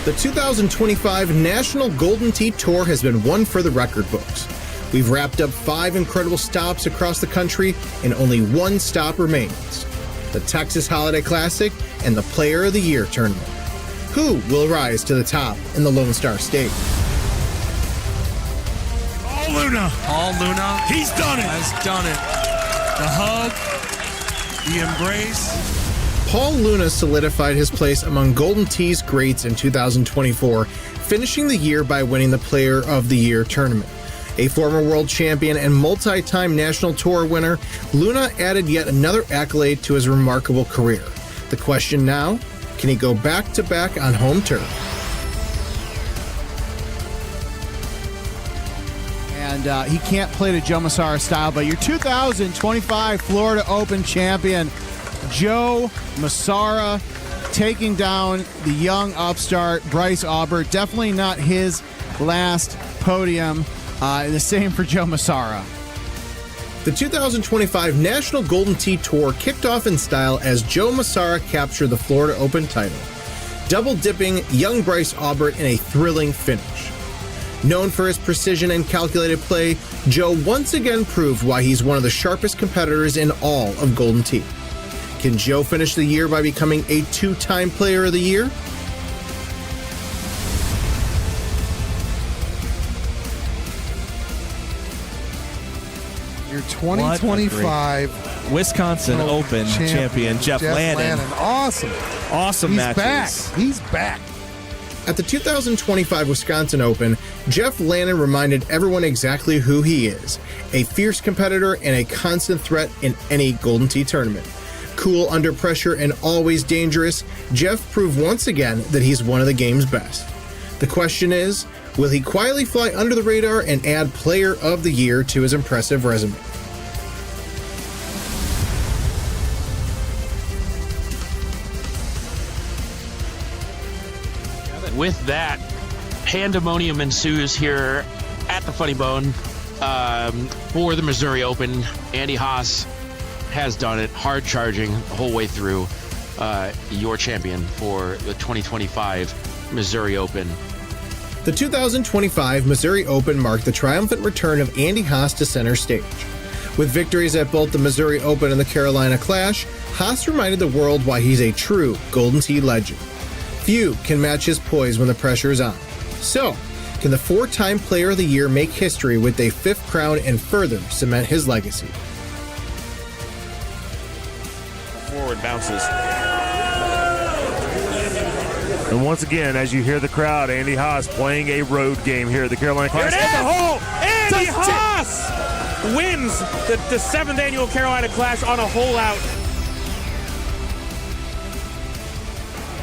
The 2025 National Golden Tee Tour has been one for the record books. We've wrapped up 5 incredible stops across the country, and only one stop remains: the Texas Holiday Classic and the Player of the Year Tournament. Who will rise to the top in the Lone Star State? Paul Luna. He's done it. Has done it. The hug, the embrace. Paul Luna solidified his place among Golden Tee's greats in 2024, finishing the year by winning the Player of the Year tournament. A former world champion and multi-time national tour winner, Luna added yet another accolade to his remarkable career. The question now, can he go back-to-back on home turf? And he can't play the Joe Massara style, but your 2025 Florida Open champion, Joe Massara, taking down the young upstart Bryce Aubert. Definitely not his last podium. The same for Joe Massara. The 2025 National Golden Tee Tour kicked off in style as Joe Massara captured the Florida Open title, double-dipping young Bryce Aubert in a thrilling finish. Known for his precision and calculated play, Joe once again proved why he's one of the sharpest competitors in all of Golden Tee. Can Joe finish the year by becoming a 2-time Player of the Year? Your 2025 Wisconsin Open champion, Jeff Landon. Awesome matches. He's back. At the 2025 Wisconsin Open, Jeff Landon reminded everyone exactly who he is: a fierce competitor and a constant threat in any Golden Tee tournament. Cool under pressure and always dangerous, Jeff proved once again that he's one of the game's best. The question is, will he quietly fly under the radar and add Player of the Year to his impressive resume? With that, pandemonium ensues here at the Funny Bone for the Missouri Open. Andy Haas has done it, hard charging the whole way through. Your champion for the 2025 Missouri Open. The 2025 Missouri Open marked the triumphant return of Andy Haas to center stage. With victories at both the Missouri Open and the Carolina Clash, Haas reminded the world why he's a true Golden Tee legend. Few can match his poise when the pressure is on. So, can the 4-time Player of the Year make history with a 5th crown and further cement his legacy? Forward bounces. And once again, as you hear the crowd, Andy Haas playing a road game here at the Carolina Clash. Here it is! The hole! Andy Haas wins the 7th annual Carolina Clash on a hole out.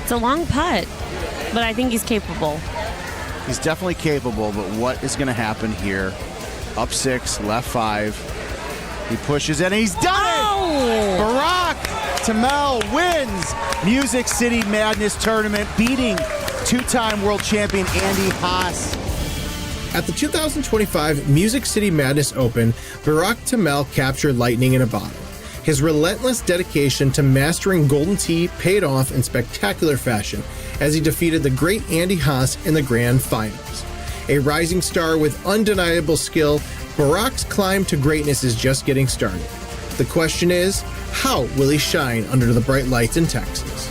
It's a long putt, but I think he's capable. He's definitely capable, but what is going to happen here? Up 6, left 5. He pushes it, and he's done it! Barack Tamel wins Music City Madness Tournament, beating 2-time world champion Andy Haas. At the 2025 Music City Madness Open, Barack Tamel captured lightning in a bottle. His relentless dedication to mastering Golden Tee paid off in spectacular fashion as he defeated the great Andy Haas in the grand finals. A rising star with undeniable skill, Barack's climb to greatness is just getting started. The question is, how will he shine under the bright lights in Texas?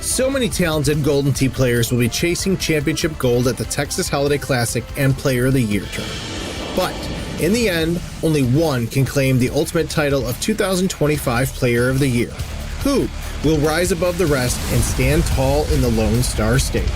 So many talented Golden Tee players will be chasing championship gold at the Texas Holiday Classic and Player of the Year tournament. But in the end, only one can claim the ultimate title of 2025 Player of the Year. Who will rise above the rest and stand tall in the Lone Star State?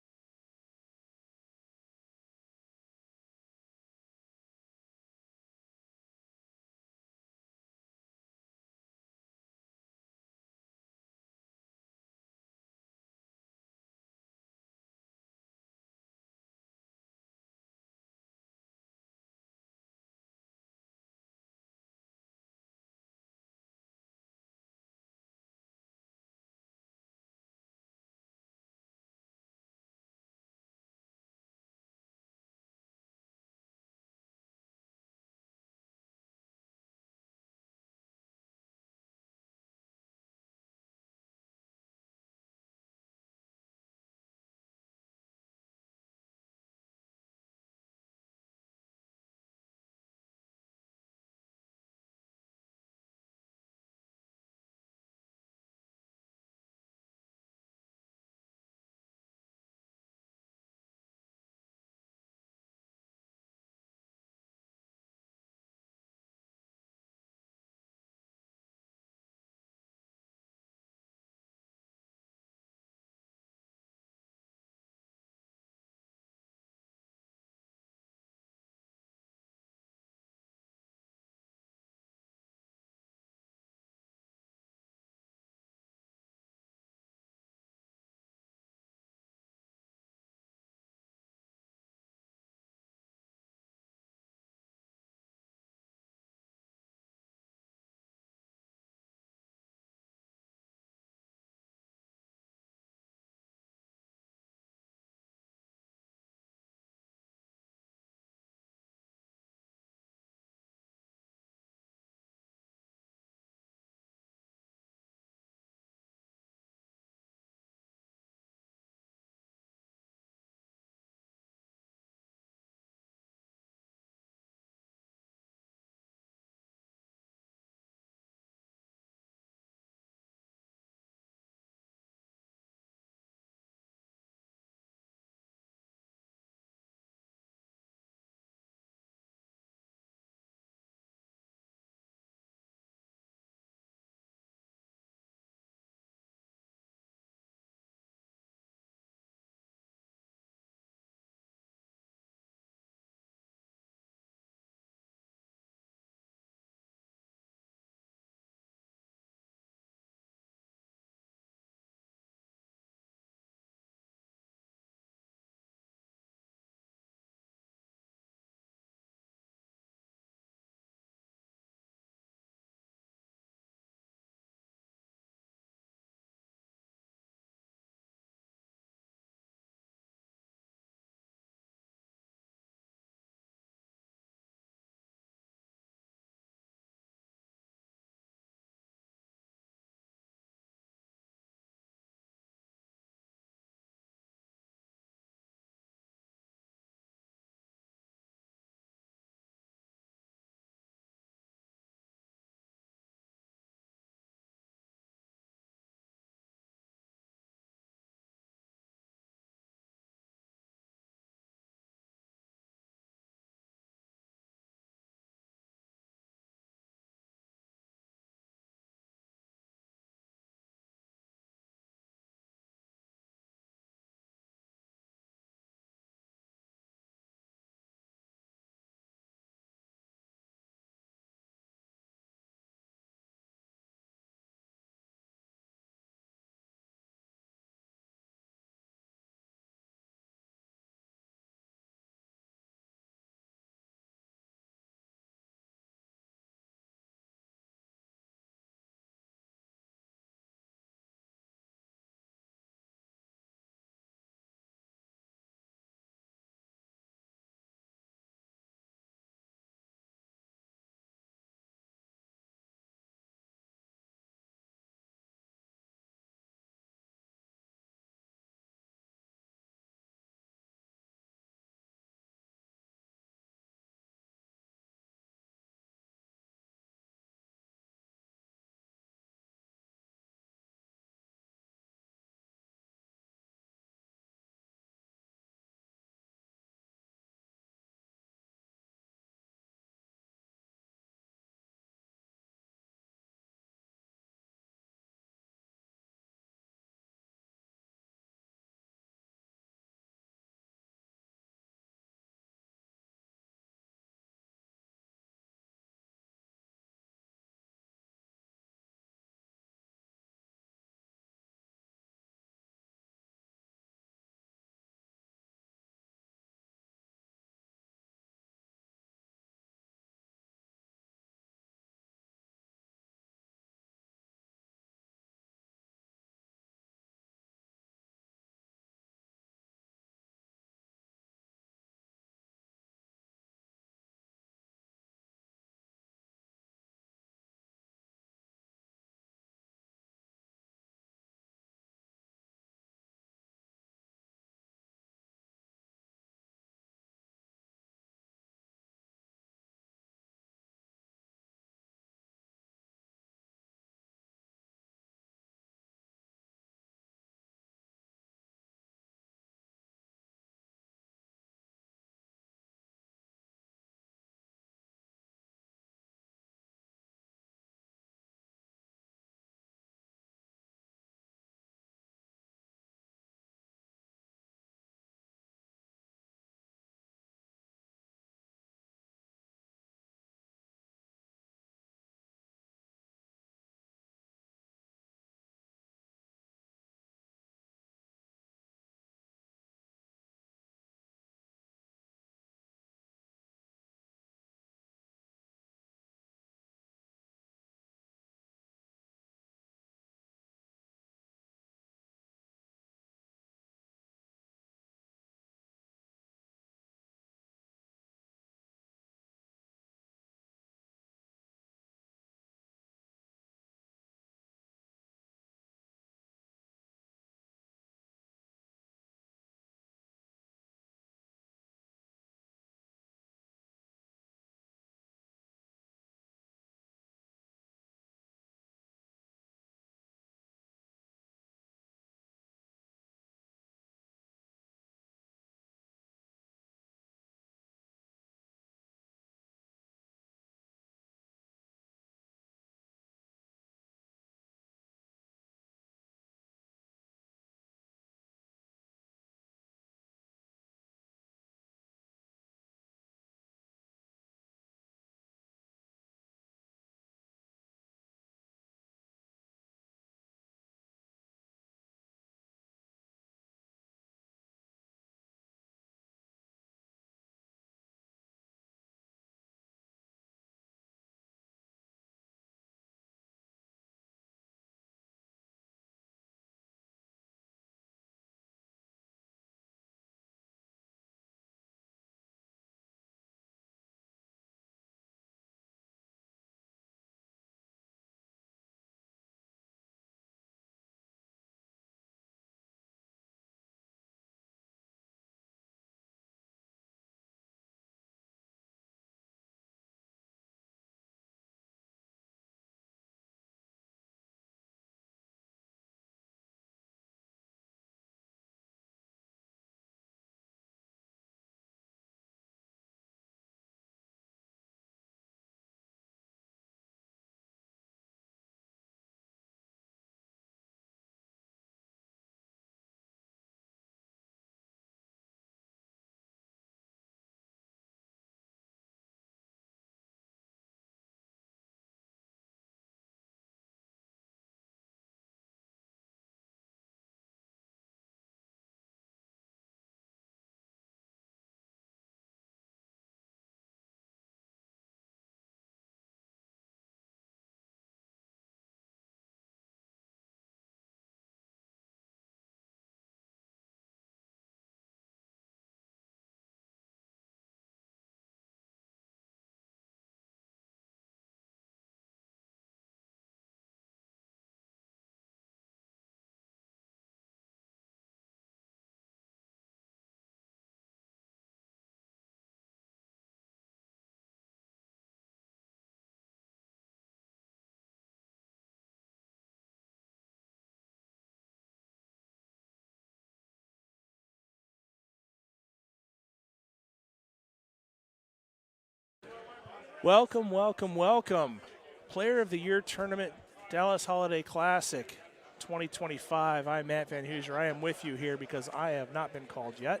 Welcome, welcome, welcome. Player of the Year Tournament, Dallas Holiday Classic 2025. I'm Matt Van Hoosier. I am with you here because I have not been called yet.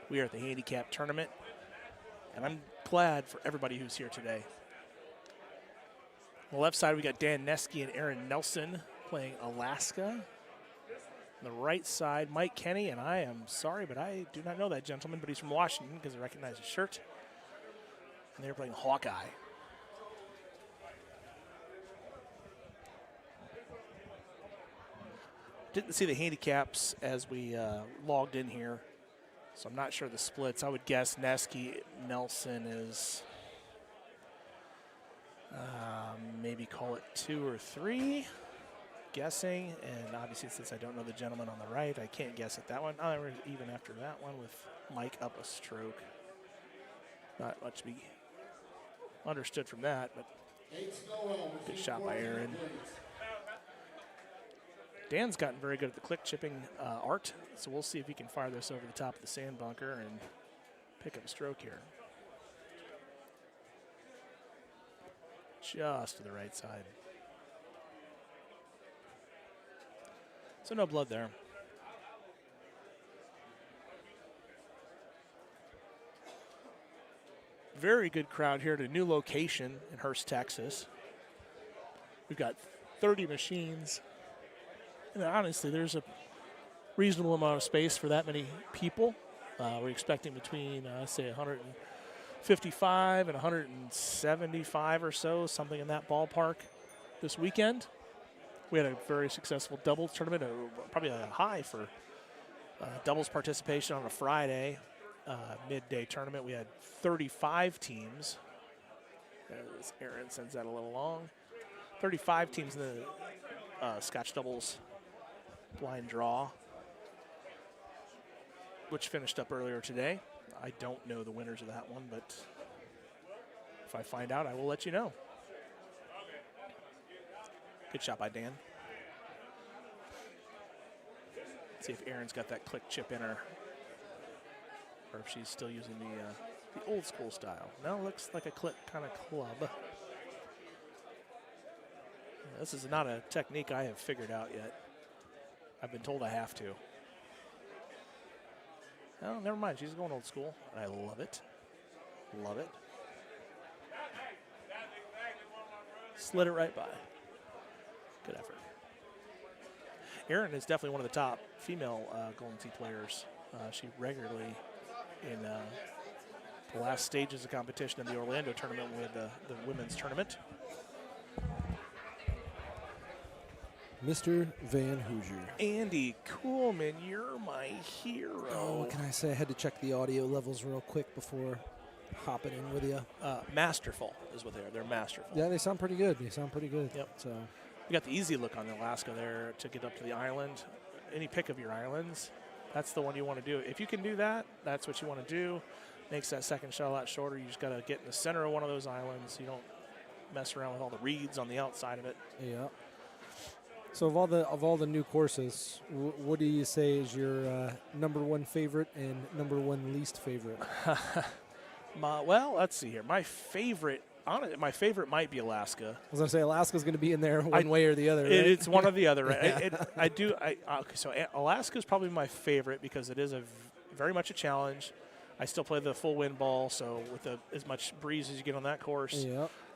We are at the Handicap Tournament, and I'm glad for everybody who's here today. On the left side, we got Dan Neske and Aaron Nelson playing Alaska. On the right side, Mike Kenny, and I am sorry, but I do not know that gentleman, but he's from Washington because I recognize his shirt. And they're playing Hawkeye. Didn't see the handicaps as we logged in here, so I'm not sure the splits. I would guess Neske Nelson is maybe call it 2 or 3. Guessing, and obviously since I don't know the gentleman on the right, I can't guess at that one. Even after that one with Mike up a stroke. Not much to be understood from that, but good shot by Aaron. Dan's gotten very good at the click chipping art, so we'll see if he can fire this over the top of the sand bunker and pick up a stroke here. Just to the right side. So no blood there. Very good crowd here at a new location in Hurst, Texas. We've got 30 machines. And honestly, there's a reasonable amount of space for that many people. We're expecting between, say, 155 and 175 or so, something in that ballpark this weekend. We had a very successful doubles tournament, probably a high for doubles participation on a Friday midday tournament. We had 35 teams. As Aaron sends that a little long. 35 teams in the Scotch doubles blind draw, which finished up earlier today. I don't know the winners of that one, but if I find out, I will let you know. Good shot by Dan. Let's see if Aaron's got that click chip in her, or if she's still using the old school style. No, looks like a click kind of club. This is not a technique I have figured out yet. I've been told I have to. Oh, never mind. She's going old school. I love it. Love it. Slid it right by. Good effort. Erin is definitely one of the top female Golden Tee players. She regularly, in the last stages of competition in the Orlando tournament with the women's tournament. Mr. Van Hoosier. Andy Kuhlman, you're my hero. Oh, what can I say? I had to check the audio levels real quick before hopping in with you. Masterful is what they are. They're masterful. Yeah, they sound pretty good. They sound pretty good. Yep. So you got the easy look on the Alaska there to get up to the island. Any pick of your islands, that's the one you want to do. If you can do that, that's what you want to do. Makes that second shot a lot shorter. You just got to get in the center of one of those islands. You don't mess around with all the reeds on the outside of it. yeah. So of all the new courses, what do you say is your number one favorite and number one least favorite? Well, let's see here. My favorite might be Alaska. I was gonna say Alaska's gonna be in there one way or the other. Right? It's one or the other. Right? So Alaska is probably my favorite because it is very much a challenge. I still play the full wind ball, so with as much breeze as you get on that course,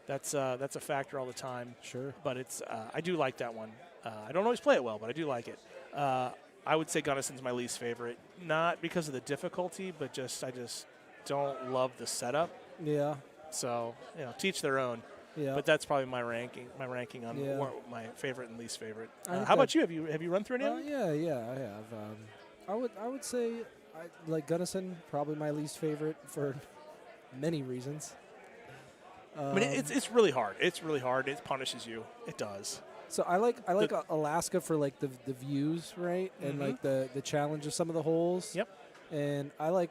that's a factor all the time. Sure. But it's I do like that one. I don't always play it well, but I do like it. I would say Gunnison's my least favorite, not because of the difficulty, but I just don't love the setup. Yeah. So, teach their own. Yeah. But that's probably my ranking on my favorite and least favorite. How about you? Have you run through any of them? Yeah, I have. I would say I like Gunnison, probably my least favorite for many reasons. I mean, it's really hard. It's really hard. It punishes you. It does. So I like Alaska for like the views, right? And like the challenge of some of the holes. Yep. And I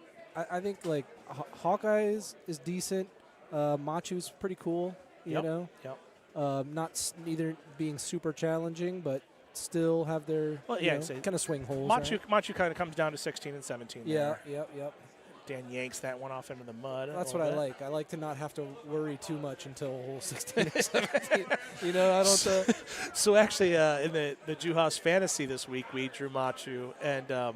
think like Hawkeye is decent. Machu's pretty cool, you know. Yep. Not neither being super challenging, but still have their kind of swing holes. Machu kind of comes down to 16 and 17. Yeah. Yep. Dan yanks that one off into the mud. That's what I like. I like to not have to worry too much until hole 16 or 17. You know, I don't. So actually, in the Juhas Fantasy this week, we drew Machu, and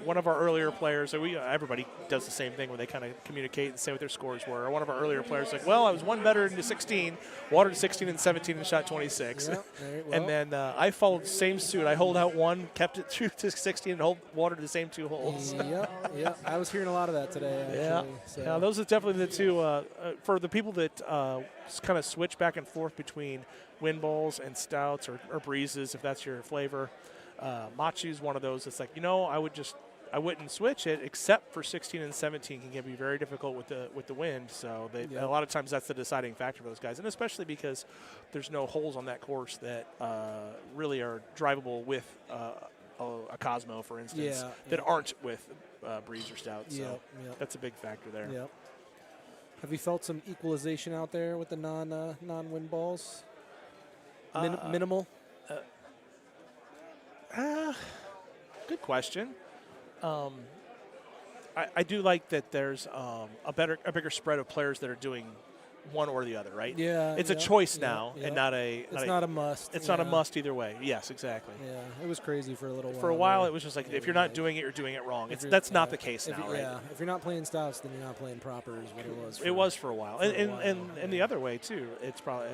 one of our earlier players. Everybody does the same thing where they kind of communicate and say what their scores were. One of our earlier players like, well, I was one better into 16, watered 16 and 17, and shot 26. Yeah, well. And then I followed the same suit. I holed out one, kept it through to 16, and watered the same 2 holes. Yeah. I was hearing a lot of that today, actually. Yeah. So. Yeah, those are definitely the two. For the people that kind of switch back and forth between wind balls and stouts or breezes, if that's your flavor, Machu's one of those that's like, I wouldn't switch it except for 16 and 17 can be very difficult with the wind. So a lot of times that's the deciding factor for those guys, and especially because there's no holes on that course that really are drivable with a Cosmo, for instance, that aren't with breeze or stout. So that's a big factor there. Yeah. Have you felt some equalization out there with the non-wind balls? Minimal. Good question. I do like that there's a bigger spread of players that are doing one or the other, right? Yeah. It's a choice now, and not a. It's not a must. It's not a must either way. Yes, exactly. Yeah, it was crazy for a little while. For a while, it was just like if you're not doing it, you're doing it wrong. That's not the case now, right? Yeah, if you're not playing stouts, then you're not playing proper. Is what it was. It was for a while, and the other way too. It's probably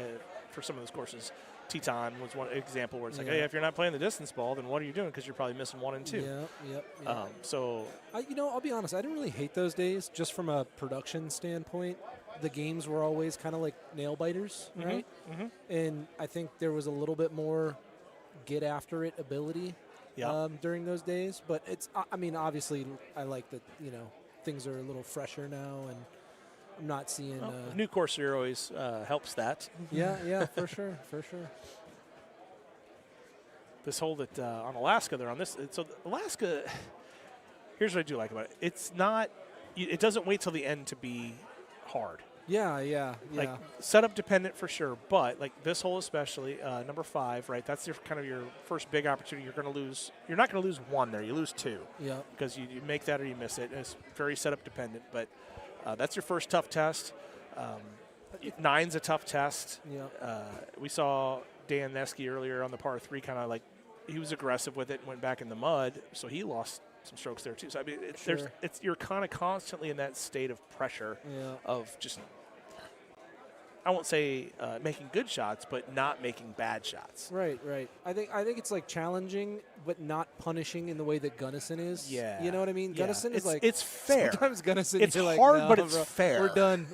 for some of those courses. Teton was one example where it's like, hey, if you're not playing the distance ball, then what are you doing? Because you're probably missing 1 and 2. Yep. So, I'll be honest. I didn't really hate those days, just from a production standpoint. The games were always kind of like nail biters, right? Mm-hmm. And I think there was a little bit more get after it ability during those days. But obviously, I like that. Things are a little fresher now, and I'm not seeing. New course here always helps that. Yeah, for sure. This hole that on Alaska, they're on this. So Alaska, here's what I do like about it. It's not. It doesn't wait till the end to be hard. Yeah. Like setup dependent for sure, but like this hole especially, number 5, right? That's your first big opportunity. You're going to lose. You're not going to lose 1 there. You lose 2. Yeah. Because you make that or you miss it. And it's very setup dependent, but. That's your first tough test. 9's a tough test. Yeah. We saw Dan Neske earlier on the par 3 kind of like he was aggressive with it and went back in the mud, so he lost some strokes there too. So I mean, you're kind of constantly in that state of pressure of just I won't say making good shots, but not making bad shots. Right. I think it's like challenging, but not punishing in the way that Gunnison is. Yeah. You know what I mean? Gunnison is like it's fair. Sometimes Gunnison, it's you're hard, like, no, but it's bro, fair.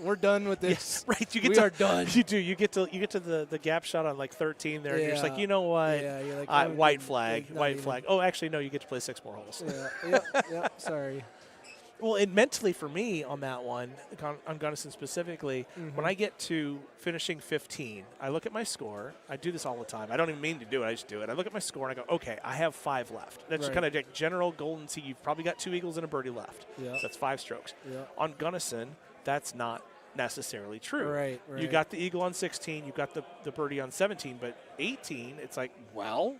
We're done with this. Yes, right. We are done. You do. You get to the gap shot on like 13 there. And you're just like, you know what? Yeah. You're like, white flag. Oh, actually, no. You get to play 6 more holes. Yeah. Sorry. Well, and mentally for me on that one, on Gunnison specifically, when I get to finishing 15, I look at my score. I do this all the time. I don't even mean to do it. I just do it. I look at my score and I go, okay, I have 5 left. That's kind of like general golden tee. You've probably got 2 eagles and a birdie left. Yeah. So that's 5 strokes. Yeah. On Gunnison, that's not necessarily true. Right. You got the eagle on 16. You got the birdie on 17. But 18, it's like, well,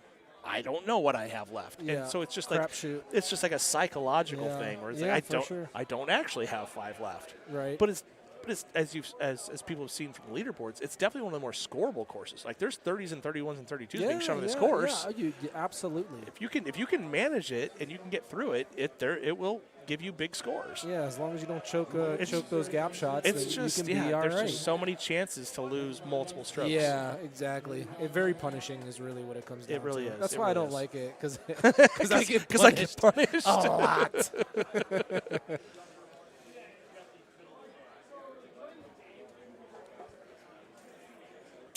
I don't know what I have left. Yeah. And so it's just it's just like a psychological thing where it's like I don't actually have 5 left. Right. But it's as people have seen from the leaderboards, it's definitely one of the more scoreable courses. Like there's 30s and 31s and 32s being shown on this course. Yeah, absolutely. If you can manage it and you can get through it, it will give you big scores. Yeah, as long as you don't choke those gap shots, it's just you can be all there's right. just so many chances to lose multiple strokes. Yeah, exactly. Very punishing is really what it comes down to. It really is. That's why I don't like it, because I get punished a lot.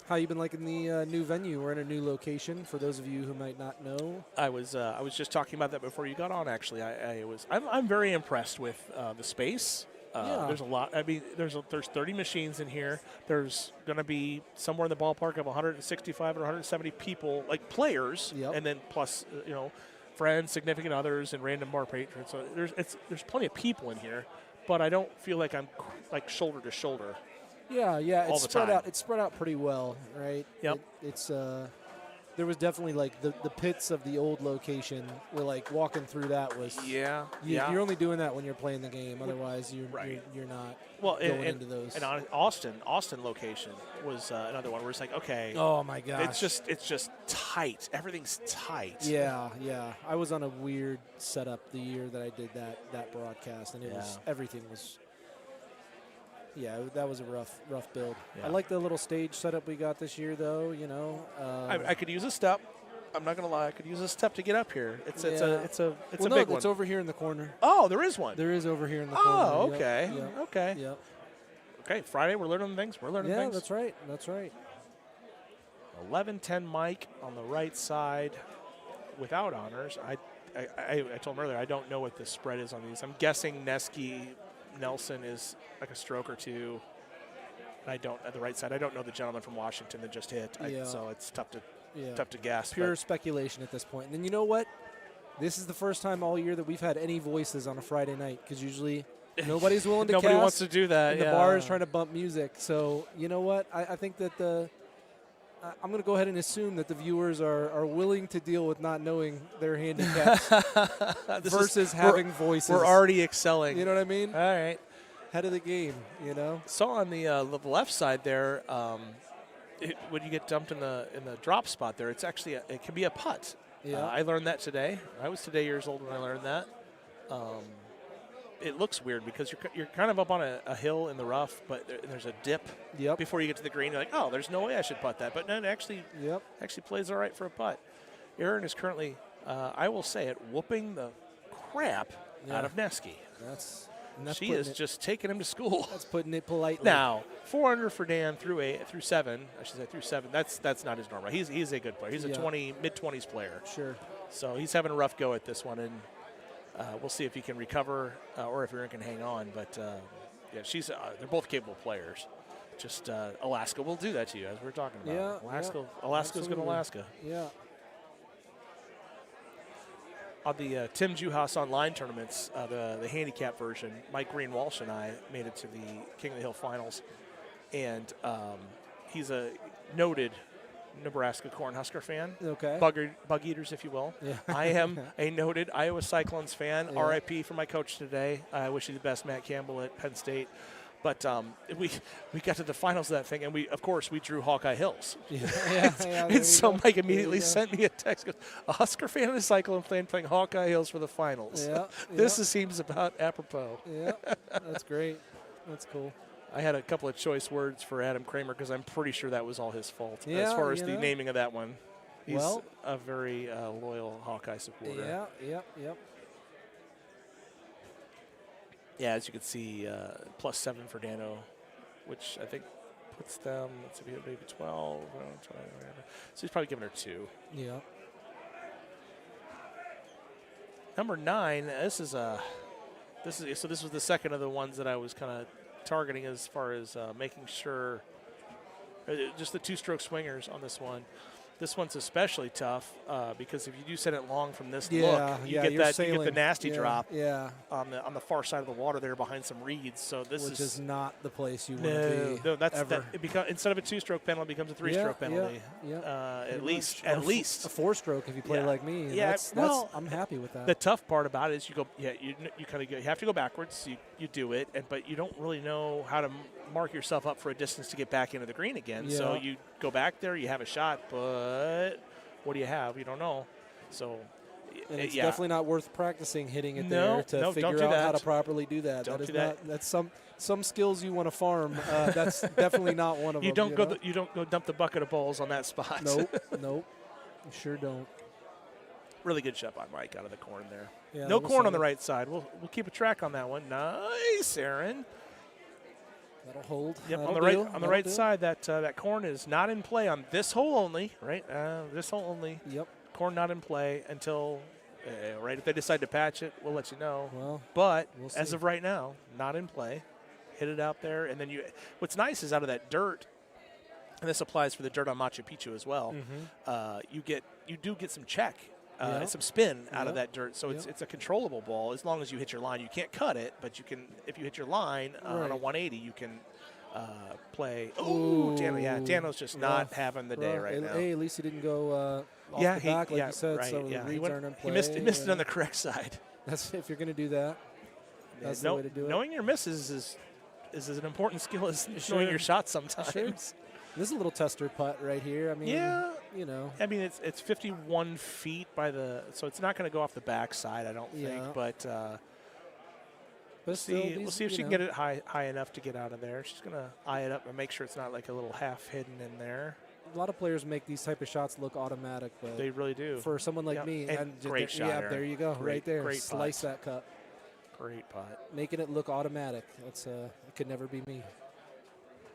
How you been liking the new venue? We're in a new location. For those of you who might not know, I was just talking about that before you got on. Actually, I'm very impressed with the space. There's a lot. I mean, there's 30 machines in here. There's going to be somewhere in the ballpark of 165 or 170 people, like players, and then plus friends, significant others, and random bar patrons. So there's plenty of people in here, but I don't feel like I'm like shoulder to shoulder. Yeah, it's spread out. It's spread out pretty well, right? Yep. It's there was definitely like the pits of the old location were like walking through that was you're only doing that when you're playing the game. Otherwise, you're not going into those. And Austin location was another one where it's like, okay, oh my gosh, it's just tight. Everything's tight. Yeah. I was on a weird setup the year that I did that broadcast, and everything was. Yeah, that was a rough build. Yeah. I like the little stage setup we got this year, though. You know, I could use a step. I'm not gonna lie, I could use a step to get up here. It's a big one. It's over here in the corner. Oh, there is one. There is over here in the corner. Oh, okay, okay. Yep. Okay, Friday we're learning things. We're learning things. Yeah, that's right. 11-10 Mike on the right side, without honors. I told him earlier I don't know what the spread is on these. I'm guessing Nelson is like a stroke or two. I don't at the right side. I don't know the gentleman from Washington that just hit, so it's tough to guess. Pure speculation at this point. And then you know what? This is the first time all year that we've had any voices on a Friday night because usually nobody's willing to Nobody cast, wants to do that. And the bar is trying to bump music. So you know what? I think that I'm going to go ahead and assume that the viewers are willing to deal with not knowing their handicaps versus having voices. We're already excelling. You know what I mean? All right. Head of the game, you know? So on the left side there, when you get dumped in the drop spot there, it's actually it can be a putt. Yeah. I learned that today. I was today years old when I learned that. It looks weird because you're kind of up on a hill in the rough, but there's a dip before you get to the green. You're like, oh, there's no way I should putt that. But no, it actually plays all right for a putt. Aaron is currently, I will say it, whooping the crap out of Neski. She is just taking him to school. That's putting it politely. Now, 4 under for Dan through 7. I should say through 7. That's not his normal. He's a good player. He's a mid-20s player. Sure. So he's having a rough go at this one, and we'll see if he can recover or if Aaron can hang on. But they're both capable players. Just Alaska will do that to you, as we're talking about. Alaska's going to Alaska. Yeah. On the Tim Juhas online tournaments, the handicap version, Mike Green-Walsh and I made it to the King of the Hill finals. And he's a noted Nebraska Cornhusker fan. Okay. Bug eaters, if you will. Yeah. I am a noted Iowa Cyclones fan. Yeah. RIP for my coach today. I wish you the best, Matt Campbell at Penn State. But we got to the finals of that thing, and we drew Hawkeye Hills. And so Mike immediately sent me a text. Goes, a Husker fan and a Cyclone fan playing Hawkeye Hills for the finals. This seems about apropos. Yeah, that's great. That's cool. I had a couple of choice words for Adam Kramer because I'm pretty sure that was all his fault as far as the naming of that one. He's a very loyal Hawkeye supporter. Yep. Yeah, as you can see, +7 for Dano, which I think puts them, let's see, maybe 12. So he's probably giving her 2. Yeah. Number 9, this was the second of the ones that I was kind of targeting as far as making sure, just the 2-stroke swingers on this one. This one's especially tough because if you do set it long from this look, you get the nasty drop on the far side of the water there behind some reeds. So which is not the place you want to be. No, that's ever. Instead of a 2-stroke penalty, it becomes a 3-stroke penalty. At least a 4-stroke if you play like me. Yeah, I'm happy with that. The tough part about it is you have to go backwards. You do it, but you don't really know how to mark yourself up for a distance to get back into the green again. Yeah. So you go back there, you have a shot, but what do you have? You don't don't know. So and it's definitely not worth practicing hitting it there to figure out how to properly do that. That's some skills you want to farm. That's definitely not one of them. You don't go dump the bucket of balls on that spot. Nope. You sure don't. Really good shot by Mike out of the corn there. Yeah, no corn on the right side. We'll keep a track on that one. Nice, Aaron. That'll hold. Yep, on the right side, that corn is not in play on this hole only, right? This hole only. Yep. Corn not in play until, right, if they decide to patch it, we'll let you know. Well, but we'll see. As of right now, not in play. Hit it out there, and then what's nice is out of that dirt, and this applies for the dirt on Machu Picchu as well, you do get some check. Some spin out of that dirt, so it's a controllable ball as long as you hit your line. You can't cut it, but you can. If you hit your line on a 180, you can play. Oh, Dano, yeah, Dano's just not having the day right now. Hey, at least he didn't go off the back like you said, right, so the reads aren't in play. He missed it on the correct side. That's if you're going to do that. That's the way to do it. Knowing your misses is an important skill as knowing your shots sometimes. Sure. This is a little tester putt right here. I mean, you know. I mean, it's 51 feet so it's not going to go off the back side, I don't think. But we'll see if she can get it high enough to get out of there. She's going to eye it up and make sure it's not like a little half hidden in there. A lot of players make these type of shots look automatic, but they really do. For someone like me, and great shot. Yeah, there you go, right there. Great Slice putt. that cup. Great putt. Making it look automatic. That's it could never be me.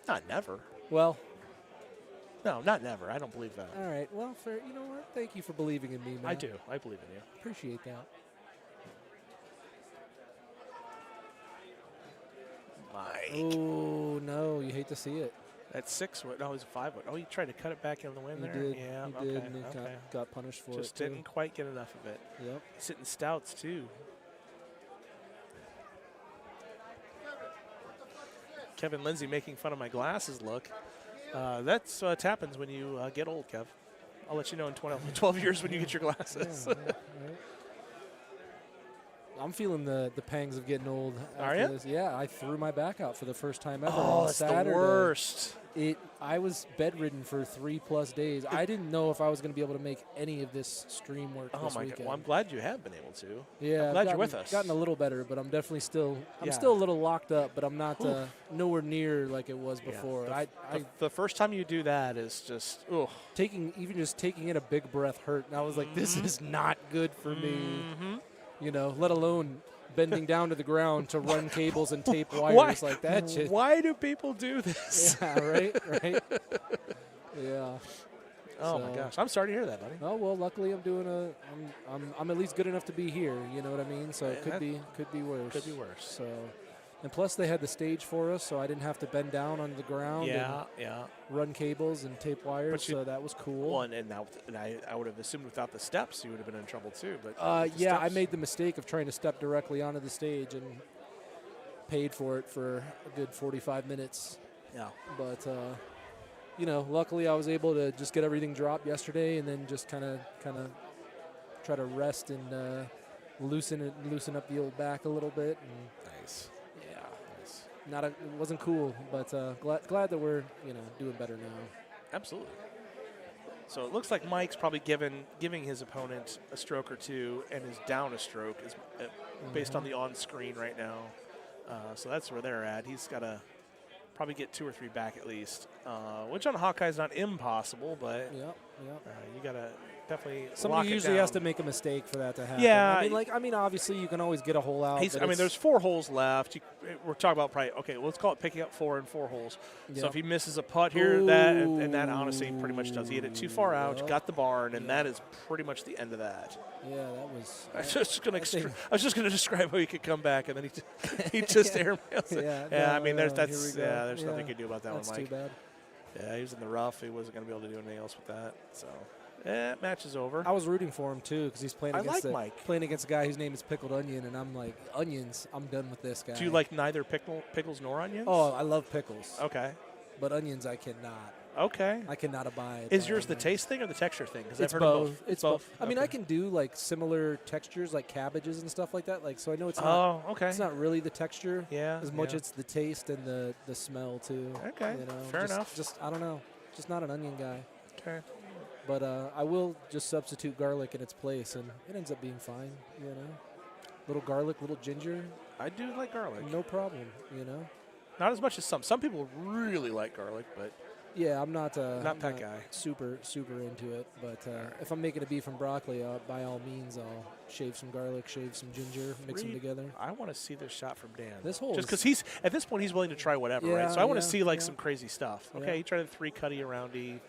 Not never. Well. No, not never. I don't believe that. All right. Well, fair. You know what? Thank you for believing in me, man. I do. I believe in you. Appreciate that. Mike. Oh, no. You hate to see it. That's 6 wood. No, it's 5 wood. Oh, you tried to cut it back in the wind there? Did. Yeah, he did, and he got punished for Just it, didn't quite get enough of it. Yep. He's hitting stouts, too. Kevin Lindsay making fun of my glasses look. That's what happens when you get old, Kev. I'll let you know in 12 years when you get your glasses. Yeah, right. I'm feeling the pangs of getting old. Are you? This. Yeah, I threw my back out for the first time ever. Oh, on that's Saturday. the worst. I was bedridden for 3+ days. I didn't know if I was going to be able to make any of this stream work this my weekend. God. Well, I'm glad you have been able to. Yeah, I'm glad you're with us. Gotten a little better, but I'm definitely still. I'm still a little locked up, but I'm not nowhere near like it was before. The first time you do that is just taking in a big breath hurt, and I was like, this is not good for me. You know, let alone bending down to the ground to run cables and tape wires like that. Why do people do this? Yeah, right. Yeah. Oh my gosh, I'm sorry to hear that, buddy. Oh well, luckily I'm at least good enough to be here. You know what I mean? So it could be worse. Could be worse. So, and plus they had the stage for us, so I didn't have to bend down onto the ground. Yeah. Run cables and tape wires, so that was cool. Well, and I would have assumed without the steps you would have been in trouble too. But yeah, I made the mistake of trying to step directly onto the stage and paid for it for a good 45 minutes. Yeah. But you know, luckily I was able to just get everything dropped yesterday, and then just kind of try to rest and loosen up the old back a little bit. And nice. Yeah. It wasn't cool, but glad that we're doing better now. Absolutely. So it looks like Mike's probably giving his opponent a stroke or two, and is down a stroke is based on the on screen right now. So that's where they're at. He's got to probably get 2 or 3 back at least, which on Hawkeye is not impossible, but you got to definitely somebody usually has to make a mistake for that to happen. Yeah, I mean, obviously you can always get a hole out. There's 4 holes left. We're talking about probably let's call it picking up 4 in 4 holes. Yep. So if he misses a putt here, that honestly pretty much does. He hit it too far out, got the barn, and that is pretty much the end of that. Yeah, that was. I was just going to describe how he could come back, and then he just airmails it. I mean, there's nothing you can do about that That's one, Mike. Too bad. Yeah, he was in the rough. He wasn't going to be able to do anything else with that. So. Match is over. I was rooting for him too because he's playing Mike. Playing against a guy whose name is Pickled Onion, and I'm like, onions. I'm done with this guy. Do you like neither pickles nor onions? Oh, I love pickles. Okay. But onions, I cannot. Okay. I cannot abide. Is yours the taste thing or the texture thing? Because I've heard both. of both. It's both. I mean, I can do like similar textures, like cabbages and stuff like that. Like, so I know it's not. Oh, okay. It's not really the texture. Yeah. As much as it's the taste and the smell too. Okay. Fair enough. Just I don't know. Just not an onion guy. Okay. But I will just substitute garlic in its place, and it ends up being fine, Little garlic, little ginger. I do like garlic. No problem, Not as much as some. Some people really like garlic, but yeah, I'm not that guy. Super into it. But if I'm making a beef and broccoli, by all means, I'll shave some garlic, shave some ginger, mix them together. I want to see this shot from Dan. This hole, just because he's at this point he's willing to try whatever, right? So I want to see some crazy stuff. Okay, he tried a 3 cutty aroundy.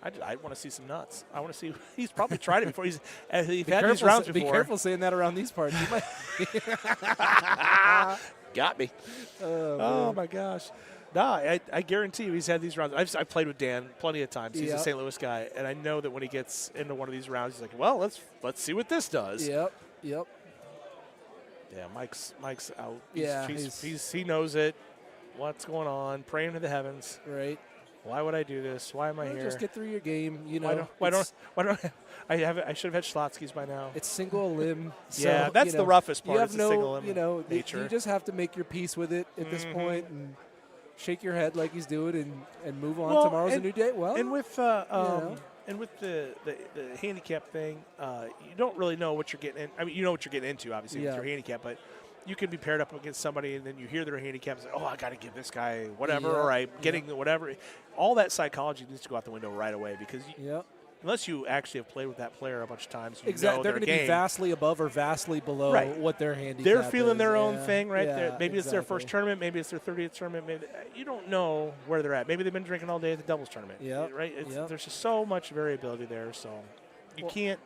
I want to see some nuts. I want to see. He's probably tried it before. He's had these rounds before. Be careful saying that around these parts. Got me. Oh my gosh. Nah, I guarantee you he's had these rounds. I've played with Dan plenty of times. He's a St. Louis guy, and I know that when he gets into one of these rounds, he's like, well, let's see what this does. Yep. Yeah, Mike's out. Yeah, he knows it. what's going on, praying to the heavens. Right. Why would I do this? Why am I here? Just get through your game. You Why know. don't I should have had Schlotsky's by now. It's single limb. So, yeah, that's the roughest part. You have it's the single limb nature. You just have to make your peace with it at this point and shake your head like he's doing and move on. Tomorrow's a new day. Well, and with and with the handicap thing, you don't really know what you're getting in. I mean, you know what you're getting into, obviously, with your handicap, but you could be paired up against somebody, and then you hear their handicap and say, oh, I got to give this guy whatever, or I'm getting whatever. All that psychology needs to go out the window right away because unless you actually have played with that player a bunch of times, exactly, they're going to be vastly above or vastly below what their handicap They're feeling is. their own thing, right? Yeah, maybe it's their first tournament. Maybe it's their 30th tournament. Maybe you don't know where they're at. Maybe they've been drinking all day at the doubles tournament. Right? There's just so much variability there, so you can't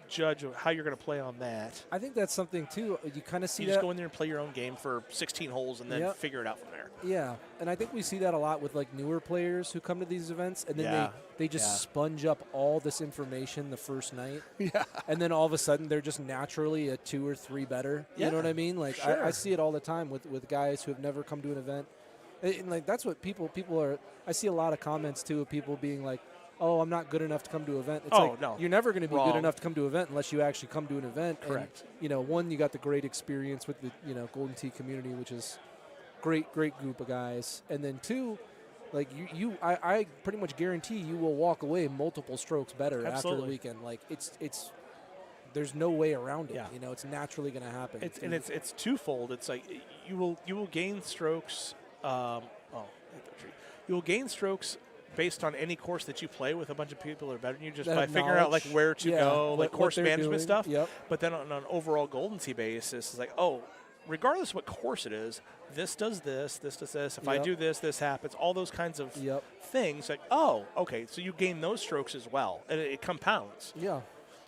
judge how you're going to play on that. I think that's something, too. You kind of see that. You just go in there and play your own game for 16 holes and then figure it out from there. Yeah, and I think we see that a lot with, like, newer players who come to these events, and then they just sponge up all this information the first night. And then all of a sudden they're just naturally a 2 or 3 better. You know what I mean? Like, I see it all the time with guys who have never come to an event. And like, that's what people are – I see a lot of comments, too, of people being like, oh, I'm not good enough to come to an event. It's no. You're never going to be good enough to come to an event unless you actually come to an event. Correct. And, one, you got the great experience with the, Golden Tee community, which is great group of guys. And then, 2, like, I pretty much guarantee you will walk away multiple strokes better after the weekend. Like, it's there's no way around it. It's naturally going to happen. It's twofold. It's like you will gain strokes. You will gain strokes based on any course that you play with a bunch of people that are better than you, just by figuring out like where to go, like course management stuff. But then on an overall Golden Tee basis, it's like, oh, regardless of what course it is, this does this, this does this. If I do this, this happens. All those kinds of things. Like, oh, okay, so you gain those strokes as well, and it compounds. Yeah,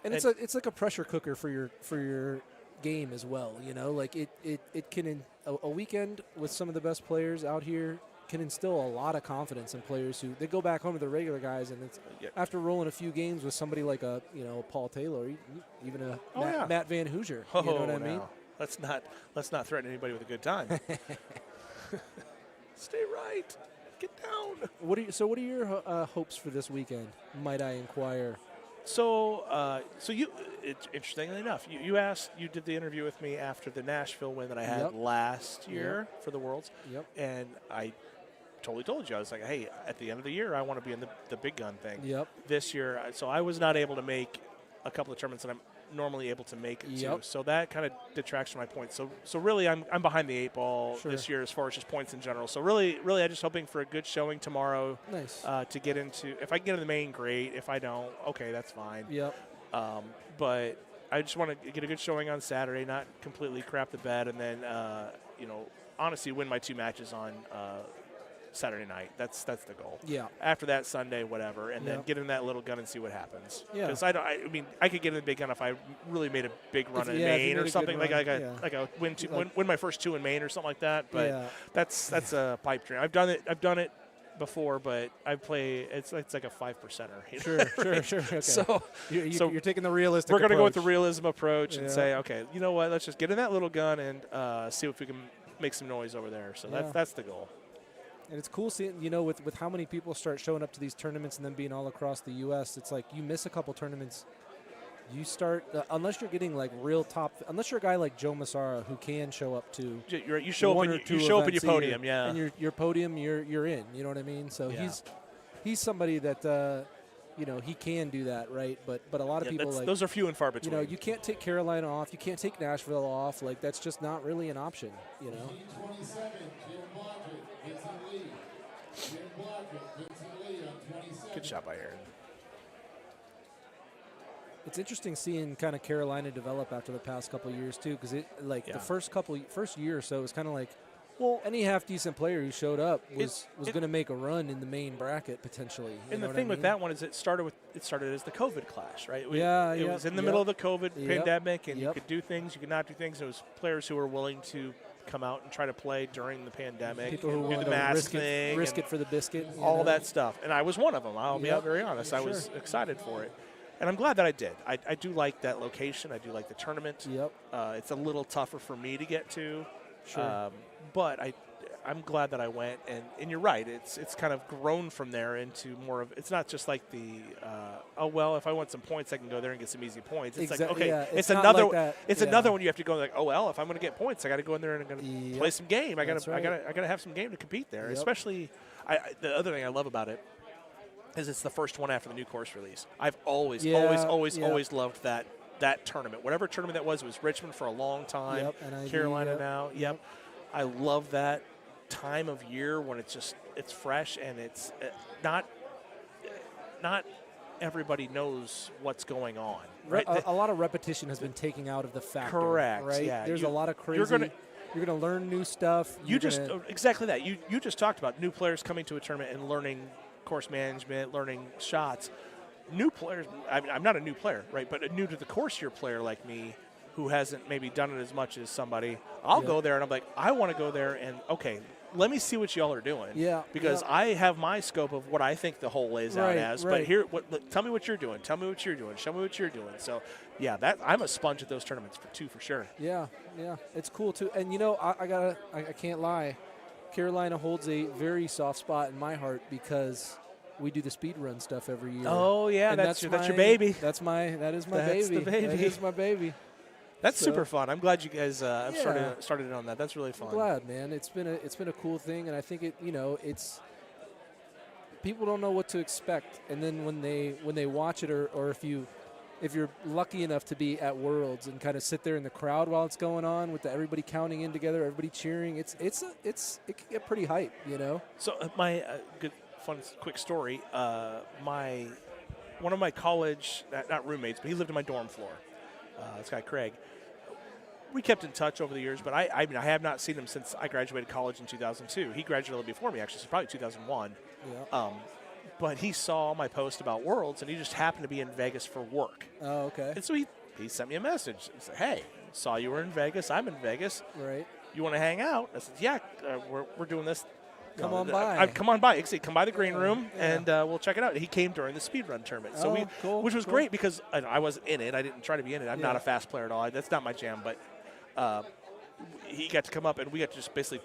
and it's like a pressure cooker for your game as well. Like it can in a weekend with some of the best players out here can instill a lot of confidence in players who they go back home to the regular guys, and it's after rolling a few games with somebody like a Paul Taylor, even a Matt Van Hoosier. You know what I mean? Let's not threaten anybody with a good time. Stay right. Get down. What are your hopes for this weekend? Might I inquire? So interestingly enough, you did the interview with me after the Nashville win that I had last year for the Worlds. And I totally told you, I was like, hey, at the end of the year, I want to be in the big gun thing. This year, so I was not able to make a couple of tournaments that I'm normally able to make it to. So that kind of detracts from my points. So really, I'm behind the 8 ball this year as far as just points in general. So really, I'm just hoping for a good showing tomorrow. Nice. To get into. If I can get in the main, great. If I don't, okay, that's fine. But I just want to get a good showing on Saturday, not completely crap the bed, and then honestly win my 2 matches on Saturday night. That's the goal. After that, Sunday, whatever, and then get in that little gun and see what happens. Because I mean, I could get in the big gun if I really made a big run in Maine or something like I win my first 2 in Maine or something like that. But that's a pipe dream. I've done it before, but I play. It's like a 5%er. Sure. Okay. So you're taking the realistic. We're going to go with the approach. realism approach and say, okay, you know what? Let's just get in that little gun and see if we can make some noise over there. So that's the goal. And it's cool seeing, with how many people start showing up to these tournaments and then being all across the U.S. It's like you miss a couple tournaments. You start, unless you're getting like real top, unless you're a guy like Joe Massara who can show up to you show up and you podium, and your podium, you're in. You know what I mean? So he's somebody that he can do that, right? But a lot of people those are few and far between. You can't take Carolina off, you can't take Nashville off. Like that's just not really an option. Good shot by Aaron. It's interesting seeing kind of Carolina develop after the past couple of years too, because the first year or so was kind of like, well, any half decent player who showed up was going to make a run in the main bracket potentially. And the thing with that one is it started as the COVID clash, right? It was in the middle of the COVID pandemic, and you could do things, you could not do things. It was players who were willing to come out and try to play during the pandemic. People who do the mask thing, risk it for the biscuit. All that stuff. And I was one of them. I'll be very honest. I was excited for it. And I'm glad that I did. I do like that location. I do like the tournament. It's a little tougher for me to get to. Sure. But I'm glad that I went, and you're right. It's kind of grown from there into more of. It's not just like the if I want some points, I can go there and get some easy points. It's like okay, yeah, it's not another. like that. It's Yeah. another one you have to go like if I'm going to get points, I got to go in there and I'm going to play some game. I got right. to have some game to compete there. Yep. Especially, the other thing I love about it is it's the first one after the new course release. I've always loved that tournament. Whatever tournament that was, it was Richmond for a long time. Yep, Carolina now. Yep. I love that time of year when it's fresh and it's not everybody knows what's going on. Right? A lot of repetition has been taken out of the factor. Correct. Right. Yeah. There's a lot of crazy. You're gonna learn new stuff. Exactly that. You just talked about new players coming to a tournament and learning course management, learning shots. New players. I'm not a new player, right? But a new to the course year player like me, who hasn't maybe done it as much as somebody, I'll go there and I'm like, I want to go there and let me see what y'all are doing. Yeah. Because I have my scope of what I think the hole lays out as. Right. But here, tell me what you're doing. Tell me what you're doing. Show me what you're doing. So, yeah, I'm a sponge at those tournaments for sure. Yeah, it's cool too. And I can't lie, Carolina holds a very soft spot in my heart because we do the speed run stuff every year. Oh yeah, and that's your baby. That is my That's baby. the baby. That is my baby. That's super fun. I'm glad you guys have started it on that. That's really fun. I'm glad, man. It's been a cool thing, and I think it's people don't know what to expect, and then when they watch it, or if you're lucky enough to be at Worlds and kind of sit there in the crowd while it's going on with everybody counting in together, everybody cheering, it can get pretty hype, So my good fun quick story. One of my college not roommates, but he lived in my dorm floor. This guy Craig. We kept in touch over the years, but I have not seen him since I graduated college in 2002. He graduated before me, actually, so probably 2001. Yeah. But he saw my post about Worlds, and he just happened to be in Vegas for work. Oh, okay. And so he sent me a message. He said, hey, saw you were in Vegas. I'm in Vegas. Right. You want to hang out? I said, yeah, we're doing this. Come on by. Come on by. Come by the green room, and we'll check it out. He came during the speedrun tournament, which was great because I wasn't in it. I didn't try to be in it. I'm not a fast player at all. That's not my jam. But he got to come up, and we got to just basically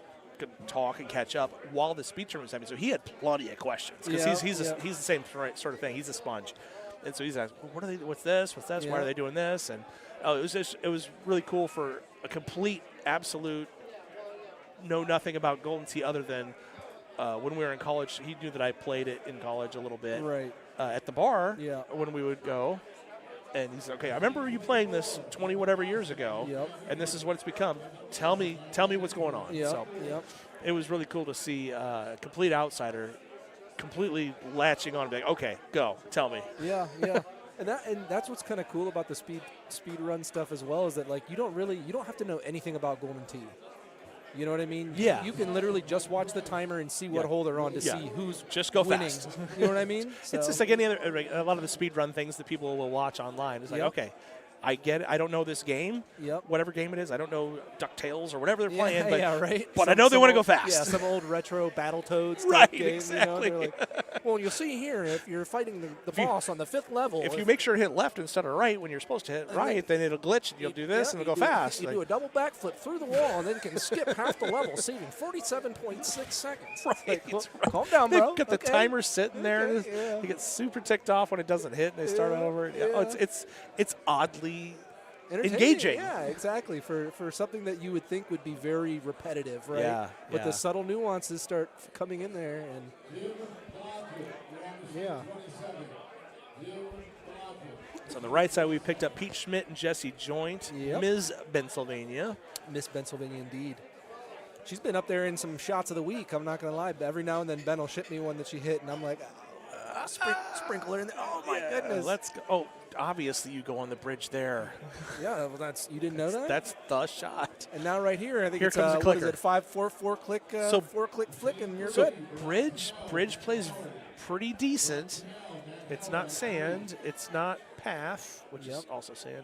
talk and catch up while the speed tournament was happening. So he had plenty of questions because he's the same sort of thing. He's a sponge, and so he's asked, well, what's this? What's that? Why are they doing this? And it was really cool for a complete, absolute know nothing about Golden Tee other than. When we were in college, he knew that I played it in college a little bit. Right. At the bar, when we would go. And he said, okay, I remember you playing this 20 whatever years ago, and this is what it's become. Tell me what's going on. So it was really cool to see a complete outsider completely latching on and being like, okay, go, tell me. Yeah. And that's what's kind of cool about the speed run stuff as well, is that you don't have to know anything about Golden Tee. You know what I mean? Yeah. You can literally just watch the timer and see what hole they're on to see who's just go winning. fast. You know what I mean? So. It's just like any other. A lot of the speed run things that people will watch online. It's like, okay, I get it. I don't know this game. Whatever game it is, I don't know DuckTales or whatever they're playing. But, right. But I know they want to go fast. Yeah, some old retro Battletoads. Right. Game, Exactly. Well, you'll see here if you're fighting the boss on the 5th level. If you make sure to hit left instead of right when you're supposed to hit right, then it'll glitch and you'll do this and it'll go fast. You do a double backflip through the wall and then can skip half the level, saving 47.6 seconds. Right. Calm down, bro. They've got the timer sitting there. You get super ticked off when it doesn't hit and they start over. It's oddly engaging. Yeah, exactly. For something that you would think would be very repetitive, right? Yeah. But the subtle nuances start coming in there, and So on the right side, we picked up Pete Schmidt and Jesse Joint, Ms. Pennsylvania. Miss Pennsylvania, indeed. She's been up there in some shots of the week. I'm not going to lie. But every now and then, Ben will ship me one that she hit, and I'm like, sprinkle her in there. Oh, my goodness. Let's go. Oh, obviously you go on the bridge there. Yeah, well, you didn't know that? That's the shot. And now right here, I think here it's comes the clicker. What is it, 4 click, 4 click flick, and you're good. Bridge plays pretty decent. It's not sand. It's not path, which is also sand.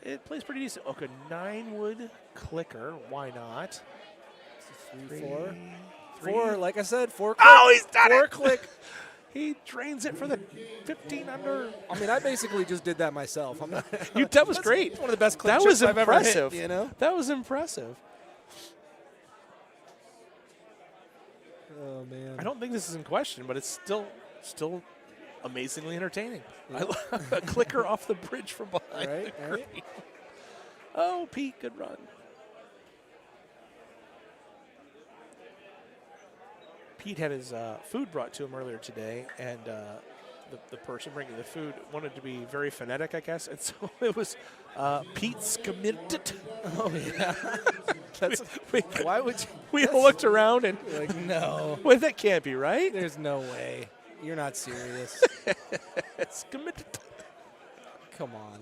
It plays pretty decent. Okay, 9-wood clicker. Why not? 3, 4. 4, like I said, 4 click. Oh, he's done 4 it. click. He drains it for the 15 under. I mean, I basically just did that myself. I'm not. That was great. One of the best click that was I've impressive. ever hit, That was impressive. Oh man. I don't think this is in question, but it's still amazingly entertaining. Yeah. A clicker off the bridge from behind Right, the right. green. Oh, Pete, good run. Pete had his food brought to him earlier today, and the person bringing the food wanted to be very phonetic, I guess, and so it was Pete's committed. Oh yeah. Why would you? We all looked around and Like, no. well, that can't be right. There's no way. You're not serious. It's committed. Come on.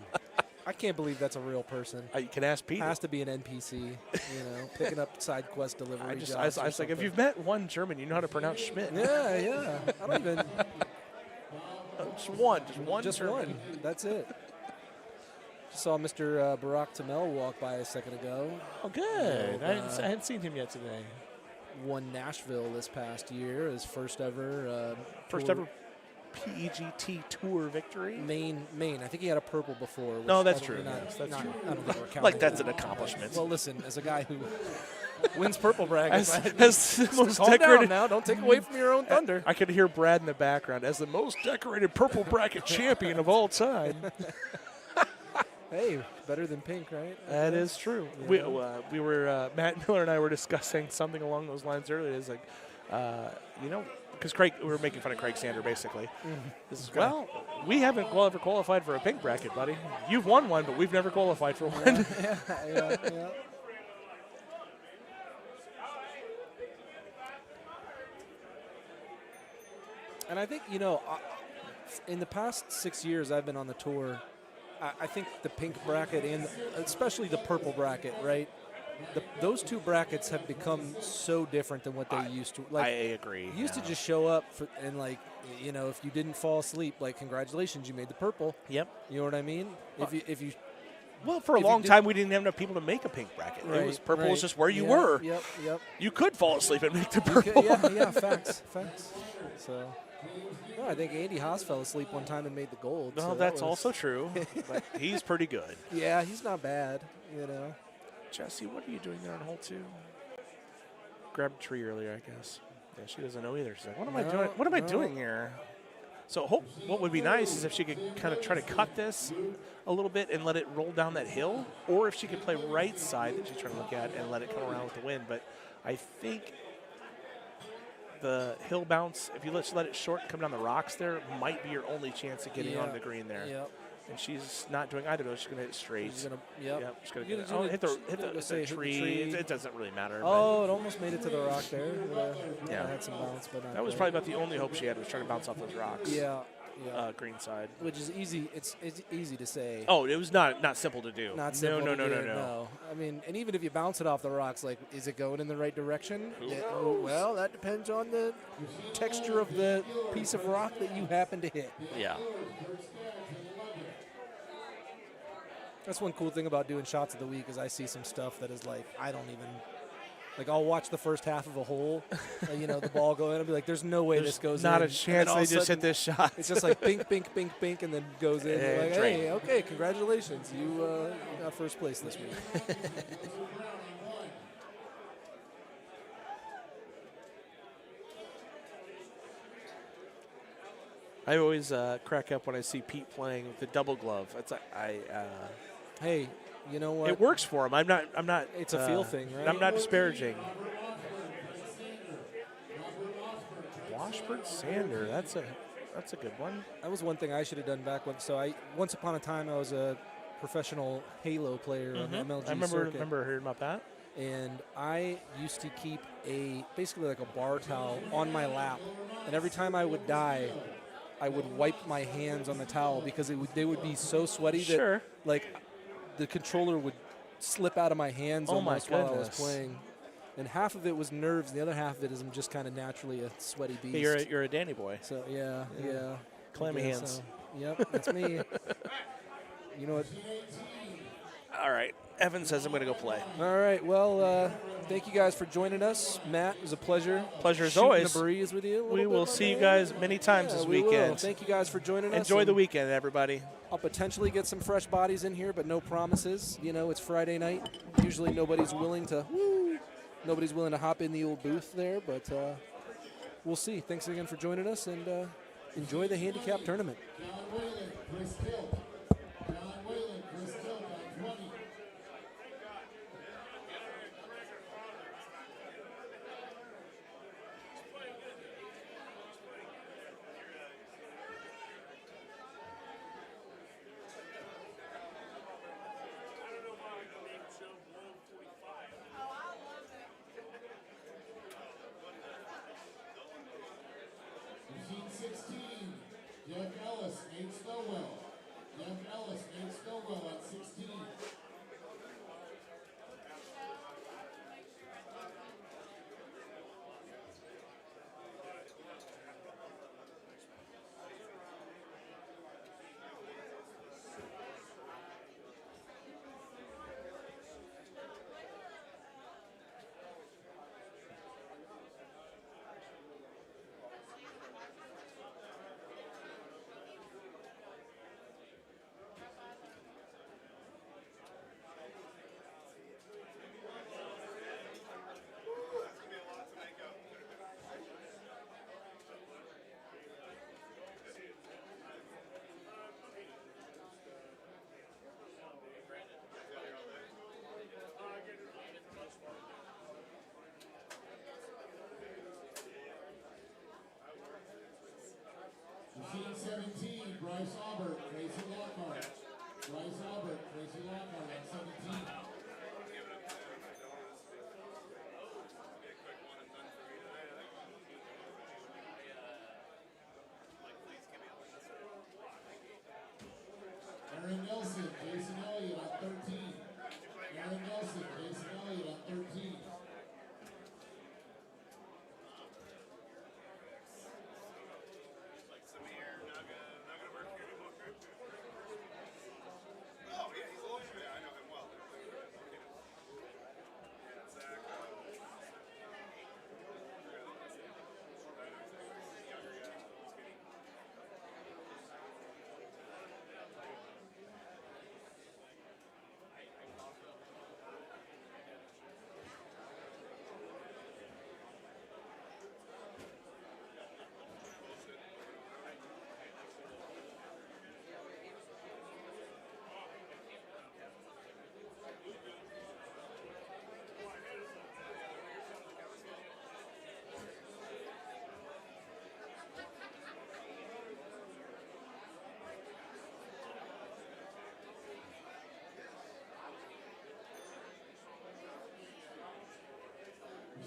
I can't believe that's a real person. You can ask Pete. Has to be an NPC, picking up side quest delivery I jobs. was like, if something. you've met one German, you know how to pronounce Schmidt. Yeah. I don't even. Just one Just German. one. That's it. Just saw Mr. Barack Tamel walk by a second ago. Oh, good. So, I hadn't seen him yet today. Won Nashville this past year, his first ever. First tour- ever PEGT Tour victory. Maine. I think he had a purple before. No, which that's probably true. Yes, that's true. I don't think we're counting. Like that's an accomplishment. Well, listen, as a guy who wins purple brackets, as the most calm decorated. down now. Don't take away from your own thunder. I could hear Brad in the background as the most decorated purple bracket champion of all time. Hey, better than pink, right? That is true. Yeah. We were Matt Miller and I were discussing something along those lines earlier. It's like, because Craig, we were making fun of Craig Sander basically. This is, well, we haven't ever qualified for a pink bracket, buddy. You've won one, but we've never qualified for one. Yeah. And I think, in the past 6 years I've been on the tour, I think the pink bracket and especially the purple bracket, right? Those two brackets have become so different than what they used to. Like, I agree. You used to just show up and if you didn't fall asleep, like, congratulations, you made the purple. Yep. You know what I mean? If you Well, for a long time, we didn't have enough people to make a pink bracket. Right, It was purple right. was just where you Yeah, were. Yep. You could fall asleep and make the purple. Yeah, facts. So, no, I think Andy Haas fell asleep one time and made the gold. No, so that's that was, also true. But he's pretty good. Yeah, he's not bad. Jesse, what are you doing there on hole 2? Grabbed a tree earlier, I guess. Yeah, she doesn't know either. She's like, what am I doing? What am I doing here? So what would be nice is if she could kind of try to cut this a little bit and let it roll down that hill, or if she could play right side that she's trying to look at and let it come around with the wind. But I think the hill bounce, if you let it short and come down the rocks there, might be your only chance of getting on the green there. Yep. And she's not doing either of those. She's going to hit it straight. She's gonna, She's going You're to gonna hit the tree. It doesn't really matter. Oh, it almost made it to the rock there. Yeah. Had some bounce, but That was probably about the only hope she had was trying to bounce off those rocks. Yeah. Green side. Which is easy. It's easy to say. Oh, it was not simple to do. Not simple. No. I mean, and even if you bounce it off the rocks, like, is it going in the right direction? Well, that depends on the texture of the piece of rock that you happen to hit. Yeah. That's one cool thing about doing shots of the week is I see some stuff that is like, I don't even, like, I'll watch the first half of a hole, the ball go in, I'll be like, there's no way this goes not in. a chance they just hit this shot. It's just like bink, and then goes in. You're like, hey, okay, congratulations. You got first place this week. I always crack up when I see Pete playing with the double glove. It's like hey, you know what? It works for him. I'm not. It's a feel thing, right? I'm not disparaging. Washburn Sander. That's a good one. That was one thing I should have done back when. So once upon a time I was a professional Halo player on the MLG circuit. I remember hearing about that. And I used to keep basically like a bar towel on my lap, and every time I would die, I would wipe my hands on the towel because they would be so sweaty that like the controller would slip out of my hands almost while I was playing. And half of it was nerves, and the other half of it is I'm just kind of naturally a sweaty beast. Hey, you're a Danny boy. So yeah. Clammy hands. So. Yep, that's me. You know what? All right. Evan says I'm going to go play. All right. Well, thank you guys for joining us. Matt, it was a pleasure. Pleasure as Shooting always. the breeze with you. We will see you guys many times this weekend. Will. Thank you guys for joining us. Enjoy the weekend, everybody. I'll potentially get some fresh bodies in here, but no promises. It's Friday night. Usually nobody's willing to hop in the old booth there, but we'll see. Thanks again for joining us, and enjoy the handicap tournament. John Whalen, Chris Tilt. John Whalen, Chris Tilt on 20. Machine 16, Jeff Ellis, Nate Stowell. Jeff Ellis, Nate Stowell on 16. Machine 17, Bryce Aubert, Tracy Lockhart. Bryce Aubert, Tracy Lockhart on 17. Aaron Nelson, Jason Elliott on 13. Aaron Nelson, Jason Elliott on 13.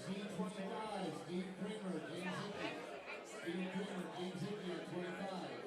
Machine 25, Steve Kramer, James Hickey. Steve Kramer, James Hickey on 25.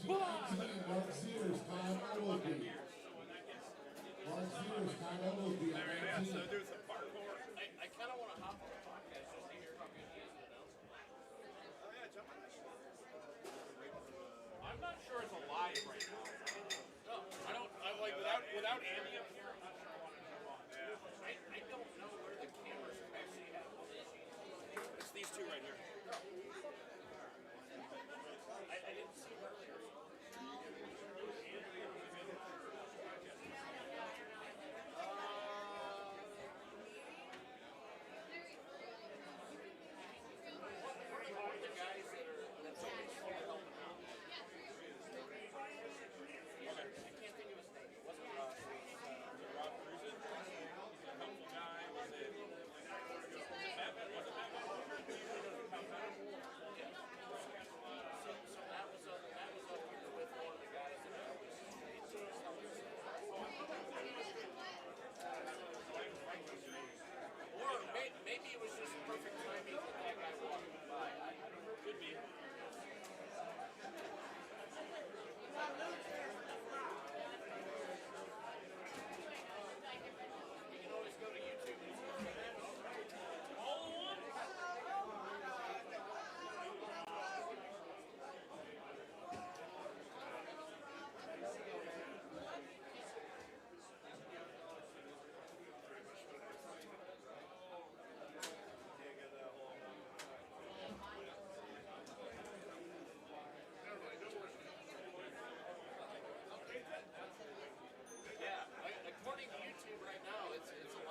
Mark Sears, Todd Oglesby. Mark Sears, Todd Oglesby on 19. I kind of want to hop on the podcast just to hear how good he is, you know? I'm not sure it's alive right now. No, I don't. I like without Andy up here. I'm not sure I want to jump on. I don't know where the cameras are actually at. It's these two right here. I didn't see them earlier.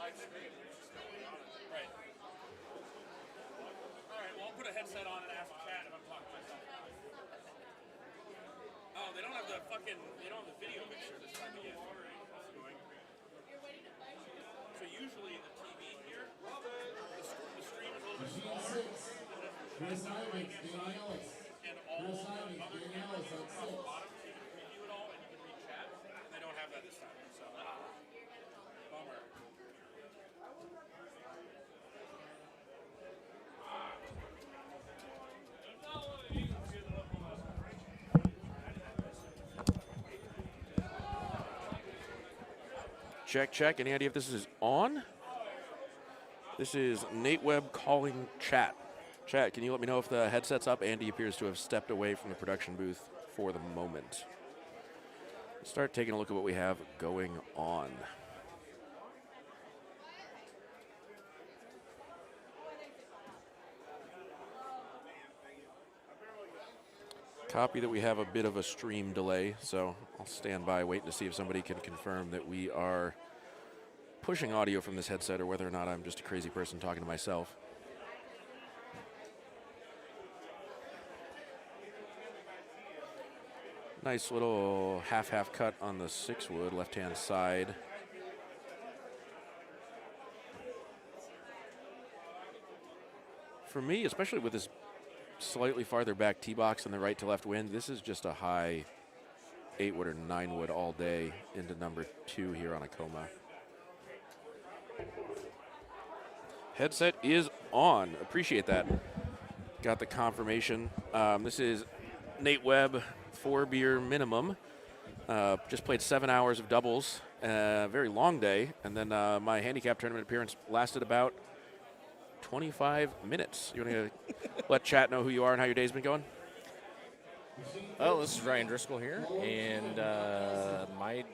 Right. All right, well, I'll put a headset on and ask the chat if I'm talking to myself. Oh, they don't have the video mixer this time of year. So usually the TV here, the stream is a little bit smaller. Chris Ivins, Danny Ellis. And all Chris the Ivins, other Danny cameras Ellis are on 6. across the bottom, so you can preview it all and you can read chat. They don't have that this time, so bummer. Check. Any idea if this is on? This is Nate Webb calling chat. Chat, can you let me know if the headset's up? Andy appears to have stepped away from the production booth for the moment. Let's start taking a look at what we have going on. Copy that we have a bit of a stream delay, so I'll stand by waiting to see if somebody can confirm that we are pushing audio from this headset or whether or not I'm just a crazy person talking to myself. Nice little half cut on the 6-wood left-hand side. For me, especially with this slightly farther back tee box and the right to left wind, this is just a high 8-wood or 9-wood all day into number 2 here on Acoma. Headset is on. Appreciate that. Got the confirmation. This is Nate Webb, 4-beer minimum. Just played 7 hours of doubles. Very long day. And then my handicap tournament appearance lasted about 25 minutes. You want to let chat know who you are and how your day's been going? Oh, this is Ryan Driscoll here, and my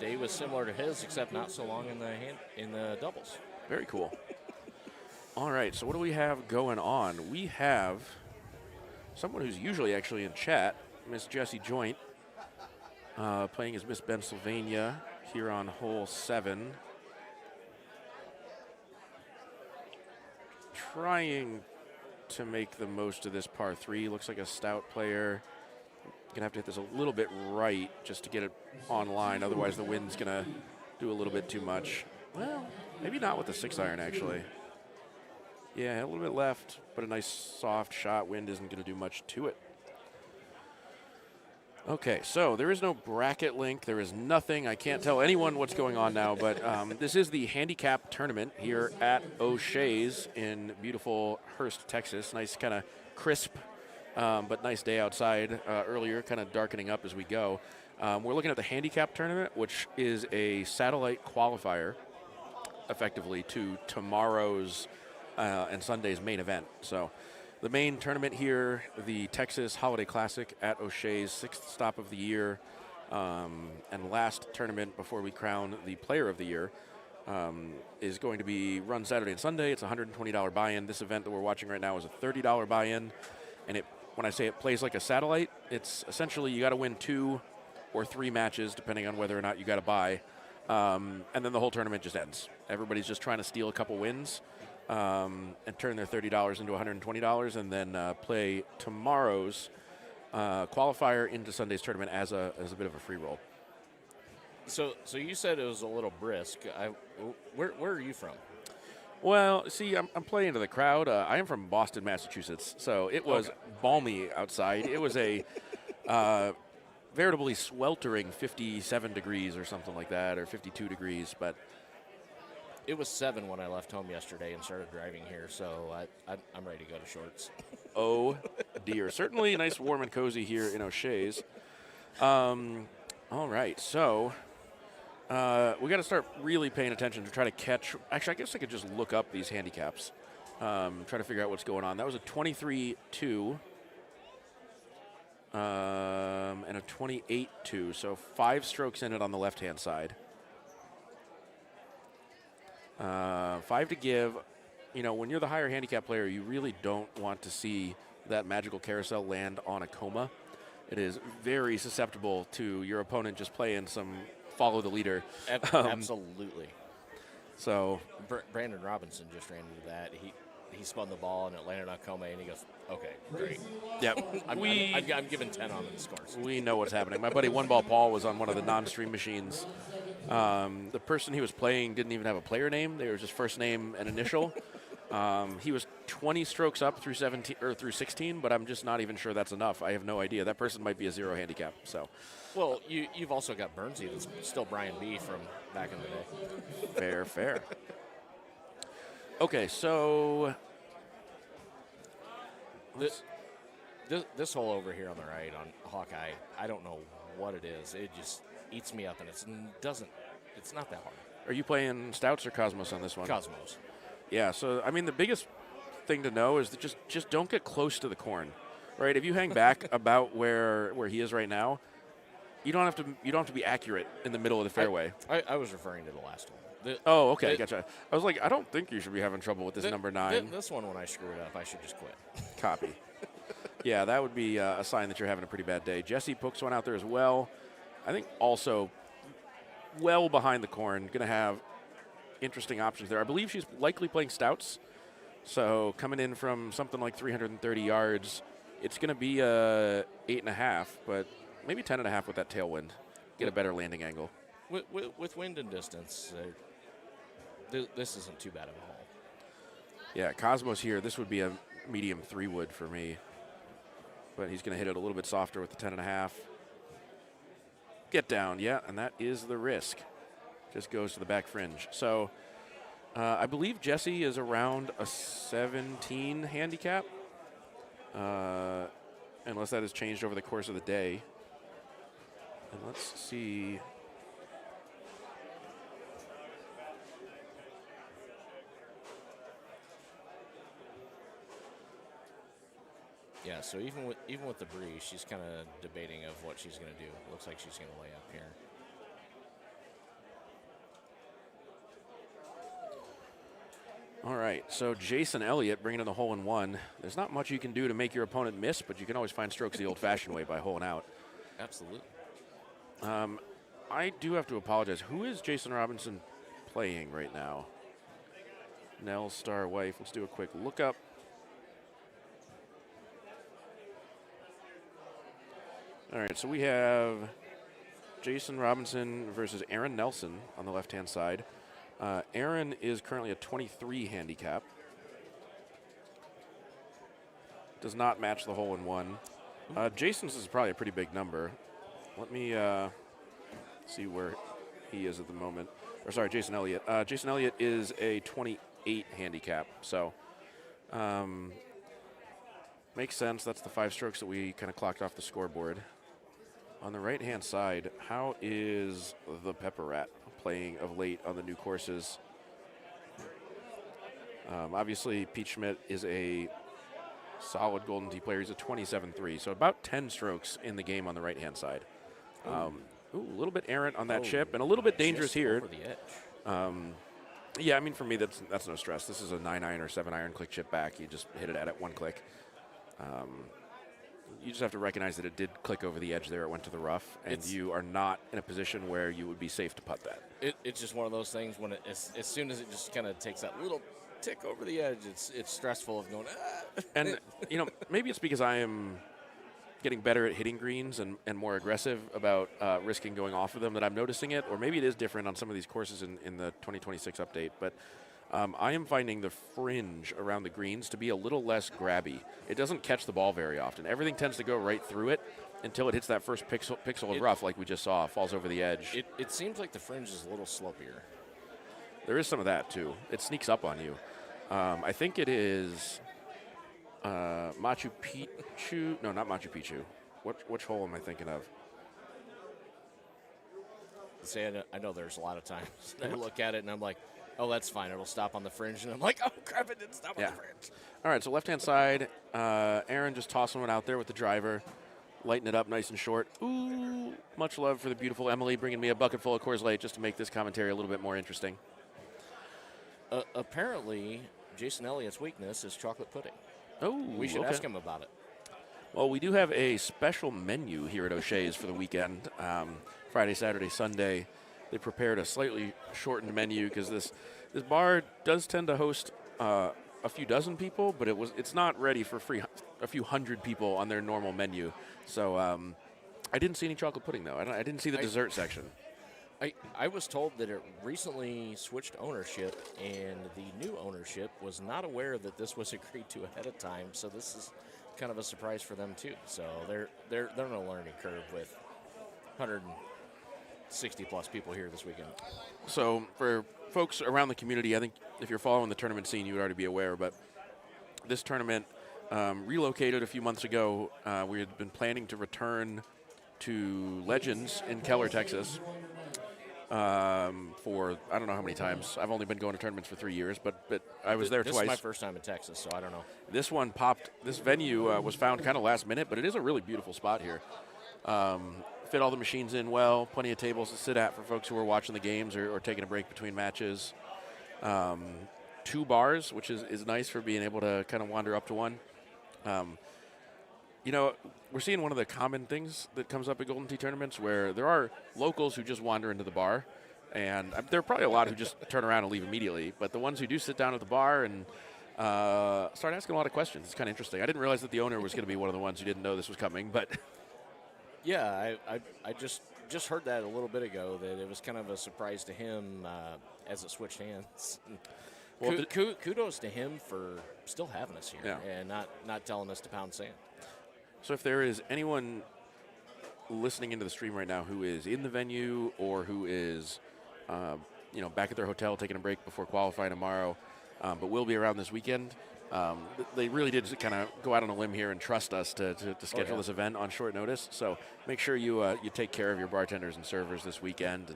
day was similar to his, except not so long in the doubles. Very cool. All right, so what do we have going on? We have someone who's usually actually in chat, Miss Jessie Joint, playing as Miss Pennsylvania here on hole 7. Trying to make the most of this par 3. Looks like a stout player. Gonna have to hit this a little bit right just to get it online. Otherwise, the wind's gonna do a little bit too much. Well, maybe not with the 6-iron actually. Yeah, a little bit left, but a nice soft shot. Wind isn't gonna do much to it. Okay, so there is no bracket link. There is nothing. I can't tell anyone what's going on now, but this is the Handicap Tournament here at O'Shea's in beautiful Hurst, Texas. Nice kind of crisp, but nice day outside earlier, kind of darkening up as we go. We're looking at the Handicap Tournament, which is a satellite qualifier, effectively, to tomorrow's and Sunday's main event. So the main tournament here, the Texas Holiday Classic at O'Shea's, 6th stop of the year, and last tournament before we crown the Player of the Year, is going to be run Saturday and Sunday. It's a $120 buy-in. This event that we're watching right now is a $30 buy-in, and when I say it plays like a satellite, it's essentially you got to win 2 or 3 matches, depending on whether or not you got to buy, and then the whole tournament just ends. Everybody's just trying to steal a couple wins. And turn their $30 into $120, and then play tomorrow's qualifier into Sunday's tournament as a bit of a free roll. So you said it was a little brisk. Where are you from? Well, see, I'm playing to the crowd. I am from Boston, Massachusetts, so it was balmy outside. It was a veritably sweltering 57 degrees or something like that, or 52 degrees, but it was 7 when I left home yesterday and started driving here, so I'm ready to go to shorts. Oh, dear. Certainly nice, warm, and cozy here in O'Shea's. All right, so we got to start really paying attention to try to catch. Actually, I guess I could just look up these handicaps, try to figure out what's going on. That was a 23-2 and a 28-2, so 5 strokes in it on the left-hand side. 5 to give. You know, when you're the higher handicap player, you really don't want to see that magical carousel land on Acoma. It is very susceptible to your opponent just playing some follow the leader. Absolutely. So Brandon Robinson just ran into that. He spun the ball and it landed on Comey, and he goes, "Okay, great." Yep. I'm giving 10 on the scores. We know what's happening. My buddy One Ball Paul was on one of the non-stream machines. The person he was playing didn't even have a player name. They were just first name and initial. He was 20 strokes up through 17 or through 16, but I'm just not even sure that's enough. I have no idea. That person might be a 0 handicap. So, well, you've also got Burnsy that's still Brian B from back in the day. Fair. Okay, so this hole over here on the right on Hawkeye, I don't know what it is. It just eats me up, and it's not that hard. Are you playing Stouts or Cosmos on this one? Cosmos. Yeah, so I mean the biggest thing to know is that just don't get close to the corn, right? If you hang back about where he is right now, you don't have to be accurate in the middle of the fairway. I was referring to the last one. Okay, gotcha. I was like, I don't think you should be having trouble with this number 9. This one, when I screw it up, I should just quit. Copy. Yeah, that would be a sign that you're having a pretty bad day. Jesse pokes one out there as well. I think also well behind the corn, going to have interesting options there. I believe she's likely playing Stouts, so coming in from something like 330 yards, it's going to be a 8.5, but maybe 10.5 with that tailwind. Get a better landing angle. With wind and distance, this isn't too bad of a hole. Yeah, Cosmos here, this would be a medium 3-wood for me. But he's going to hit it a little bit softer with the 10.5. Get down, yeah, and that is the risk. Just goes to the back fringe. So I believe Jesse is around a 17 handicap, unless that has changed over the course of the day. And let's see. Yeah, so even with the breeze, she's kind of debating of what she's going to do. Looks like she's going to lay up here. All right, so Jason Elliott bringing in the hole-in-one. There's not much you can do to make your opponent miss, but you can always find strokes the old-fashioned way by holing out. Absolutely. I do have to apologize. Who is Jason Robinson playing right now? Nell's star wife. Let's do a quick look-up. All right, so we have Jason Robinson versus Aaron Nelson on the left-hand side. Aaron is currently a 23 handicap. Does not match the hole-in-one. Jason's is probably a pretty big number. Let me see where he is at the moment. Or sorry, Jason Elliott. Jason Elliott is a 28 handicap. So makes sense. That's the 5 strokes that we kind of clocked off the scoreboard. On the right-hand side, how is the Pepper Rat playing of late on the new courses? Obviously, Pete Schmidt is a solid Golden Tee player. He's a 27-3, so about 10 strokes in the game on the right-hand side. A little bit errant on that chip and a little bit dangerous here. Over the edge. Yeah, I mean, for me, that's no stress. This is a 9-iron or 7-iron click chip back. You just hit it at it one click. You just have to recognize that it did click over the edge there. It went to the rough, and you are not in a position where you would be safe to putt that. It's just one of those things when as soon as it just kind of takes that little tick over the edge, it's stressful of going, ah. And, maybe it's because I am getting better at hitting greens and more aggressive about risking going off of them that I'm noticing it, or maybe it is different on some of these courses in the 2026 update, but I am finding the fringe around the greens to be a little less grabby. It doesn't catch the ball very often. Everything tends to go right through it until it hits that first pixel of rough like we just saw, falls over the edge. It seems like the fringe is a little slopier. There is some of that, too. It sneaks up on you. I think it is Machu Picchu. No, not Machu Picchu. Which hole am I thinking of? See, I know there's a lot of times I look at it and I'm like, oh, that's fine. It'll stop on the fringe. And I'm like, oh, crap, it didn't stop on the fringe. All right, so left-hand side, Aaron just tossing one out there with the driver, lighting it up nice and short. Ooh, much love for the beautiful Emily bringing me a bucket full of Coors Light just to make this commentary a little bit more interesting. Apparently, Jason Elliott's weakness is chocolate pudding. Oh, we should ask him about it. Well, we do have a special menu here at O'Shea's for the weekend, Friday, Saturday, Sunday. they prepared a slightly shortened menu because this bar does tend to host a few dozen people, but it's not ready for a few hundred people on their normal menu. So I didn't see any chocolate pudding though. I didn't see the dessert section. I was told that it recently switched ownership, and the new ownership was not aware that this was agreed to ahead of time. So this is kind of a surprise for them too. So they're on a learning curve with 160 plus people here this weekend. So for folks around the community, I think if you're following the tournament scene, you would already be aware. But this tournament relocated a few months ago. We had been planning to return to Legends in Keller, Texas. For I don't know how many times. I've only been going to tournaments for 3 years, but I was there twice. This is my first time in Texas, so I don't know. This one popped. This venue was found kind of last minute, but it is a really beautiful spot here. Fit all the machines in well. Plenty of tables to sit at for folks who are watching the games or taking a break between matches. 2 bars, which is nice for being able to kind of wander up to one. You know, we're seeing one of the common things that comes up at Golden Tee tournaments where there are locals who just wander into the bar, and there are probably a lot who just turn around and leave immediately, but the ones who do sit down at the bar and start asking a lot of questions, it's kind of interesting. I didn't realize that the owner was going to be one of the ones who didn't know this was coming, but... Yeah, I just heard that a little bit ago, that it was kind of a surprise to him as it switched hands. Well, kudos to him for still having us here and not telling us to pound sand. So if there is anyone listening into the stream right now who is in the venue or who is, back at their hotel taking a break before qualifying tomorrow, but will be around this weekend, they really did kind of go out on a limb here and trust us to schedule this event on short notice. So make sure you take care of your bartenders and servers this weekend,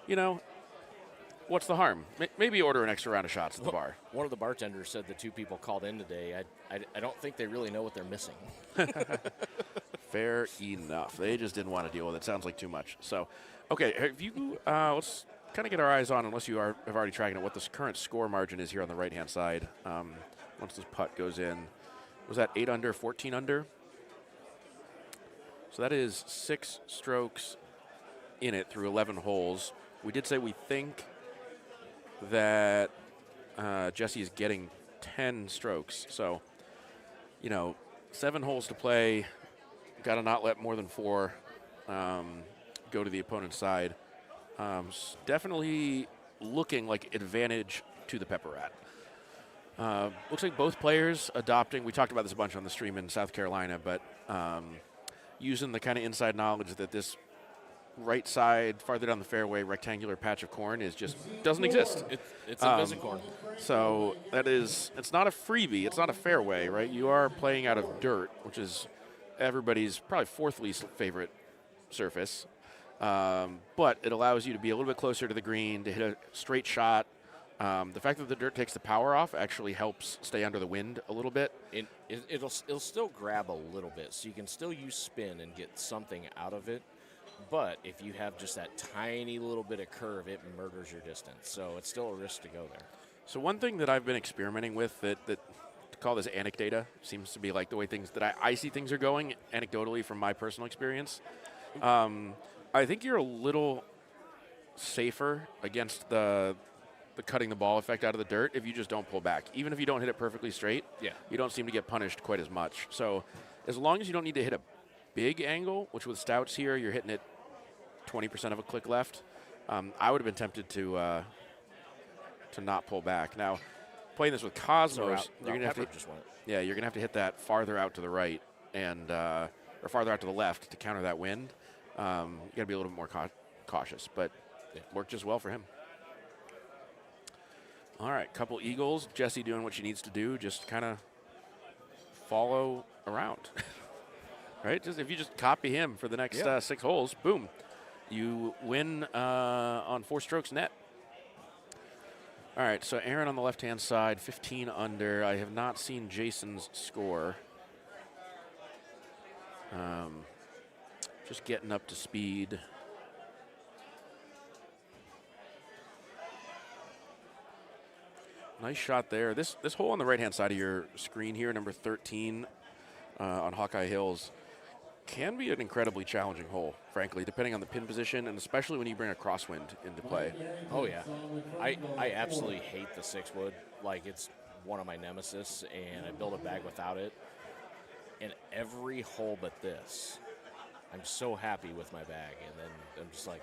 and what's the harm? Maybe order an extra round of shots at the bar. One of the bartenders said the 2 people called in today, I don't think they really know what they're missing. Fair enough. They just didn't want to deal with it. Sounds like too much. So, okay, have you, let's kind of get our eyes on, unless you have already tracking it, what this current score margin is here on the right-hand side. Once this putt goes in, was that 8 under, 14 under? So that is 6 strokes in it through 11 holes. We did say we think that Jesse is getting 10 strokes. So, 7 holes to play. Got to not let more than 4 go to the opponent's side. Definitely looking like advantage to the Pepper Rat. Looks like both players adopting, we talked about this a bunch on the stream in South Carolina, but using the kind of inside knowledge that this right side, farther down the fairway, rectangular patch of corn doesn't exist. It's invisible corn. So it's not a freebie, it's not a fairway, right? You are playing out of dirt, which is everybody's probably 4th least favorite surface. But it allows you to be a little bit closer to the green, to hit a straight shot. The fact that the dirt takes the power off actually helps stay under the wind a little bit. It'll still grab a little bit, so you can still use spin and get something out of it. But if you have just that tiny little bit of curve, it murders your distance. So it's still a risk to go there. So one thing that I've been experimenting with that to call this anecdata seems to be like the way things that I see things are going anecdotally from my personal experience. I think you're a little safer against the cutting the ball effect out of the dirt if you just don't pull back. Even if you don't hit it perfectly straight, you don't seem to get punished quite as much. So as long as you don't need to hit a big angle, which with Stouts here, you're hitting it 20% of a click left, I would have been tempted to not pull back. Now, playing this with Cosmos, you're gonna have to hit that farther out to the right or farther out to the left to counter that wind. You got to be a little bit more cautious, but it worked just well for him. All right, couple eagles. Jesse doing what she needs to do, just kind of follow around. Right? If you just copy him for the next 6 holes, boom, you win on 4 strokes net. All right, so Aaron on the left-hand side, 15 under. I have not seen Jason's score. Just getting up to speed. Nice shot there. This hole on the right-hand side of your screen here, number 13 on Hawkeye Hills, can be an incredibly challenging hole, frankly, depending on the pin position, and especially when you bring a crosswind into play. Oh, yeah. I absolutely hate the 6-wood. Like, it's one of my nemesis, and I build a bag without it. And every hole but this, I'm so happy with my bag, and then I'm just like,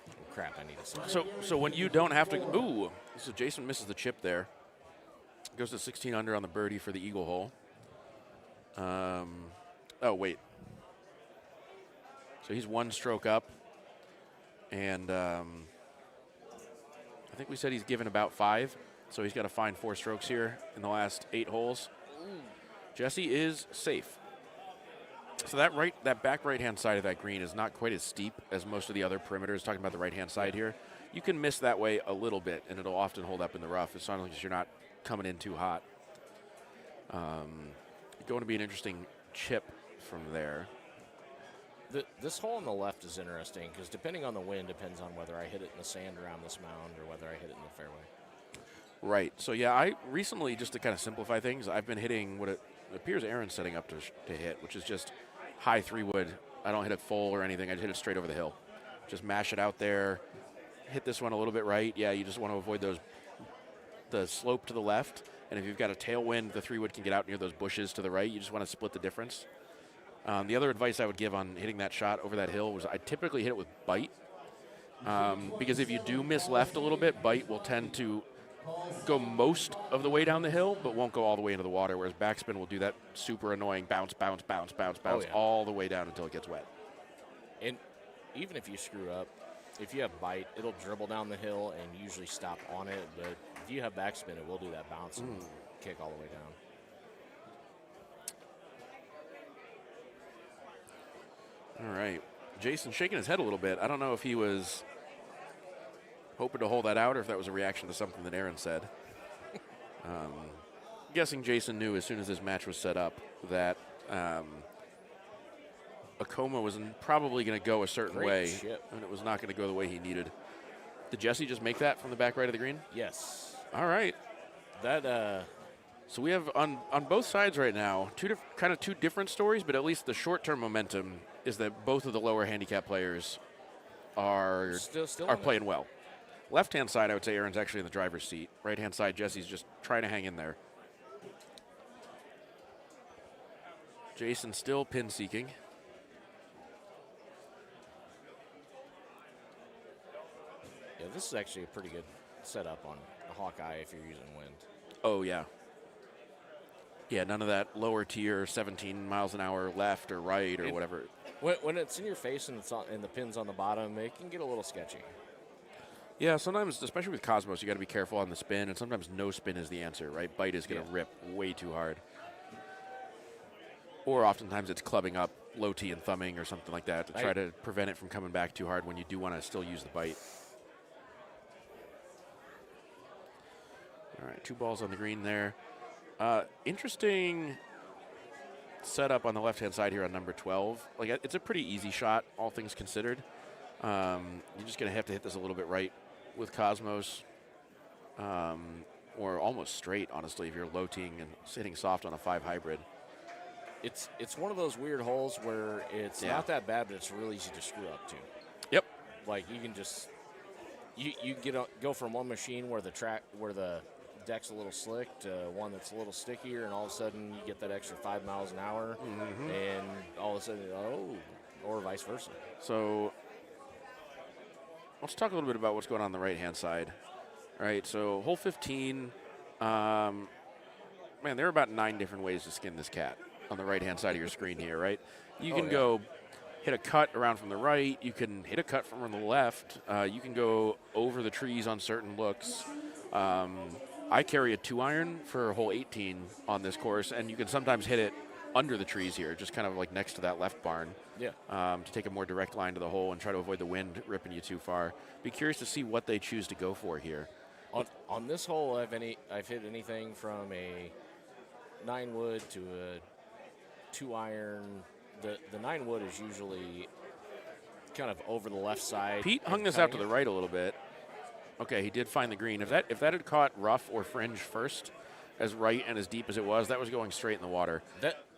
oh, crap, I need a 6. So when you don't have to, ooh, so Jason misses the chip there. Goes to 16 under on the birdie for the eagle hole. Oh, wait. So he's 1 stroke up, and I think we said he's given about 5, so he's got to find 4 strokes here in the last 8 holes. Jesse is safe. So that back right-hand side of that green is not quite as steep as most of the other perimeters, talking about the right-hand side here. You can miss that way a little bit, and it'll often hold up in the rough as long as you're not coming in too hot. Going to be an interesting chip from there. This hole on the left is interesting because depending on the wind depends on whether I hit it in the sand around this mound or whether I hit it in the fairway. Right. So, yeah, I recently, just to kind of simplify things, I've been hitting what it appears Aaron's setting up to hit, which is just high 3-wood. I don't hit it full or anything. I hit it straight over the hill. Just mash it out there. Hit this one a little bit right. Yeah, you just want to avoid the slope to the left. And if you've got a tailwind, the 3-wood can get out near those bushes to the right. You just want to split the difference. The other advice I would give on hitting that shot over that hill was I typically hit it with bite. Because if you do miss left a little bit, bite will tend to go most of the way down the hill, but won't go all the way into the water, whereas backspin will do that super annoying bounce all the way down until it gets wet. And even if you screw up, if you have bite, it'll dribble down the hill and usually stop on it, but if you have backspin, it will do that bounce and kick all the way down. All right. Jason shaking his head a little bit. I don't know if he was hoping to hold that out or if that was a reaction to something that Aaron said. Guessing Jason knew as soon as this match was set up that Acoma was probably going to go a certain way, and it was not going to go the way he needed. Did Jesse just make that from the back right of the green? Yes. All right. So we have on both sides right now kind of two different stories, but at least the short-term momentum is that both of the lower handicap players are playing well. Left-hand side, I would say Aaron's actually in the driver's seat. Right-hand side, Jesse's just trying to hang in there. Jason still pin seeking. Yeah, this is actually a pretty good setup on a Hawkeye if you're using wind. Oh, yeah. Yeah, none of that lower tier 17 miles an hour left or right or whatever. When it's in your face and and the pin's on the bottom, it can get a little sketchy. Yeah, sometimes, especially with Cosmos, you got to be careful on the spin, and sometimes no spin is the answer, right? Bite is going to rip way too hard. Or oftentimes it's clubbing up low tee and thumbing or something like that to try to prevent it from coming back too hard when you do want to still use the bite. All right, 2 balls on the green there. Interesting setup on the left-hand side here on number 12. Like, it's a pretty easy shot, all things considered. You're just going to have to hit this a little bit right with Cosmos, or almost straight, honestly, if you're low-teeing and hitting soft on a 5 hybrid. It's one of those weird holes where it's not that bad, but it's really easy to screw up to. Yep. Like, you can just go from one machine where the deck's a little slick to one that's a little stickier, and all of a sudden you get that extra 5 miles an hour, and all of a sudden, or vice versa. So let's talk a little bit about what's going on the right-hand side. All right, so hole 15, man, there are about 9 different ways to skin this cat on the right-hand side of your screen here, right? You can go hit a cut around from the right. You can hit a cut from the left. You can go over the trees on certain looks. I carry a 2-iron for hole 18 on this course, and you can sometimes hit it under the trees here, just kind of like next to that left barn. Yeah. To take a more direct line to the hole and try to avoid the wind ripping you too far. Be curious to see what they choose to go for here. On this hole, I've hit anything from a 9-wood to a 2-iron. The 9-wood is usually kind of over the left side. Pete hung this out to the right a little bit. Okay, he did find the green. If that had caught rough or fringe first, as right and as deep as it was, that was going straight in the water.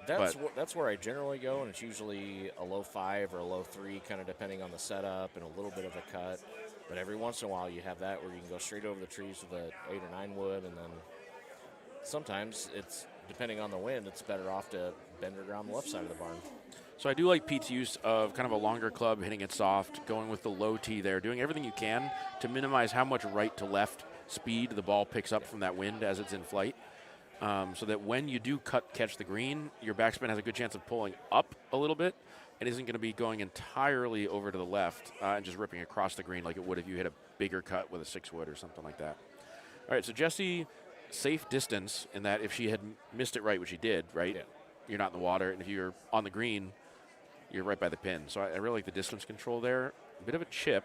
That's where I generally go, and it's usually a low 5 or a low 3, kind of depending on the setup and a little bit of a cut. But every once in a while, you have that where you can go straight over the trees with a 8 or 9 wood, and then sometimes it's depending on the wind, it's better off to bend it around the left side of the barn. So I do like Pete's use of kind of a longer club, hitting it soft, going with the low tee there, doing everything you can to minimize how much right to left speed the ball picks up from that wind as it's in flight. So that when you do catch the green, your backspin has a good chance of pulling up a little bit and isn't going to be going entirely over to the left and just ripping across the green like it would if you hit a bigger cut with a 6-wood or something like that. All right, so Jessie, safe distance in that if she had missed it right, which she did, right? Yeah. You're not in the water, and if you're on the green, you're right by the pin. So I really like the distance control there. A bit of a chip.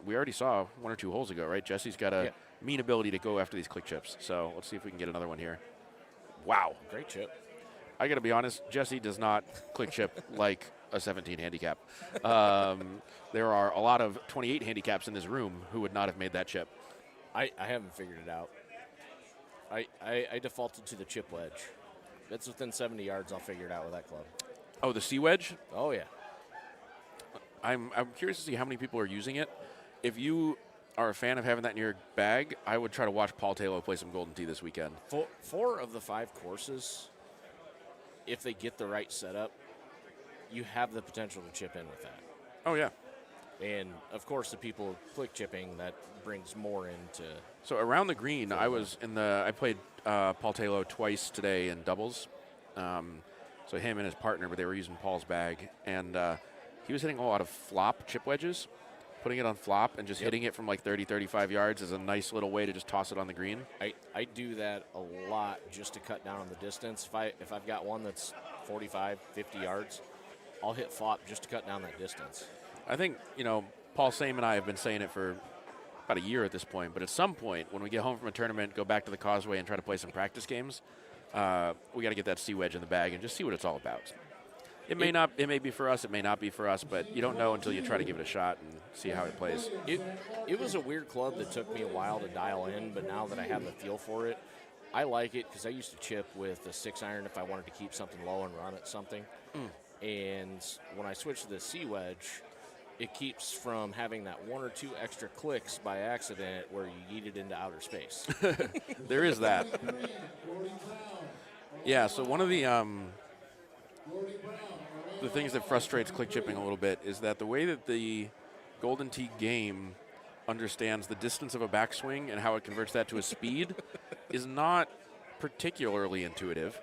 We already saw 1 or 2 holes ago, right? Jessie's got a mean ability to go after these click chips. So let's see if we can get another one here. Wow. Great chip. I got to be honest, Jessie does not click chip like a 17 handicap. There are a lot of 28 handicaps in this room who would not have made that chip. I haven't figured it out. I defaulted to the chip wedge. If it's within 70 yards, I'll figure it out with that club. Oh, the C wedge? Oh, yeah. I'm curious to see how many people are using it. If you are a fan of having that in your bag, I would try to watch Paul Taylor play some Golden Tee this weekend. 4 of the 5 courses, if they get the right setup, you have the potential to chip in with that. Oh, yeah. And, of course, the people click chipping, that brings more into... So around the green, I played Paul Taylor twice today in doubles. So him and his partner, but they were using Paul's bag. And he was hitting a lot of flop chip wedges, putting it on flop and just hitting it from like 30, 35 yards is a nice little way to just toss it on the green. I do that a lot just to cut down on the distance. If I've got one that's 45, 50 yards, I'll hit flop just to cut down that distance. I think, Paul Same and I have been saying it for about a year at this point, but at some point when we get home from a tournament, go back to the Causeway and try to play some practice games, we got to get that C wedge in the bag and just see what it's all about. It may be for us, it may not be for us, but you don't know until you try to give it a shot and see how it plays. It was a weird club that took me a while to dial in, but now that I have the feel for it, I like it because I used to chip with a 6-iron if I wanted to keep something low and run at something. And when I switched to the C wedge, it keeps from having that 1 or 2 extra clicks by accident where you yeet it into outer space. There is that. Yeah, so one of the things that frustrates click chipping a little bit is that the way that the Golden Tee game understands the distance of a backswing and how it converts that to a speed is not particularly intuitive.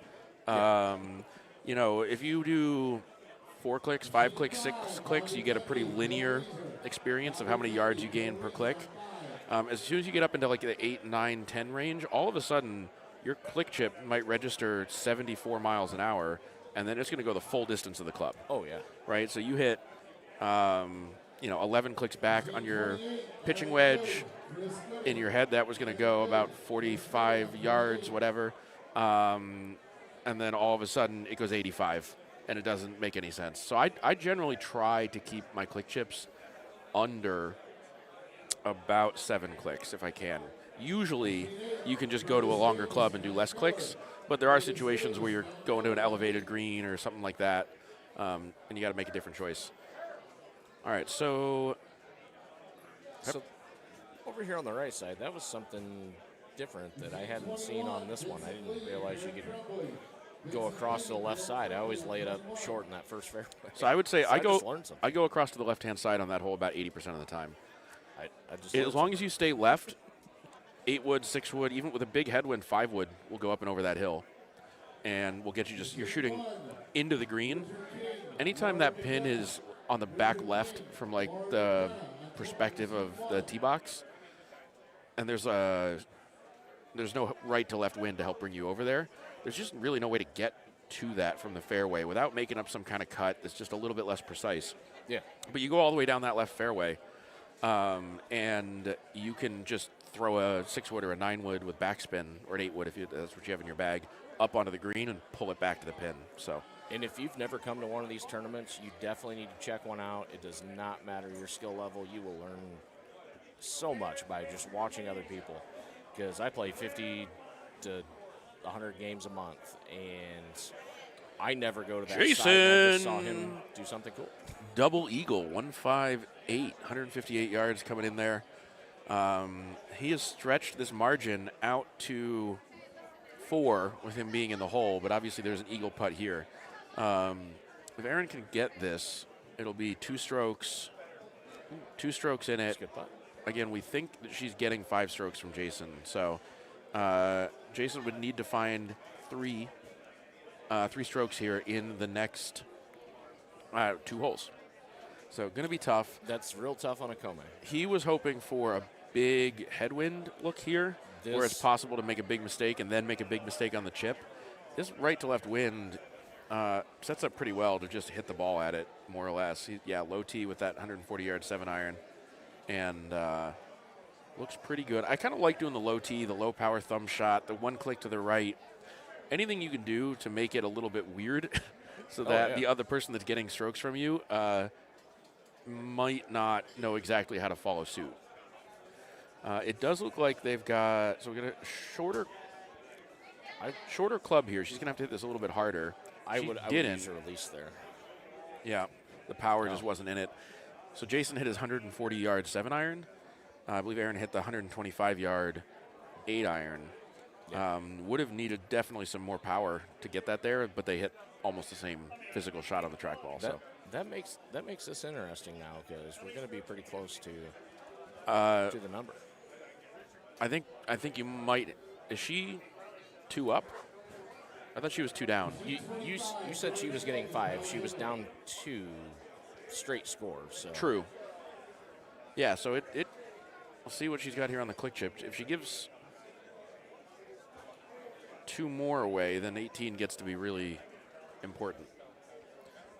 If you do 4 clicks, 5 clicks, 6 clicks, you get a pretty linear experience of how many yards you gain per click. As soon as you get up into like the 8, 9, 10 range, all of a sudden your click chip might register 74 miles an hour, and then it's going to go the full distance of the club. Oh, yeah. Right? So you hit, 11 clicks back on your pitching wedge. In your head, that was going to go about 45 yards, whatever. And then all of a sudden, it goes 85, and it doesn't make any sense. So I generally try to keep my click chips under about 7 clicks if I can. Usually, you can just go to a longer club and do less clicks, but there are situations where you're going to an elevated green or something like that, and you got to make a different choice. All right, so over here on the right side, that was something different that I hadn't seen on this one. I didn't realize you could go across to the left side. I always lay it up short in that first fairway. So I would say I go across to the left-hand side on that hole about 80% of the time. As long as you stay left, 8-wood, 6-wood, even with a big headwind, 5-wood will go up and over that hill, and will get you you're shooting into the green. Anytime that pin is on the back left from like the perspective of the tee box, and there's no right to left wind to help bring you over there, there's just really no way to get to that from the fairway without making up some kind of cut that's just a little bit less precise. Yeah. But you go all the way down that left fairway, and you can just throw a 6-wood or a 9-wood with backspin, or an 8-wood if that's what you have in your bag, up onto the green and pull it back to the pin. So. And if you've never come to one of these tournaments, you definitely need to check one out. It does not matter your skill level. You will learn so much by just watching other people. Because I play 50 to 100 games a month, and I never go to that Jason! side. I just saw him do something cool. Double eagle, 158, 158 yards coming in there. He has stretched this margin out to 4 with him being in the hole, but obviously there's an eagle putt here. If Aaron can get this, it'll be 2 strokes. 2 strokes in it. Good putt. Again, we think that she's getting 5 strokes from Jason. So Jason would need to find 3 strokes here in the next 2 holes. So going to be tough. That's real tough on a Como. He was hoping for a big headwind look here, where it's possible to make a big mistake and then make a big mistake on the chip. This right to left wind sets up pretty well to just hit the ball at it, more or less. Low tee with that 140-yard 7-iron, and looks pretty good. I kind of like doing the low tee, the low power thumb shot, the one click to the right. Anything you can do to make it a little bit weird so that the other person that's getting strokes from you might not know exactly how to follow suit. It does look like they've got, so we got a shorter club here. She's going to have to hit this a little bit harder. I would use a release there. Yeah, the power just wasn't in it. So Jason hit his 140-yard 7-iron. I believe Aaron hit the 125-yard 8-iron. Yeah. Would have needed definitely some more power to get that there, but they hit almost the same physical shot on the trackball. That makes this interesting now, because we're going to be pretty close to the number. I think you might. Is she 2 up? I thought she was 2 down. You said she was getting 5. She was down 2 straight scores. So. True. Yeah. So it. We'll see what she's got here on the click chip. If she gives 2 more away, then 18 gets to be really important.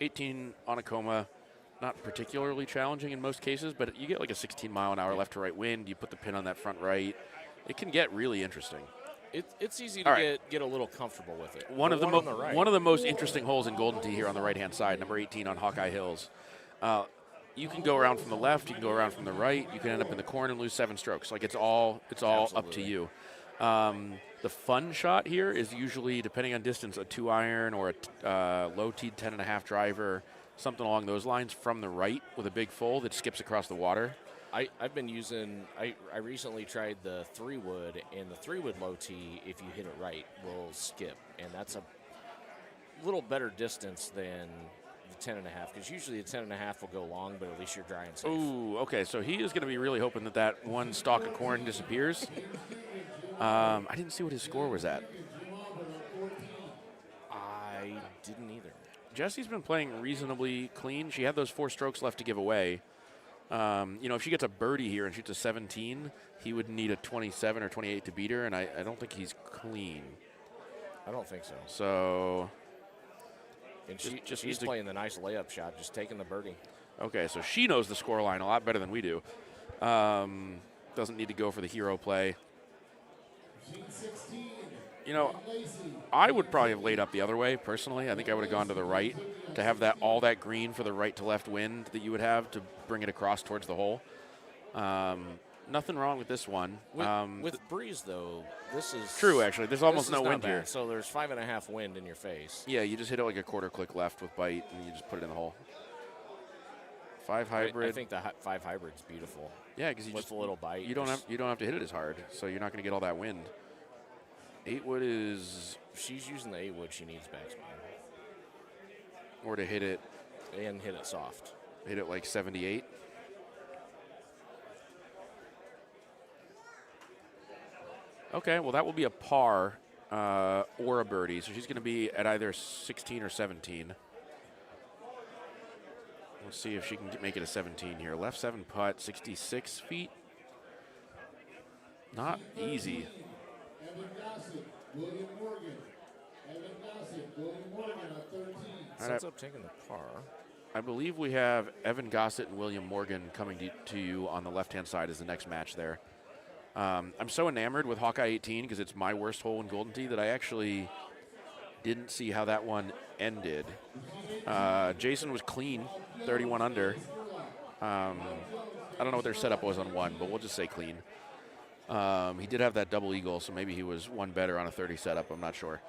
18 on a Como, not particularly challenging in most cases, but you get like a 16-mile-an-hour left to right wind. You put the pin on that front right. It can get really interesting. It's easy to get a little comfortable with it. One of the most interesting holes in Golden Tee here on the right-hand side, number 18 on Hawkeye Hills. You can go around from the left. You can go around from the right. You can end up in the corner and lose 7 strokes. Like it's all up to you. The fun shot here is usually, depending on distance, a 2-iron or a low-teed 10.5 driver, something along those lines from the right with a big full that skips across the water. I've been using, I recently tried the 3-wood, and the 3-wood low tee, if you hit it right, will skip. And that's a little better distance than the 10.5, because usually the 10.5 will go long, but at least you're dry and safe. Ooh, okay, so he is going to be really hoping that one stalk of corn disappears. I didn't see what his score was at. I didn't either. Jessie's been playing reasonably clean. She had those 4 strokes left to give away. If she gets a birdie here and shoots a 17, he would need a 27 or 28 to beat her, and I don't think he's clean. I don't think so. So, and she's playing the nice layup shot, just taking the birdie. Okay, so she knows the score line a lot better than we do. Doesn't need to go for the hero play. I would probably have laid up the other way, personally. I think I would have gone to the right to have all that green for the right to left wind that you would have to bring it across towards the hole. Nothing wrong with this one. With breeze, though, this is... True, actually. There's almost no wind bad. here. So there's 5.5 wind in your face. Yeah, you just hit it like a quarter click left with bite, and you just put it in the hole. 5 hybrid. I think the 5 hybrid's beautiful. Yeah, because you with just a little bite. You don't have to hit it as hard, so you're not going to get all that wind. 8-wood is... She's using the 8-wood. She needs backswing. Or to hit it... And hit it soft. Hit it like 78. Okay, well, that will be a par or a birdie. So she's going to be at either 16 or 17. Let's see if she can make it a 17 here. Left 7 putt, 66 feet. Not easy. Evan Gossett, William Morgan. Evan Gossett, William Morgan at 13. Sets up taking the par. I believe we have Evan Gossett and William Morgan coming to you on the left-hand side as the next match there. I'm so enamored with Hawkeye 18 because it's my worst hole in Golden Tee that I actually didn't see how that one ended. Jason was clean, 31 under. I don't know what their setup was on 1, but we'll just say clean. He did have that double eagle, so maybe he was 1 better on a 30 setup. I'm not sure.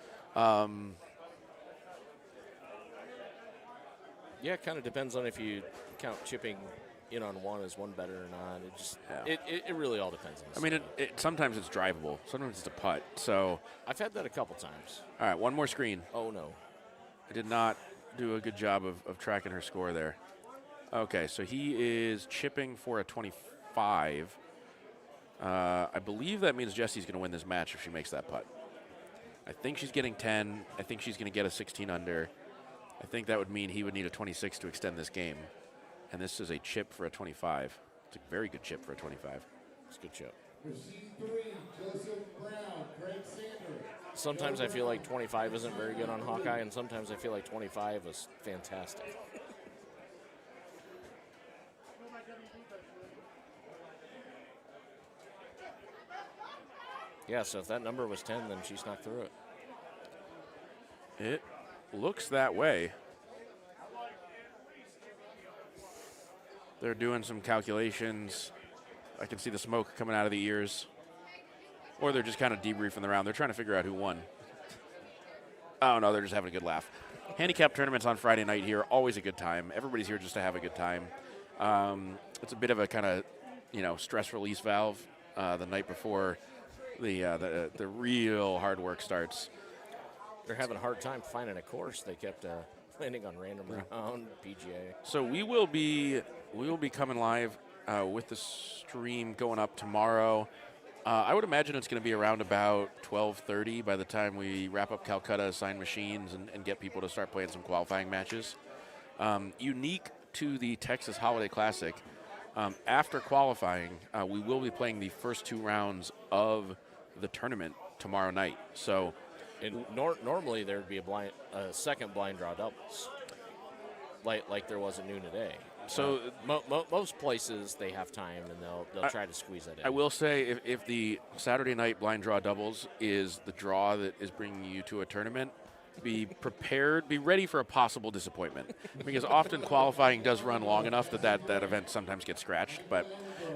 Yeah, it kind of depends on if you count chipping in on one as one better or not. It just it really all depends on the I mean, sometimes it's drivable. Sometimes it's a putt. So I've had that a couple times. All right, one more screen. Oh, no. I did not do a good job of tracking her score there. Okay, so he is chipping for a 25. I believe that means Jessie's going to win this match if she makes that putt. I think she's getting 10. I think she's going to get a 16 under. I think that would mean he would need a 26 to extend this game. And this is a chip for a 25. It's a very good chip for a 25. It's a good chip. Machine 3, Joseph Brown, Craig Sanders. Sometimes I feel like 25 isn't very good on Hawkeye, and sometimes I feel like 25 is fantastic. Yeah, so if that number was 10, then she snuck through it. It looks that way. They're doing some calculations. I can see the smoke coming out of the ears. Or they're just kind of debriefing the round. They're trying to figure out who won. Oh, no, they're just having a good laugh. Handicap tournaments on Friday night here, always a good time. Everybody's here just to have a good time. It's a bit of a kind of, stress release valve the night before the real hard work starts. They're having a hard time finding a course. They kept landing on random round, PGA. So we will be coming live with the stream going up tomorrow. I would imagine it's going to be around about 12:30 by the time we wrap up Calcutta, assign machines, and get people to start playing some qualifying matches. Unique to the Texas Holiday Classic, after qualifying, we will be playing the first 2 rounds of the tournament tomorrow night. So, normally there would be a second blind draw doubles, like there was at noon today. So most places they have time and they'll try to squeeze that in. I will say if the Saturday night blind draw doubles is the draw that is bringing you to a tournament, be prepared, be ready for a possible disappointment, because often qualifying does run long enough that event sometimes gets scratched. But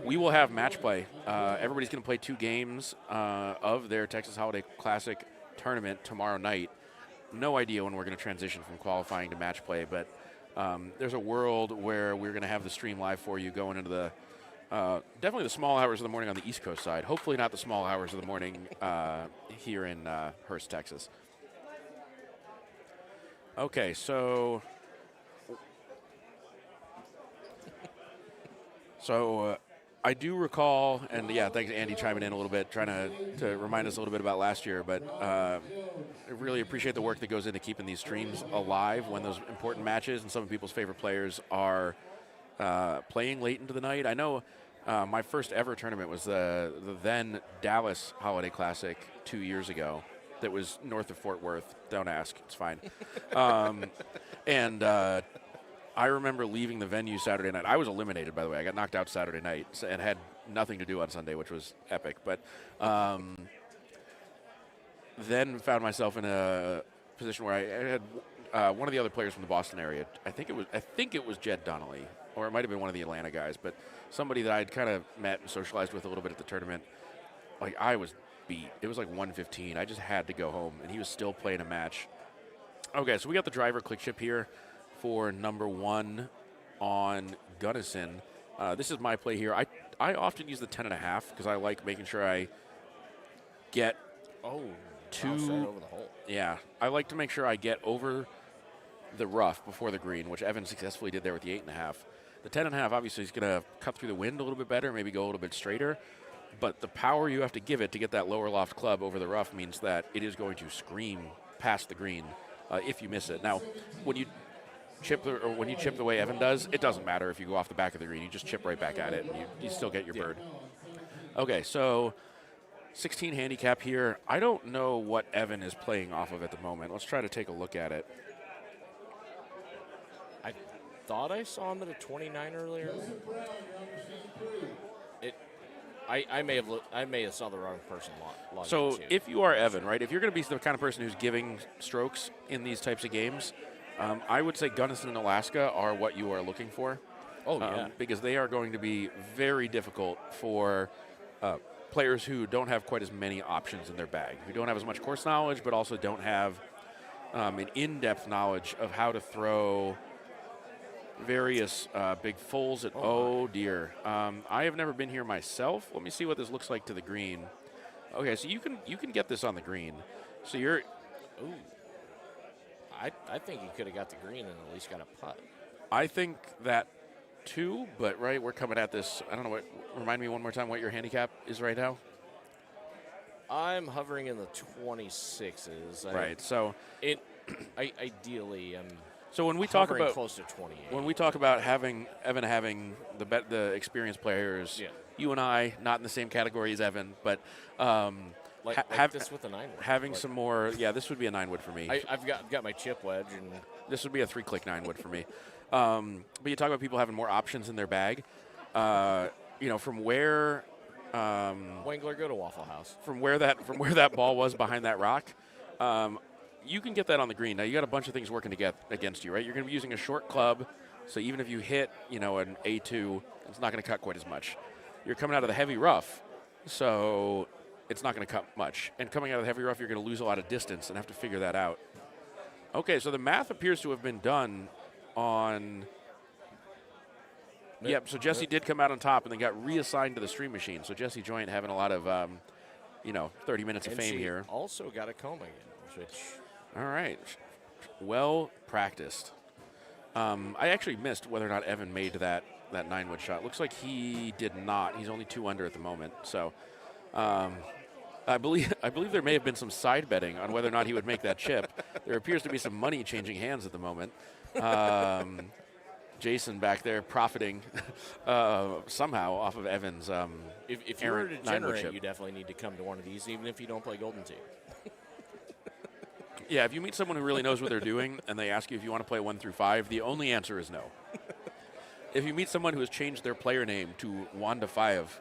we will have match play. Everybody's going to play 2 games of their Texas Holiday Classic tournament tomorrow night. No idea when we're going to transition from qualifying to match play, but there's a world where we're going to have the stream live for you going into the definitely the small hours of the morning on the East Coast side. Hopefully not the small hours of the morning here in Hurst, Texas. Okay, so I do recall, and yeah, thanks Andy chiming in a little bit, trying to remind us a little bit about last year, but I really appreciate the work that goes into keeping these streams alive when those important matches and some of people's favorite players are playing late into the night. I know my first ever tournament was the then Dallas Holiday Classic 2 years ago. That was north of Fort Worth. Don't ask. It's fine. And I remember leaving the venue Saturday night. I was eliminated, by the way. I got knocked out Saturday night and had nothing to do on Sunday, which was epic. But then found myself in a position where I had one of the other players from the Boston area. I think it was Jed Donnelly, or it might have been one of the Atlanta guys, but somebody that I'd kind of met and socialized with a little bit at the tournament. Like, I was beat. It was like 1:15. I just had to go home, and he was still playing a match. Okay, so we got the driver click chip here for number 1 on Gunnison. This is my play here. I often use the 10.5 because I like making sure I get right over the hole. Yeah, I like to make sure I get over the rough before the green, which Evan successfully did there with the 8.5. The 10.5 obviously is going to cut through the wind a little bit better, maybe go a little bit straighter. But the power you have to give it to get that lower loft club over the rough means that it is going to scream past the green if you miss it. Now, when you chip the way Evan does, it doesn't matter if you go off the back of the green. You just chip right back at it, and you still get your bird. Okay, so 16 handicap here. I don't know what Evan is playing off of at the moment. Let's try to take a look at it. I thought I saw him at a 29 earlier. I may have saw the wrong person. So if you are Evan, right, if you're going to be the kind of person who's giving strokes in these types of games, I would say Gunnison and Alaska are what you are looking for. Oh, yeah. Because they are going to be very difficult for players who don't have quite as many options in their bag, who don't have as much course knowledge, but also don't have an in-depth knowledge of how to throw various big fulls. Oh dear. I have never been here myself. Let me see what this looks like to the green. Okay, so you can get this on the green. So you're. Ooh. I think you could have got the green and at least got a putt. I think that too, but right, we're coming at this. I don't know what. Remind me one more time what your handicap is right now. I'm hovering in the 26s. Right. So ideally, I'm. So when we talk about close to 28, when we talk about having the experienced players, you and I not in the same category as Evan, but like this with a 9-wood. Having some more, this would be a 9-wood for me. I've got my chip wedge, and this would be a 3-click 9-wood for me. But you talk about people having more options in their bag. From where Wangler, go to Waffle House. From where that ball was behind that rock. You can get that on the green. Now, you got a bunch of things working against you, right? You're going to be using a short club, so even if you hit, an A2, it's not going to cut quite as much. You're coming out of the heavy rough, so it's not going to cut much. And coming out of the heavy rough, you're going to lose a lot of distance and have to figure that out. Okay, so the math appears to have been done on... Yep, so Jesse did come out on top and then got reassigned to the stream machine. So Jesse Joint having a lot of, 30 minutes of fame here. Also got a comb again, which... All right. Well practiced. I actually missed whether or not Evan made that 9-wood shot. Looks like he did not. He's only 2 under at the moment. So I believe there may have been some side betting on whether or not he would make that chip. There appears to be some money changing hands at the moment. Jason back there profiting somehow off of Evan's If you were a degenerate, you definitely need to come to one of these, even if you don't play Golden Tee. Yeah, if you meet someone who really knows what they're doing and they ask you if you want to play 1 through 5, the only answer is no. If you meet someone who has changed their player name to Wanda 5,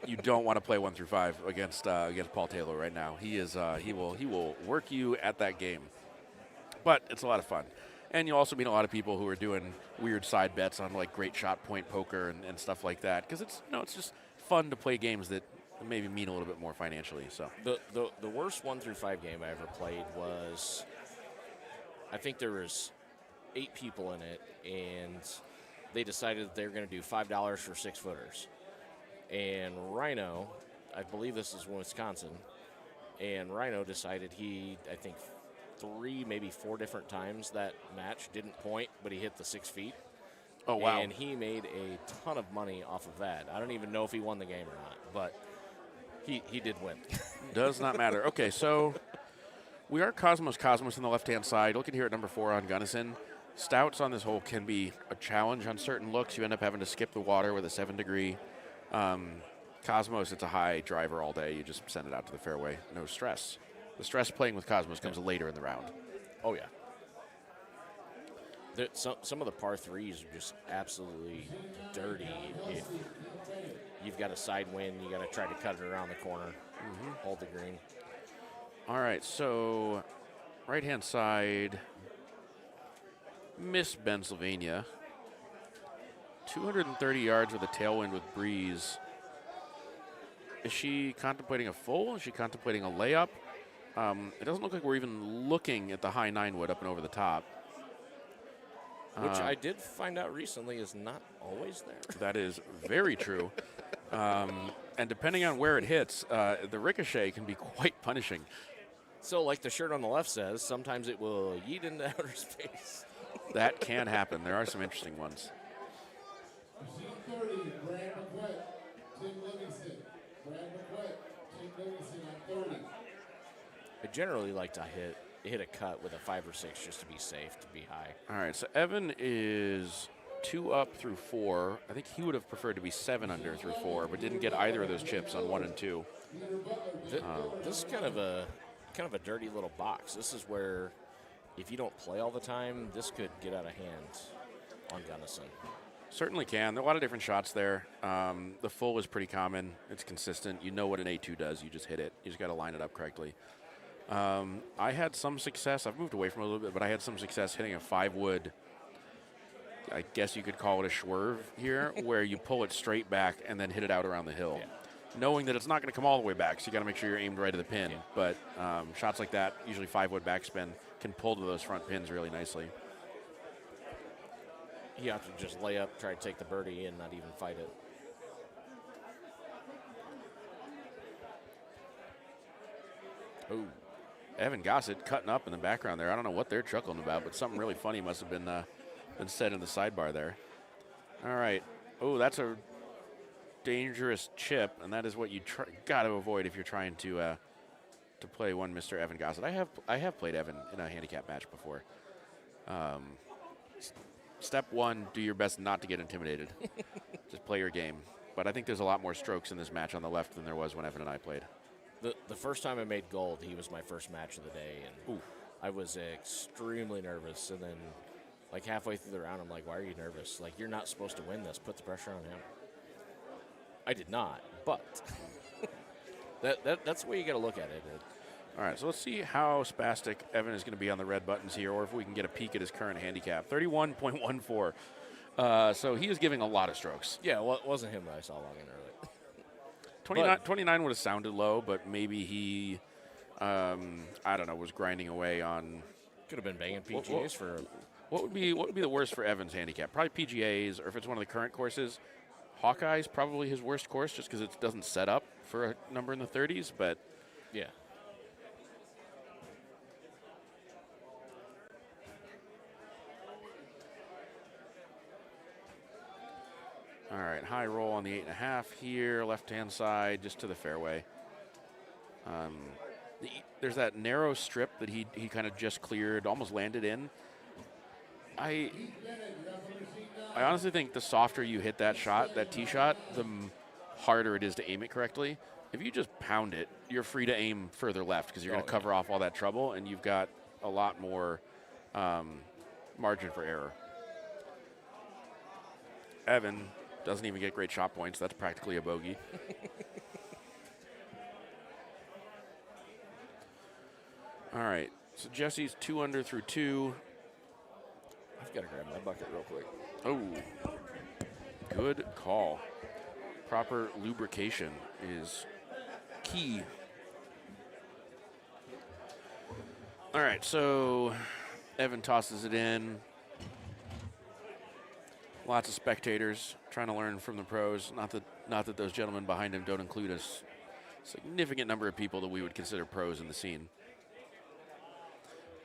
you don't want to play 1 through 5 against Paul Taylor right now. He will work you at that game. But it's a lot of fun. And you'll also meet a lot of people who are doing weird side bets on like great shot point poker and stuff like that, because it's just fun to play games that maybe mean a little bit more financially. So the worst 1 through 5 game I ever played was, I think there was 8 people in it, and they decided that they were going to do $5 for 6-footers. And Rhino, I believe this is Wisconsin, and Rhino decided I think 3, maybe 4 different times that match didn't point, but he hit the 6 feet. Oh, wow. And he made a ton of money off of that. I don't even know if he won the game or not, but he did win. Does not matter. Okay, so we are Cosmos on the left-hand side. Looking here at number 4 on Gunnison. Stouts on this hole can be a challenge on certain looks. You end up having to skip the water with a 7-degree. Cosmos, it's a high driver all day. You just send it out to the fairway. No stress. The stress playing with Cosmos comes later in the round. Oh, yeah. Some of the par 3s are just absolutely dirty. If you've got a side wind, you got to try to cut it around the corner, hold the green. All right, so right-hand side, Miss Pennsylvania. 230 yards with a tailwind with breeze. Is she contemplating a full? Is she contemplating a layup? It doesn't look like we're even looking at the high 9-wood up and over the top. Which I did find out recently is not always there. That is very true. And depending on where it hits, the ricochet can be quite punishing. So like the shirt on the left says, sometimes it will yeet into outer space. That can happen. There are some interesting ones. Machine 30, Brad McQuett, Tim Livingston. Brad McQuett, Tim Livingston on 30. I generally like to hit a cut with a 5 or 6 just to be safe, to be high. All right, so Evan is 2 up through 4. I think he would have preferred to be 7 under through 4, but didn't get either of those chips on 1 and 2. This is kind of a dirty little box. This is where, if you don't play all the time, this could get out of hand on Gunnison. Certainly can. There are a lot of different shots there. The full is pretty common. It's consistent. You know what an A2 does. You just hit it. You just got to line it up correctly. I had some success. I've moved away from it a little bit, but I had some success hitting a 5-wood. I guess you could call it a swerve here, where you pull it straight back and then hit it out around the hill, knowing that it's not going to come all the way back. So you got to make sure you're aimed right at the pin. Yeah. But shots like that, usually 5-wood backspin, can pull to those front pins really nicely. he have to just lay up, try to take the birdie, and not even fight it. Ooh. Evan Gossett cutting up in the background there. I don't know what they're chuckling about, but something really funny must have been said in the sidebar there. All right. Oh, that's a dangerous chip, and that is what you got to avoid if you're trying to play one Mr. Evan Gossett. I have played Evan in a handicap match before. Step one, do your best not to get intimidated. Just play your game. But I think there's a lot more strokes in this match on the left than there was when Evan and I played. The first time I made gold, he was my first match of the day, and I was extremely nervous. And then, like halfway through the round, I'm like, "Why are you nervous? Like you're not supposed to win this. Put the pressure on him." I did not, but that's the way you got to look at it. All right, so let's see how spastic Evan is going to be on the red buttons here, or if we can get a peek at his current handicap, 31.14. So he is giving a lot of strokes. Yeah, well, it wasn't him that I saw logging early. 29 would have sounded low, but maybe he, I don't know, was grinding away on. Could have been banging PGAs for. What would be the worst for Evan's handicap? Probably PGAs, or if it's one of the current courses, Hawkeye's probably his worst course, just because it doesn't set up for a number in the 30s. But yeah. All right, high roll on the 8.5 here, left-hand side, just to the fairway. There's that narrow strip that he kind of just cleared, almost landed in. I honestly think the softer you hit that shot, that tee shot, the harder it is to aim it correctly. If you just pound it, you're free to aim further left because you're going to cover off all that trouble, and you've got a lot more margin for error. Evan doesn't even get great shot points. That's practically a bogey. All right, so Jesse's 2 under through 2. I've got to grab my bucket real quick. Oh, good call. Proper lubrication is key. All right, so Evan tosses it in. Lots of spectators trying to learn from the pros. Not that those gentlemen behind him don't include a significant number of people that we would consider pros in the scene.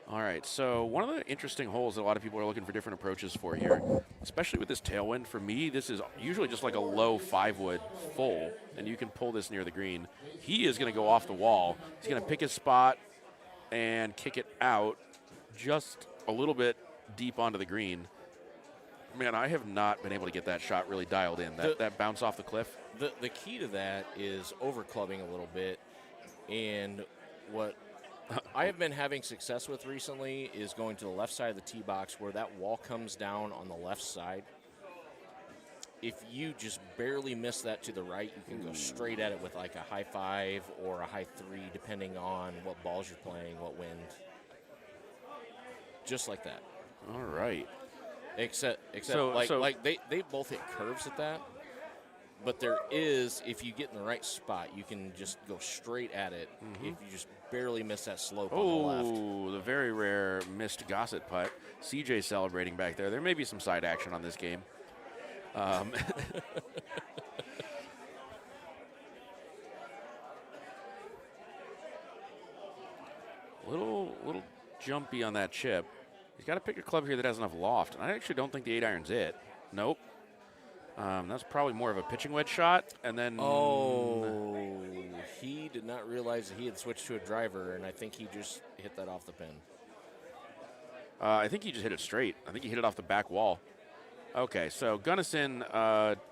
All right, so one of the interesting holes that a lot of people are looking for different approaches for here, especially with this tailwind, for me, this is usually just like a low 5-wood full, and you can pull this near the green. He is going to go off the wall. He's going to pick his spot and kick it out just a little bit deep onto the green. Man, I have not been able to get that shot really dialed in, that bounce off the cliff. The key to that is over-clubbing a little bit, and what I have been having success with recently is going to the left side of the tee box where that wall comes down on the left side. If you just barely miss that to the right, you can go straight at it with like a high 5 or a high 3, depending on what balls you're playing, what wind. Just like that. All right. Except they both hit curves at that. But there is, if you get in the right spot, you can just go straight at it if you just barely miss that slope on the left. Oh, the very rare missed Gossett putt. CJ celebrating back there. There may be some side action on this game. Little jumpy on that chip. He's got to pick a club here that has enough loft. And I actually don't think the 8-iron's it. Nope. That's probably more of a pitching wedge shot. And then. Oh, he did not realize that he had switched to a driver, and I think he just hit that off the pin. I think he just hit it straight. I think he hit it off the back wall. Okay, so Gunnison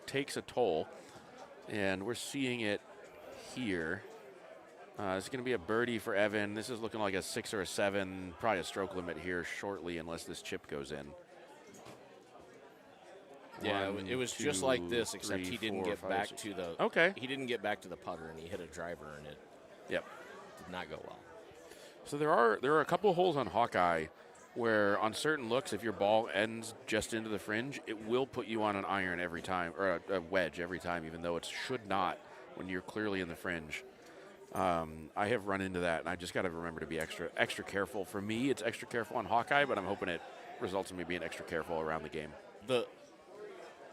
takes a toll, and we're seeing it here. It's going to be a birdie for Evan. This is looking like a 6 or a 7, probably a stroke limit here shortly, unless this chip goes in. Yeah, One, it was two, just like this, except 3, he didn't 4, get 5, back 6. to the. Okay. He didn't get back to the putter, and he hit a driver, and it. Yep. Did not go well. So there are a couple of holes on Hawkeye where on certain looks, if your ball ends just into the fringe, it will put you on an iron every time, or a wedge every time, even though it should not when you're clearly in the fringe. I have run into that, and I just got to remember to be extra careful. For me, it's extra careful on Hawkeye, but I'm hoping it results in me being extra careful around the game.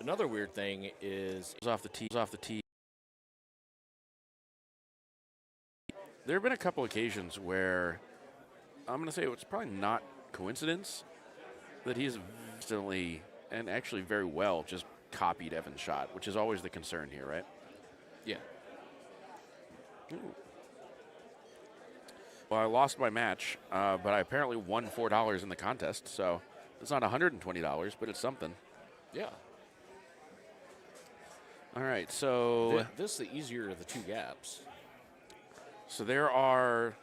Another weird thing is off the tee. There have been a couple occasions where I'm going to say it's probably not coincidence that he's instantly and actually very well just copied Evan's shot, which is always the concern here, right? Yeah. Ooh. Well, I lost my match, but I apparently won $4 in the contest, so it's not $120, but it's something. Yeah. All right, so this is the easier of the two gaps. So there are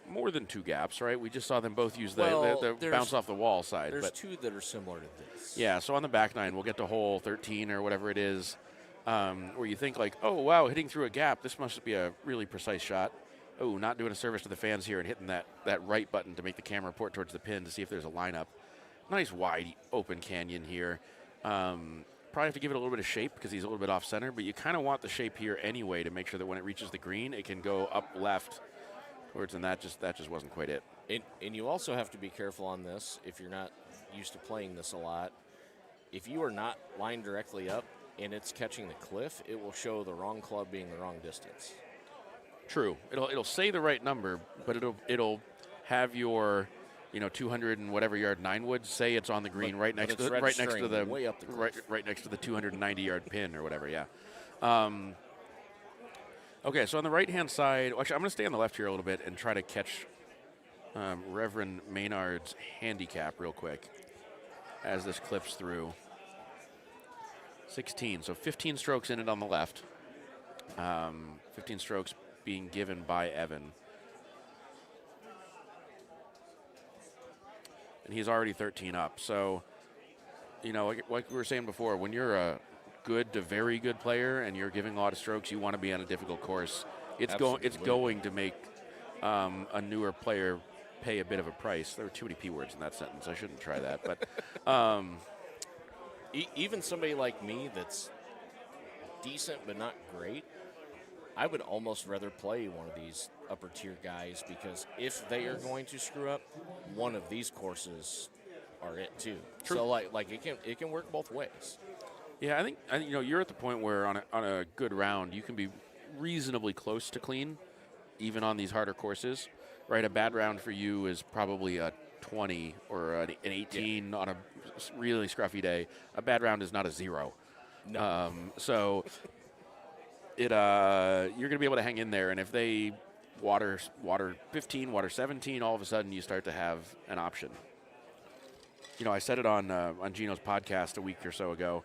more than two gaps, right? We just saw them both use the bounce off the wall side. There's two that are similar to this. Yeah, so on the back nine, we'll get to hole 13 or whatever it is, where you think like, oh, wow, hitting through a gap, this must be a really precise shot. Oh, not doing a service to the fans here and hitting that right button to make the camera port towards the pin to see if there's a lineup. Nice wide open canyon here. Probably have to give it a little bit of shape because he's a little bit off center, but you kind of want the shape here anyway to make sure that when it reaches the green, it can go up left towards, and that just wasn't quite it. And you also have to be careful on this if you're not used to playing this a lot. If you are not lined directly up and it's catching the cliff, it will show the wrong club being the wrong distance. True. It'll say the right number, but it'll have your 200 and whatever yard 9 wood say it's on the green right next to the way up the cliff. right next to the 290 yard pin or whatever. Yeah. Okay, so on the right hand side, actually I'm going to stay on the left here a little bit and try to catch Reverend Maynard's handicap real quick as this clips through. 16, so 15 strokes in it on the left. 15 strokes being given by Evan. And he's already 13 up. So, like we were saying before, when you're a good to very good player and you're giving a lot of strokes, you want to be on a difficult course. It's going to make a newer player pay a bit of a price. There were too many P words in that sentence. I shouldn't try that. But even somebody like me that's decent but not great, I would almost rather play one of these upper tier guys because if they are going to screw up, one of these courses are it too. True. So like it can work both ways. Yeah, I think you're at the point where on a good round you can be reasonably close to clean, even on these harder courses. Right, a bad round for you is probably a 20 or an 18 on a really scruffy day. A bad round is not a 0. No. So. You're going to be able to hang in there, and if they water 15, water 17, all of a sudden you start to have an option. I said it on Gino's podcast a week or so ago.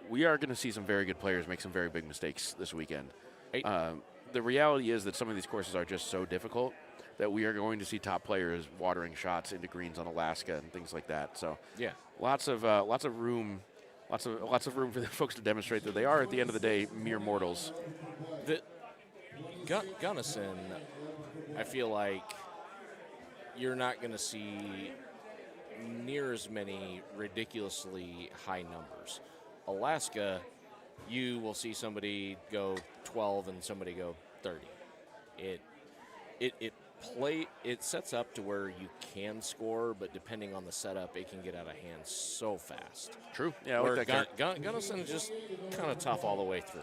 We are going to see some very good players make some very big mistakes this weekend. The reality is that some of these courses are just so difficult that we are going to see top players watering shots into greens on Alaska and things like that. So yeah, lots of room. Lots of room for the folks to demonstrate that they are, at the end of the day, mere mortals. Gunnison, I feel like you're not going to see near as many ridiculously high numbers. Alaska, you will see somebody go 12 and somebody go 30. It sets up to where you can score, but depending on the setup, it can get out of hand so fast. True. Yeah, where Gunnison is just kind of tough all the way through.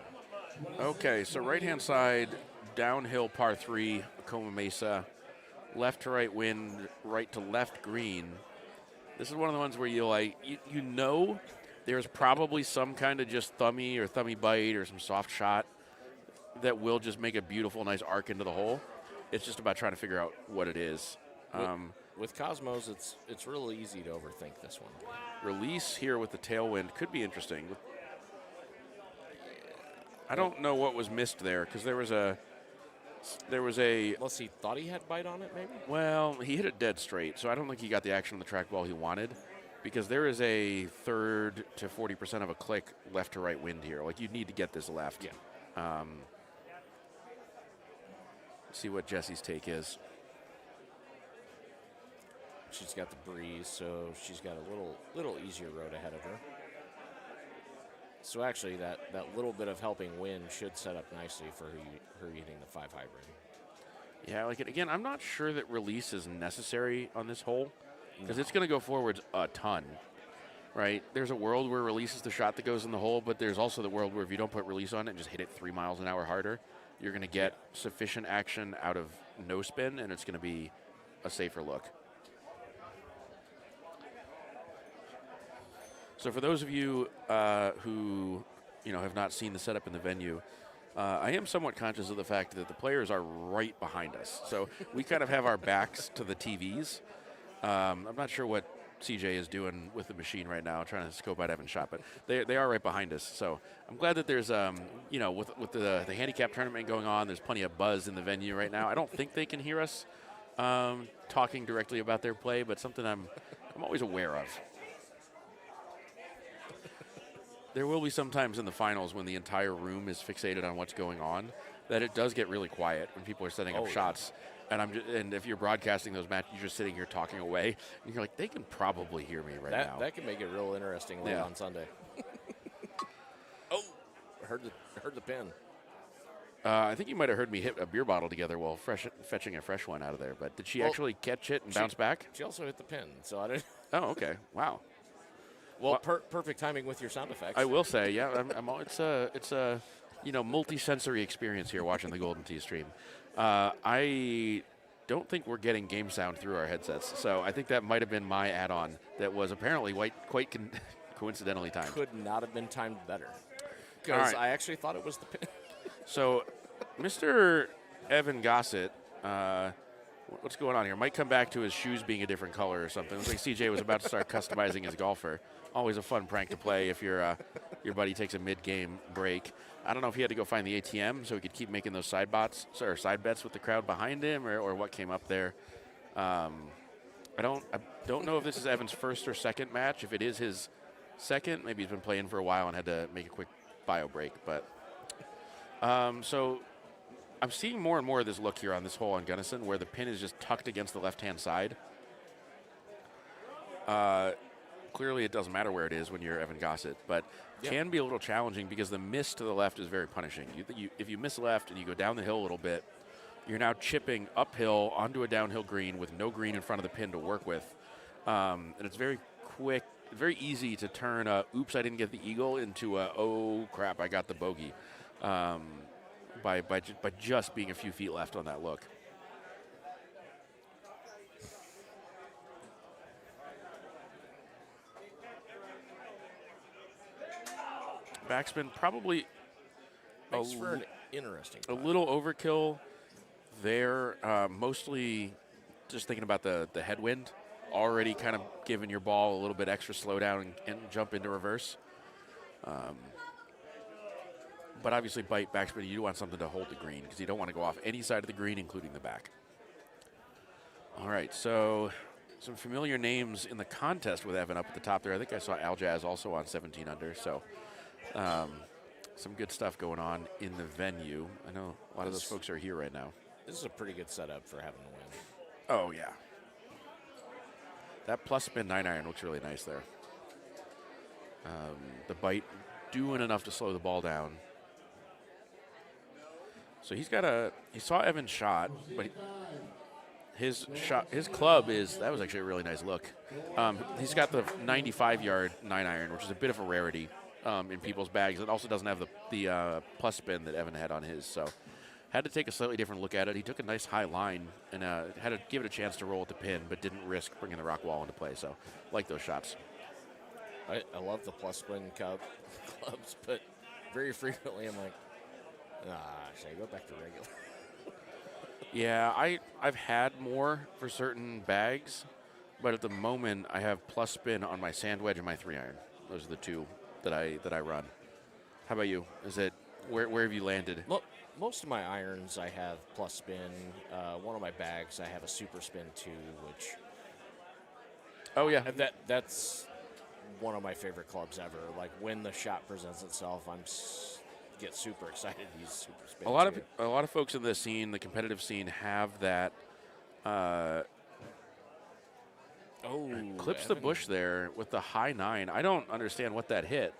Okay, so right-hand side, downhill par 3, Coma Mesa, left to right wind, right to left green. This is one of the ones where there's probably some kind of just thummy bite or some soft shot that will just make a beautiful, nice arc into the hole. It's just about trying to figure out what it is. With Cosmos, it's really easy to overthink this one. Release here with the tailwind could be interesting. I don't know what was missed there because there was a. Unless he thought he had bite on it, maybe. Well, he hit it dead straight, so I don't think he got the action on the trackball he wanted, because there is a 30 to 40% of a click left to right wind here. Like, you need to get this left. Yeah. See what Jesse's take is. She's got the breeze, so she's got a little easier road ahead of her. So actually, that little bit of helping wind should set up nicely for her hitting the 5 hybrid. Yeah, I like it. Again, I'm not sure that release is necessary on this hole because it's going to go forwards a ton. right? There's a world where release is the shot that goes in the hole, but there's also the world where if you don't put release on it and just hit it 3 miles an hour harder, you're going to get sufficient action out of no spin, and it's going to be a safer look. So for those of you who have not seen the setup in the venue, I am somewhat conscious of the fact that the players are right behind us. So we kind of have our backs to the TVs. I'm not sure what CJ is doing with the machine right now, trying to scope out Evan's shot, but they are right behind us. So I'm glad that there's, with the handicap tournament going on, there's plenty of buzz in the venue right now. I don't think they can hear us talking directly about their play, but something I'm always aware of. There will be some times in the finals when the entire room is fixated on what's going on that it does get really quiet when people are setting up shots. And if you're broadcasting those matches, you're just sitting here talking away, and you're like, they can probably hear me now. That can make it real interesting late on Sunday. I heard the pin. I think you might have heard me hit a beer bottle together while fetching a fresh one out of there. But did she actually catch it and bounce back? She also hit the pin, so I didn't. Oh, okay. Wow. Well, perfect timing with your sound effects. I will say, yeah, it's a multi-sensory experience here watching the Golden Tee stream. I don't think we're getting game sound through our headsets, so I think that might have been my add-on that was apparently quite coincidentally timed. Could not have been timed better, because I actually thought it was the pin. So, Mr. Evan Gossett, what's going on here? Might come back to his shoes being a different color or something. Looks like CJ was about to start customizing his golfer. Always a fun prank to play if your buddy takes a mid-game break. I don't know if he had to go find the ATM so he could keep making those side bets with the crowd behind him, or what came up there. I don't know if this is Evan's first or second match. If it is his second, maybe he's been playing for a while and had to make a quick bio break. But so I'm seeing more and more of this look here on this hole on Gunnison, where the pin is just tucked against the left-hand side. Clearly, it doesn't matter where it is when you're Evan Gossett, but can be a little challenging because the miss to the left is very punishing. If you miss left and you go down the hill a little bit, you're now chipping uphill onto a downhill green with no green in front of the pin to work with. And it's very quick, very easy to turn oops, I didn't get the eagle into oh, crap, I got the bogey by just being a few feet left on that look. Backspin probably makes for an interesting a little overkill there. Mostly just thinking about the headwind, already kind of giving your ball a little bit extra slowdown and jump into reverse. But obviously, backspin, you do want something to hold the green because you don't want to go off any side of the green, including the back. All right, so some familiar names in the contest with Evan up at the top there. I think I saw Al Jazz also on 17 under, so some good stuff going on in the venue. I know a lot of those folks are here right now. This is a pretty good setup for having to win. Oh, yeah. That plus spin 9-iron looks really nice there. The bite doing enough to slow the ball down. So he saw Evan's shot, but his club that was actually a really nice look. He's got the 95-yard 9-iron, which is a bit of a rarity in people's bags. It also doesn't have the plus spin that Evan had on his, so had to take a slightly different look at it. He took a nice high line and had to give it a chance to roll at the pin, but didn't risk bringing the rock wall into play, so like those shots. I love the plus spin clubs, but very frequently I'm like, should I go back to regular? Yeah, I've had more for certain bags, but at the moment I have plus spin on my sand wedge and my 3-iron. Those are the two that I run. How about you? Is it where have you landed? Most of my irons I have plus spin. One of my bags I have a super spin too, which. Oh yeah, that's one of my favorite clubs ever. Like when the shot presents itself, get super excited to use super spin. A lot of folks in the scene, the competitive scene, have that. Clips the bush there with the high 9. I don't understand what that hit.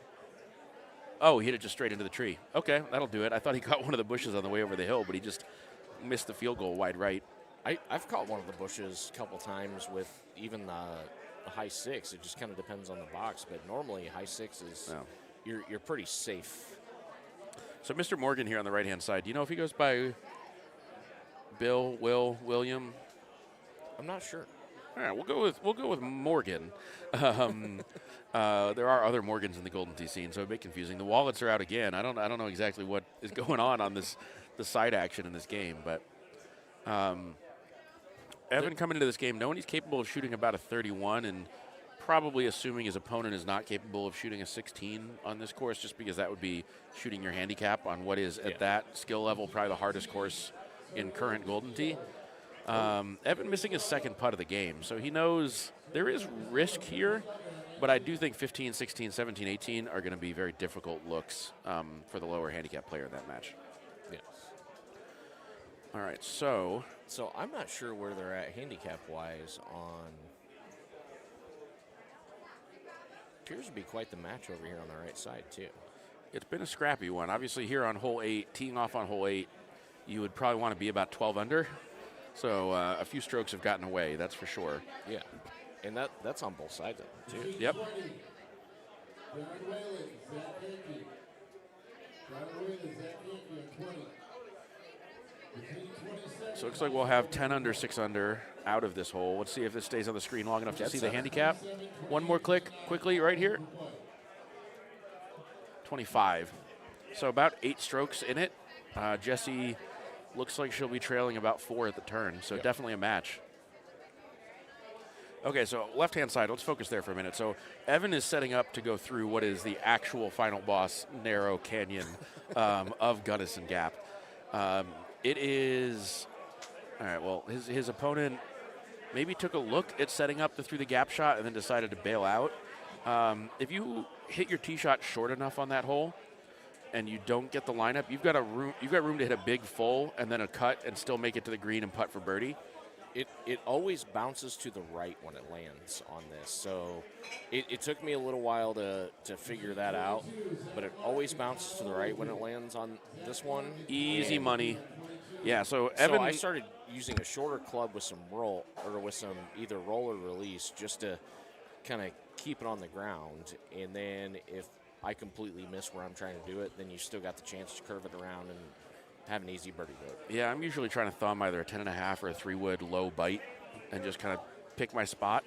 Oh, he hit it just straight into the tree. Okay, that'll do it. I thought he caught one of the bushes on the way over the hill, but he just missed the field goal wide right. I've caught one of the bushes a couple times with even high 6. It just kind of depends on the box, but normally high 6 is you're pretty safe. So Mr. Morgan here on the right-hand side, do you know if he goes by Bill, Will, William? I'm not sure. All right, we'll go with Morgan. There are other Morgans in the Golden Tee scene, so it'd be confusing. The wallets are out again. I don't know exactly what is going on the side action in this game, but Evan coming into this game knowing he's capable of shooting about a 31 and probably assuming his opponent is not capable of shooting a 16 on this course, just because that would be shooting your handicap on what is at that skill level probably the hardest course in current Golden Tee. Evan missing his second putt of the game, so he knows there is risk here, but I do think 15, 16, 17, 18 are going to be very difficult looks for the lower handicap player in that match. Yes. All right, so I'm not sure where they're at handicap-wise on. Appears to be quite the match over here on the right side, too. It's been a scrappy one. Obviously, here on hole 8, teeing off on hole 8, you would probably want to be about 12 under. So a few strokes have gotten away, that's for sure. Yeah, and that's on both sides of it, too. Yep. So it looks like we'll have 10 under, 6 under out of this hole. Let's see if this stays on the screen long enough to see the handicap. One more click quickly right here. 25. So about 8 strokes in it. Jessie looks like she'll be trailing about 4 at the turn, so definitely a match. Okay, so left-hand side, let's focus there for a minute. So Evan is setting up to go through what is the actual final boss narrow canyon of Gunnison Gap. It is, all right, well, his opponent maybe took a look at setting up through the gap shot and then decided to bail out. If you hit your tee shot short enough on that hole, and you don't get the lineup, you've got room to hit a big full and then a cut and still make it to the green and putt for birdie. It always bounces to the right when it lands on this. So it took me a little while to figure that out, but it always bounces to the right when it lands on this one. Easy money. Yeah, so Evan. So I started using a shorter club with some roll or with some either roll or release just to kind of keep it on the ground. And then if I completely miss where I'm trying to do it, then you still got the chance to curve it around and have an easy birdie boat. Yeah, I'm usually trying to thumb either a 10.5 or a 3-wood low bite and just kind of pick my spot.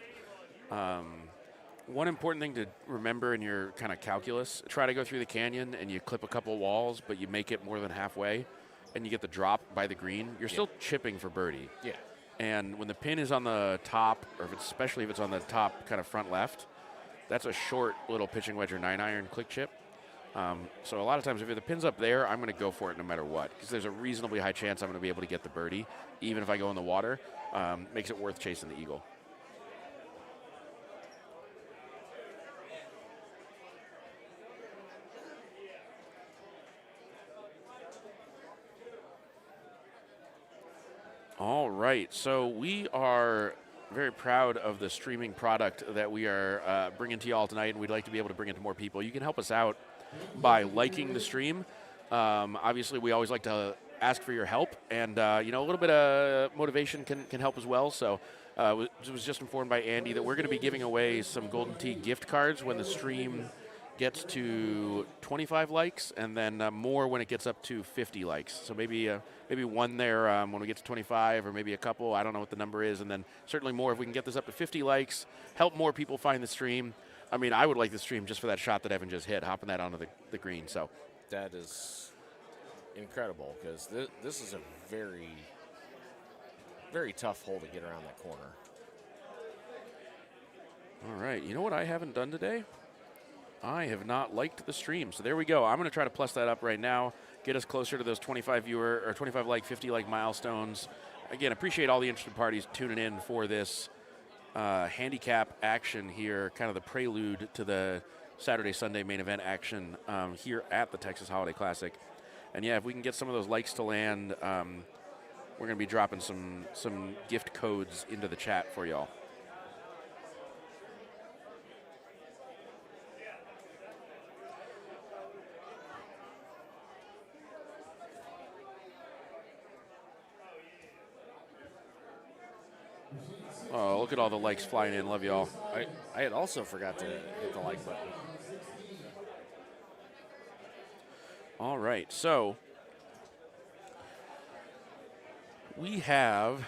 One important thing to remember in your kind of calculus, try to go through the canyon and you clip a couple walls, but you make it more than halfway and you get the drop by the green. You're still chipping for birdie. Yeah. And when the pin is on the top, or especially if it's on the top kind of front left, that's a short little pitching wedge or 9-iron click chip. So a lot of times if the pin's up there, I'm going to go for it no matter what, because there's a reasonably high chance I'm going to be able to get the birdie, even if I go in the water. Makes it worth chasing the eagle. All right, so we are very proud of the streaming product that we are bringing to you all tonight, and we'd like to be able to bring it to more people. You can help us out by liking the stream. Obviously, we always like to ask for your help, and a little bit of motivation can help as well. So was just informed by Andy that we're going to be giving away some Golden Tee gift cards when the stream gets to 25 likes, and then more when it gets up to 50 likes. So maybe one there when we get to 25, or maybe a couple. I don't know what the number is, and then certainly more if we can get this up to 50 likes, help more people find the stream. I mean, I would like the stream just for that shot that Evan just hit, hopping that onto the green. So that is incredible, because this is a very, very tough hole to get around that corner. All right, you know what I haven't done today? I have not liked the stream. So there we go. I'm going to try to plus that up right now, get us closer to those 25 viewer or 25 like, 50 like milestones. Again, appreciate all the interested parties tuning in for this handicap action here, kind of the prelude to the Saturday, Sunday main event action here at the Texas Holiday Classic. And yeah, if we can get some of those likes to land, we're going to be dropping some gift codes into the chat for y'all. Oh, look at all the likes flying in. Love y'all. I had also forgot to hit the like button. All right, so we have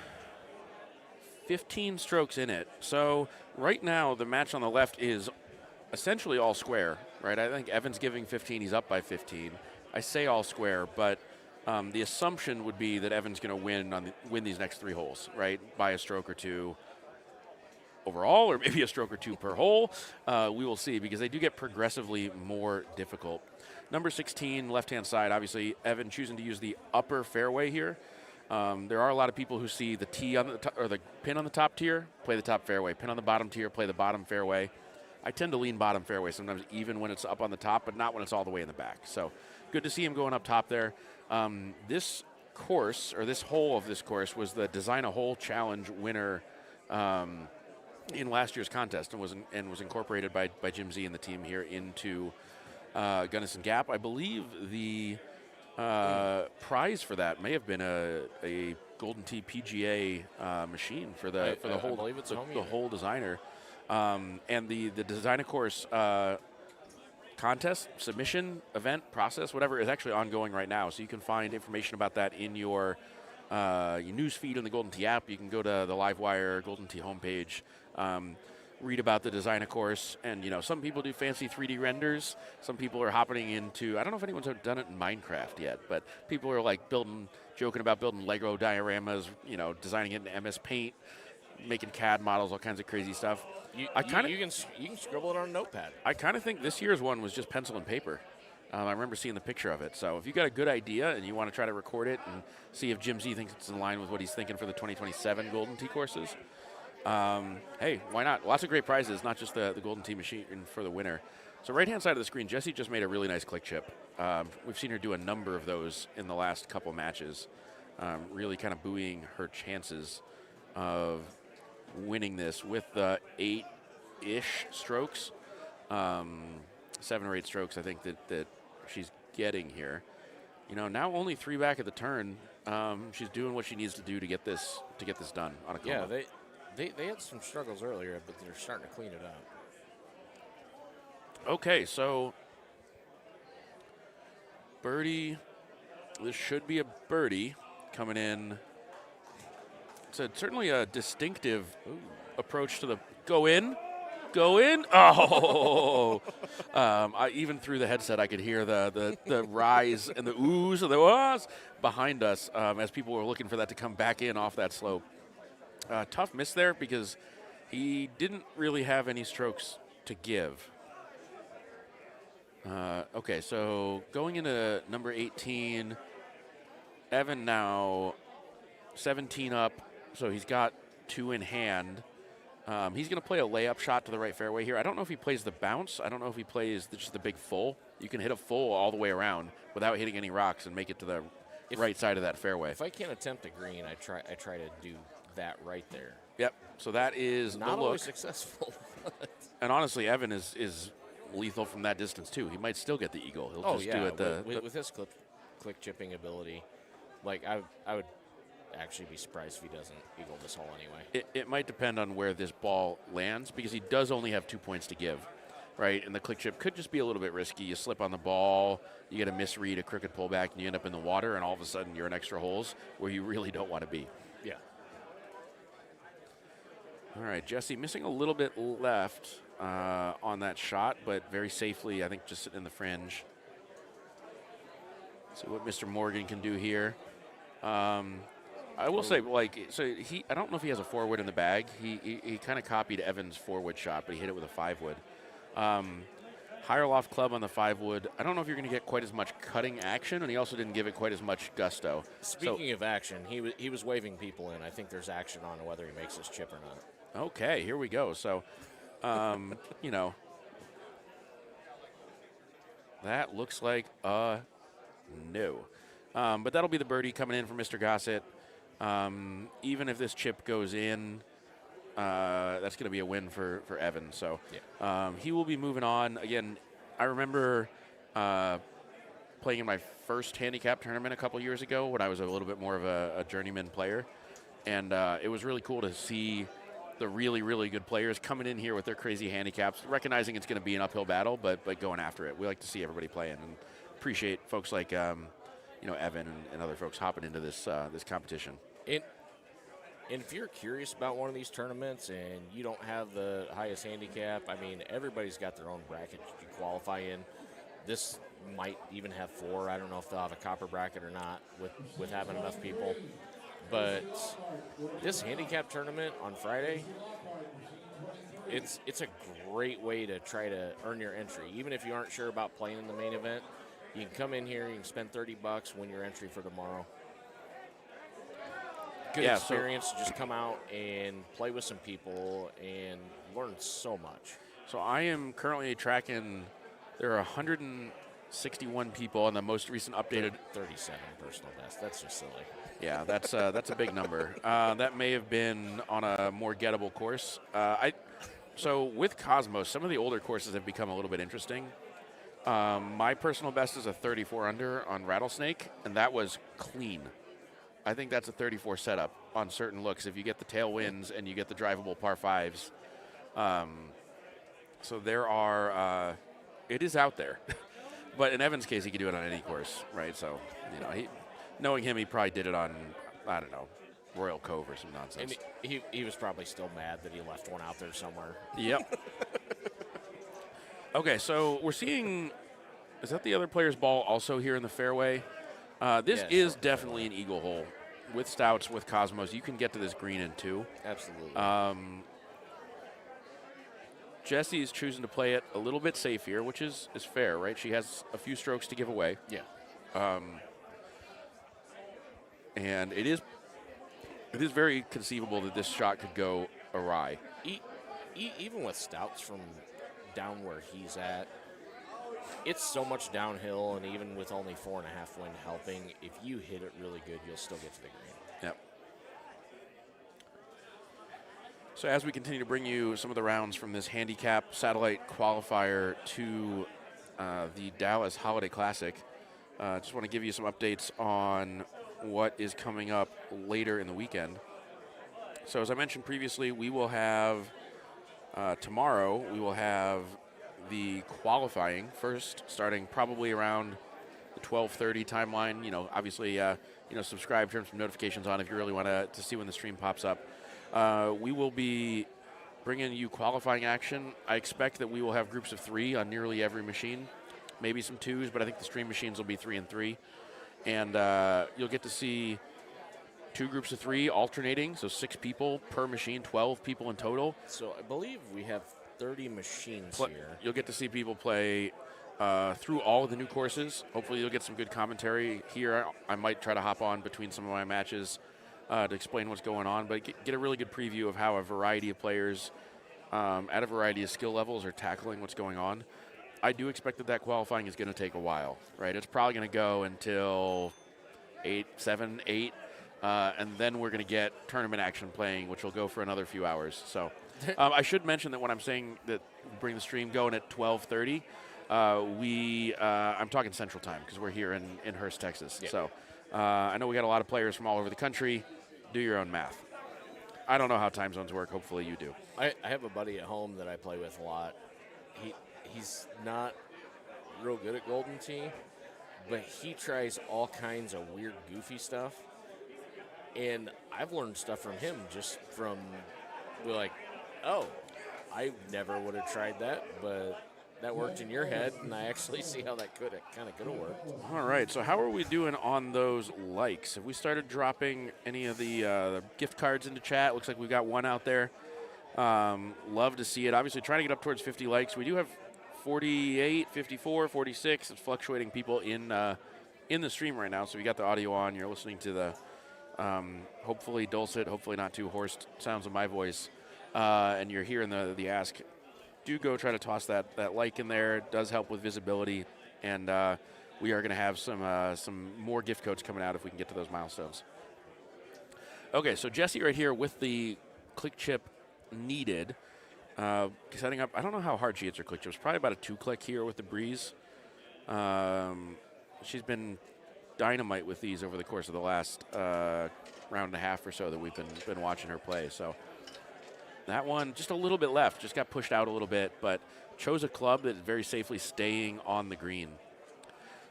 15 strokes in it. So right now, the match on the left is essentially all square, right? I think Evan's giving 15. He's up by 15. I say all square, but the assumption would be that Evan's going to win these next 3 holes, right? By a stroke or 2 overall, or maybe a stroke or 2 per hole. We will see, because they do get progressively more difficult. Number 16, left-hand side, obviously, Evan choosing to use the upper fairway here. There are a lot of people who see the tee on the or the pin on the top tier, play the top fairway. Pin on the bottom tier, play the bottom fairway. I tend to lean bottom fairway sometimes, even when it's up on the top, but not when it's all the way in the back. So good to see him going up top there. This course, or this hole of this course, was the Design a Hole Challenge winner in last year's contest, and was incorporated by Jim Z and the team here into Gunnison Gap. I believe the prize for that may have been a Golden Tee PGA machine for the whole. I believe it's the whole designer, and the Design a Course contest, submission, event, process, whatever, is actually ongoing right now. So you can find information about that in your news feed in the Golden Tee app. You can go to the Livewire Golden Tee homepage. Read about the Design a Course, and some people do fancy 3D renders. Some people are hopping into, I don't know if anyone's done it in Minecraft yet, but people are like joking about building Lego dioramas, designing it in MS Paint, making CAD models, all kinds of crazy stuff. You can scribble it on a notepad. I kind of think this year's one was just pencil and paper. I remember seeing the picture of it. So if you got a good idea and you want to try to record it and see if Jim Z thinks it's in line with what he's thinking for the 2027 Golden Tee courses, hey, why not? Lots of great prizes, not just the Golden Tee machine for the winner. So right-hand side of the screen, Jessie just made a really nice click chip. We've seen her do a number of those in the last couple matches, really kind of buoying her chances of winning this with the 8-ish strokes, 7 or 8 strokes, I think that she's getting here. Now only 3 back at the turn. She's doing what she needs to do to get this done on a combo. Yeah, they had some struggles earlier, but they're starting to clean it up. Okay, so birdie. This should be a birdie coming in. It's certainly a distinctive approach to the go in. Oh! Even through the headset, I could hear the rise and the oohs and the ahs behind us as people were looking for that to come back in off that slope. Tough miss there because he didn't really have any strokes to give. Okay, so going into number 18, Evan now 17 up, so he's got 2 in hand. He's going to play a layup shot to the right fairway here. I don't know if he plays the bounce. I don't know if he plays just the big full. You can hit a full all the way around without hitting any rocks and make it to the right side of that fairway. If I can't attempt a green, I try to do that right there. Yep. So that is not the look. always successful. And honestly, Evan is lethal from that distance too. He might still get the eagle. He'll just do it with his click chipping ability. Like I would actually be surprised if he doesn't eagle this hole anyway. It might depend on where this ball lands because he does only have 2 points to give, right? And the click chip could just be a little bit risky. You slip on the ball, you get a misread, a crooked pullback, and you end up in the water, and all of a sudden you're in extra holes where you really don't want to be. Yeah. All right, Jesse missing a little bit left on that shot, but very safely, I think, just sitting in the fringe. See what Mr. Morgan can do here. I will say, I don't know if he has a 4-wood in the bag. He kind of copied Evan's 4-wood shot, but he hit it with a 5-wood. Higher loft club on the 5-wood. I don't know if you're going to get quite as much cutting action, and he also didn't give it quite as much gusto. Speaking of action, he was waving people in. I think there's action on whether he makes this chip or not. Okay, here we go. So, that looks like a no. But that'll be the birdie coming in from Mr. Gossett. Even if this chip goes in, that's going to be a win for Evan. So he will be moving on. Again, I remember playing in my first handicap tournament a couple years ago when I was a little bit more of a journeyman player. And it was really cool to see the really, really good players coming in here with their crazy handicaps, recognizing it's going to be an uphill battle, but going after it. We like to see everybody playing and appreciate folks like Evan and other folks hopping into this this competition. And if you're curious about one of these tournaments and you don't have the highest handicap, I mean, everybody's got their own bracket you qualify in. This might even have 4. I don't know if they'll have a copper bracket or not with having enough people. But this handicap tournament on Friday, it's a great way to try to earn your entry. Even if you aren't sure about playing in the main event, you can come in here, you can spend $30, win your entry for tomorrow. Good experience. Just come out and play with some people and learn so much. So I am currently tracking. There are 161 people on the most recent updated 37 personal best. That's just silly. Yeah, that's a big number. That may have been on a more gettable course. So with Cosmos, some of the older courses have become a little bit interesting. My personal best is a 34 under on Rattlesnake, and that was clean. I think that's a 34 setup on certain looks if you get the tailwinds and you get the drivable par 5s. So there are, it is out there. But in Evan's case, he could do it on any course, right? So, knowing him, he probably did it on, I don't know, Royal Cove or some nonsense. And he was probably still mad that he left one out there somewhere. Yep. Okay, so we're seeing, is that the other player's ball also here in the fairway? This is definitely an eagle hole. With Stouts, with Cosmos, you can get to this green in 2. Absolutely. Jesse's choosing to play it a little bit safe here, which is fair, right? She has a few strokes to give away. Yeah. And it is very conceivable that this shot could go awry. Even with Stouts from down where he's at, it's so much downhill, and even with only 4.5 wind helping, if you hit it really good, you'll still get to the green. Yep. So as we continue to bring you some of the rounds from this handicap satellite qualifier to the Dallas Holiday Classic, just want to give you some updates on what is coming up later in the weekend. So as I mentioned previously, we will have tomorrow, we will have the qualifying first, starting probably around the 12:30 timeline. Obviously, subscribe, turn some notifications on if you really want to see when the stream pops up. We will be bringing you qualifying action. I expect that we will have groups of 3 on nearly every machine, maybe some 2s, but I think the stream machines will be 3 and 3. And you'll get to see 2 groups of 3 alternating, so 6 people per machine, 12 people in total. So I believe we have 30 machines here. You'll get to see people play through all of the new courses. Hopefully you'll get some good commentary here. I might try to hop on between some of my matches to explain what's going on, but get a really good preview of how a variety of players at a variety of skill levels are tackling what's going on. I do expect that qualifying is going to take a while, right? It's probably going to go until 7, 8, and then we're going to get tournament action playing, which will go for another few hours. So I should mention that when I'm saying that bring the stream going at 12:30, I'm talking Central Time because we're here in Hurst, Texas. Yeah. So I know we got a lot of players from all over the country. Do your own math. I don't know how time zones work. Hopefully you do. I have a buddy at home that I play with a lot. He's not real good at Golden Tee, but he tries all kinds of weird, goofy stuff. And I've learned stuff from him just from, like, oh, I never would have tried that, but that worked in your head, and I actually see how that could have worked. All right, so how are we doing on those likes? Have we started dropping any of the gift cards into chat? Looks like we've got one out there. Love to see it. Obviously, trying to get up towards 50 likes. We do have 48, 54, 46. It's fluctuating people in the stream right now. So you got the audio on. You're listening to the hopefully dulcet, hopefully not too hoarse sounds of my voice, and you're hearing the ask. Do go try to toss that like in there. It does help with visibility, and we are going to have some more gift codes coming out if we can get to those milestones. Okay, so Jesse right here with the click chip needed. Setting up, I don't know how hard she hits her click chips. Probably about a 2-click here with the Breeze. She's been dynamite with these over the course of the last round and a half or so that we've been watching her play. So that one, just a little bit left, just got pushed out a little bit, but chose a club that is very safely staying on the green.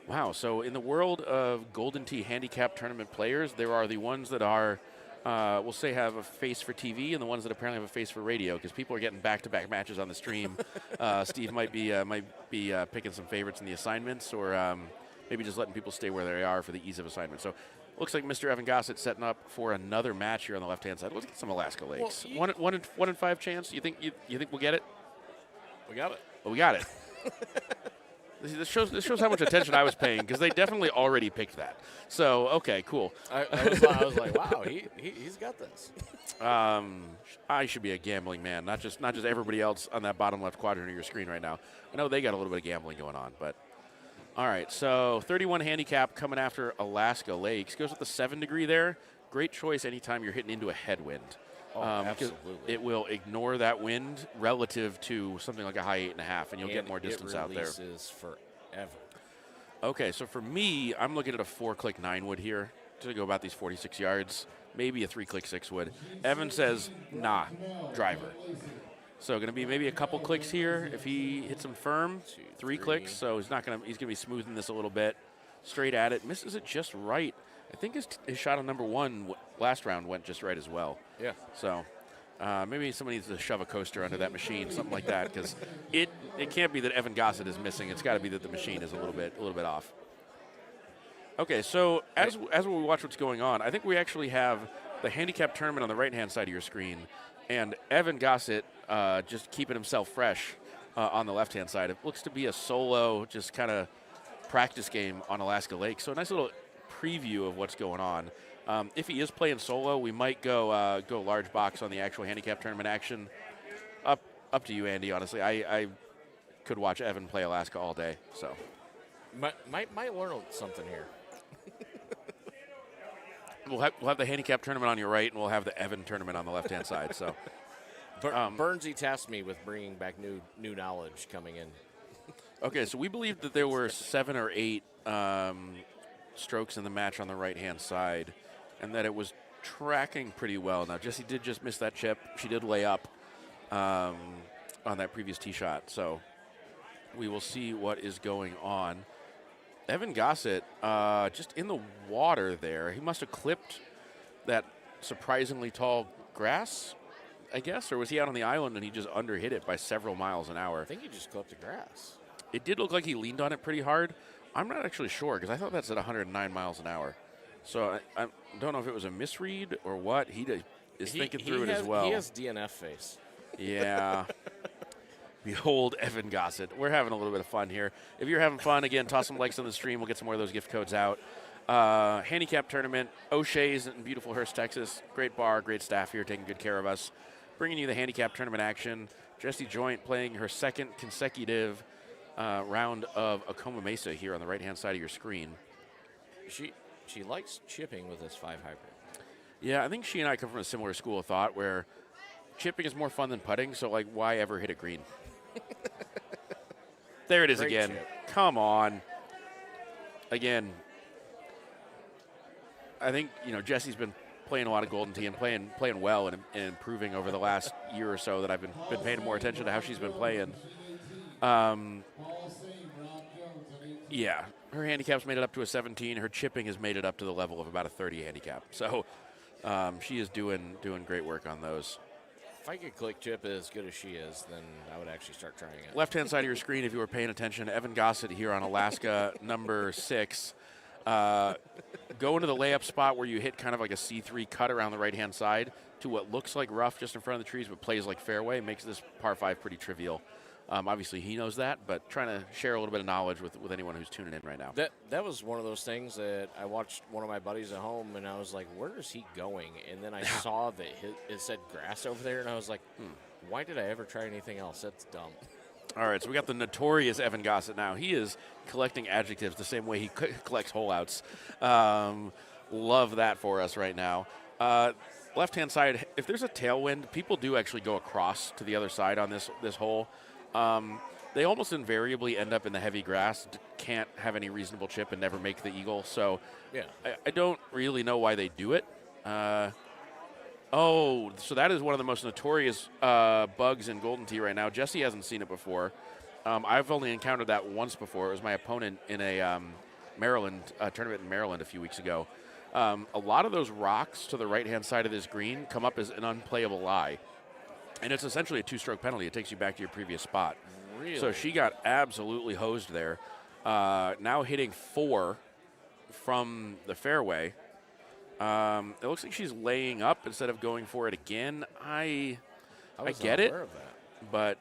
Wow, so in the world of Golden Tee Handicap Tournament players, there are the ones that are, we'll say, have a face for TV, and the ones that apparently have a face for radio, because people are getting back-to-back matches on the stream. Steve might be picking some favorites in the assignments, or maybe just letting people stay where they are for the ease of assignment. So looks like Mr. Evan Gossett setting up for another match here on the left-hand side. Let's get some Alaska Lakes. Well, one in 5 chance. You think we'll get it? We got it. Well, we got it. This shows how much attention I was paying, because they definitely already picked that. So okay, cool. I was like, wow, he's got this. I should be a gambling man, not just everybody else on that bottom left quadrant of your screen right now. I know they got a little bit of gambling going on, but all right. So 31 handicap coming after Alaska Lakes, goes with the 7 degree there. Great choice anytime you're hitting into a headwind. Oh, absolutely. It will ignore that wind relative to something like a high 8.5, and you'll get more distance out there. It releases forever. Okay, so for me, I'm looking at a 4-click 9 wood here to go about these 46 yards, maybe a 3-click 6 wood. Evan says, nah, driver. So going to be maybe a couple clicks here. If he hits them firm, 3 clicks. So he's going to be smoothing this a little bit. Straight at it, misses it just right. I think his shot on number 1 last round went just right as well. Yeah. So maybe somebody needs to shove a coaster under that machine, something like that, because it can't be that Evan Gossett is missing. It's got to be that the machine is a little bit off. Okay, so as we watch what's going on, I think we actually have the handicap tournament on the right-hand side of your screen, and Evan Gossett just keeping himself fresh on the left-hand side. It looks to be a solo, just kind of practice game on Alaska Lake. So a nice little preview of what's going on. If he is playing solo, we might go large box on the actual handicap tournament action. Up to you, Andy. Honestly, I could watch Evan play Alaska all day. So might learn something here. We'll have the handicap tournament on your right, and we'll have the Evan tournament on the left hand side. So Burnsy tasked me with bringing back new knowledge coming in. Okay, so we believe that there were 7 or 8 strokes in the match on the right-hand side, and that it was tracking pretty well. Now, Jessie did just miss that chip. She did lay up on that previous tee shot, so we will see what is going on. Evan Gossett just in the water there. He must have clipped that surprisingly tall grass, I guess, or was he out on the island and he just underhit it by several miles an hour? I think he just clipped the grass. It did look like he leaned on it pretty hard. I'm not actually sure, because I thought that's at 109 miles an hour. So I don't know if it was a misread or what. He is thinking through it as well. He has DNF face. Yeah. Behold Evan Gossett. We're having a little bit of fun here. If you're having fun, again, toss some likes on the stream. We'll get some more of those gift codes out. Handicap tournament, O'Shea's in beautiful Hearst, Texas. Great bar, great staff here taking good care of us. Bringing you the handicap tournament action. Jessie Joint playing her 2nd consecutive round of Acoma Mesa here on the right-hand side of your screen. She likes chipping with this 5 hybrid. Yeah, I think she and I come from a similar school of thought where chipping is more fun than putting, so, like, why ever hit a green? There it is. Great again. Chip. Come on. Again, I think, Jessie's been playing a lot of Golden Tee and playing well and improving over the last year or so that I've been paying more attention to how she's been playing. Yeah, her handicap's made it up to a 17. Her chipping has made it up to the level of about a 30 handicap. So she is doing great work on those. If I could click chip as good as she is, then I would actually start trying it. Left-hand side of your screen, if you were paying attention, Evan Gossett here on Alaska, number 6. Go into the layup spot where you hit kind of like a C3 cut around the right-hand side to what looks like rough just in front of the trees but plays like fairway, makes this par 5 pretty trivial. Obviously, he knows that, but trying to share a little bit of knowledge with anyone who's tuning in right now. That was one of those things that I watched one of my buddies at home, and I was like, where is he going? And then I saw that it said grass over there, and I was like, why did I ever try anything else? That's dumb. All right, so we got the notorious Evan Gossett now. He is collecting adjectives the same way he collects hole-outs. Love that for us right now. Left-hand side, if there's a tailwind, people do actually go across to the other side on this hole. they almost invariably end up in the heavy grass, can't have any reasonable chip and never make the eagle. So Yeah. I don't really know why they do it. So that is one of the most notorious bugs in Golden Tee right now. Jesse hasn't seen it before. I've only encountered that once before. It was my opponent in a Maryland tournament in Maryland a few weeks ago. A lot of those rocks to the right-hand side of this green come up as an unplayable lie. And it's essentially a two-stroke penalty. It takes you back to your previous spot. Really? So she got absolutely hosed there. Now hitting 4 from the fairway. It looks like she's laying up instead of going for it again. I get it, but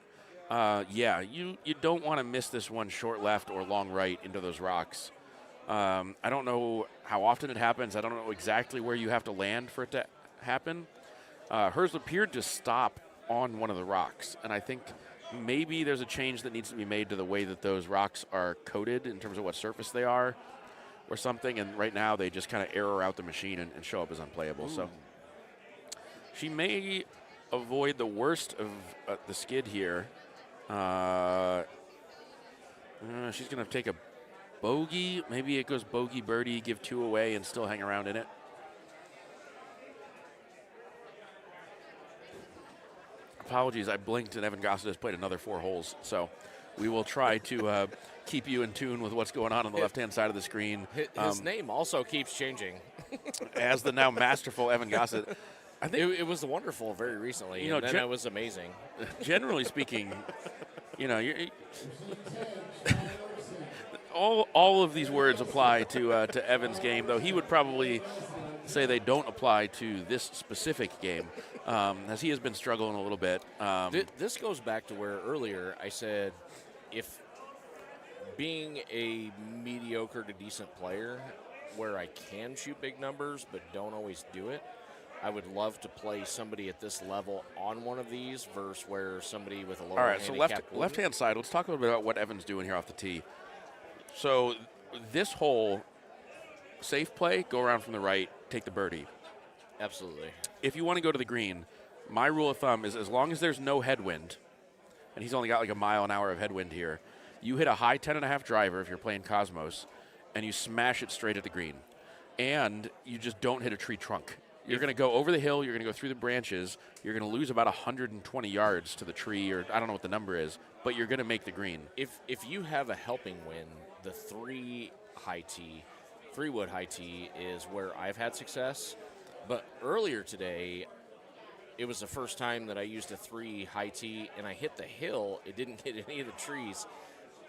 yeah, you don't want to miss this one short left or long right into those rocks. I don't know how often it happens. I don't know exactly where you have to land for it to happen. Hers appeared to stop on one of the rocks, and I think maybe there's a change that needs to be made to the way that those rocks are coated in terms of what surface they are or something, and right now they just kind of error out the machine and show up as unplayable. Ooh. So she may avoid the worst of the skid here. She's going to take a bogey. Maybe it goes bogey, birdie, give 2 away, and still hang around in it. Apologies, I blinked and Evan Gossett has played another 4 holes. So we will try to keep you in tune with what's going on the left-hand side of the screen. His name also keeps changing. As the now masterful Evan Gossett. I think it was wonderful very recently, and then it was amazing. Generally speaking, all of these words apply to Evan's game, though he would probably say they don't apply to this specific game, as he has been struggling a little bit. This goes back to where earlier I said, if being a mediocre to decent player where I can shoot big numbers but don't always do it, I would love to play somebody at this level on one of these versus where somebody with a lower handicap. All right, so left-hand side, let's talk a little bit about what Evan's doing here off the tee. So this hole, safe play, go around from the right, take the birdie. Absolutely. If you want to go to the green, my rule of thumb is as long as there's no headwind, and he's only got like a mile an hour of headwind here, you hit a high 10.5 driver if you're playing Cosmos, and you smash it straight at the green. And you just don't hit a tree trunk. You're going to go over the hill, you're going to go through the branches, you're going to lose about 120 yards to the tree, or I don't know what the number is, but you're going to make the green. If you have a helping wind, the 3 wood high tee is where I've had success. But earlier today, it was the first time that I used a 3 high tee, and I hit the hill. It didn't hit any of the trees,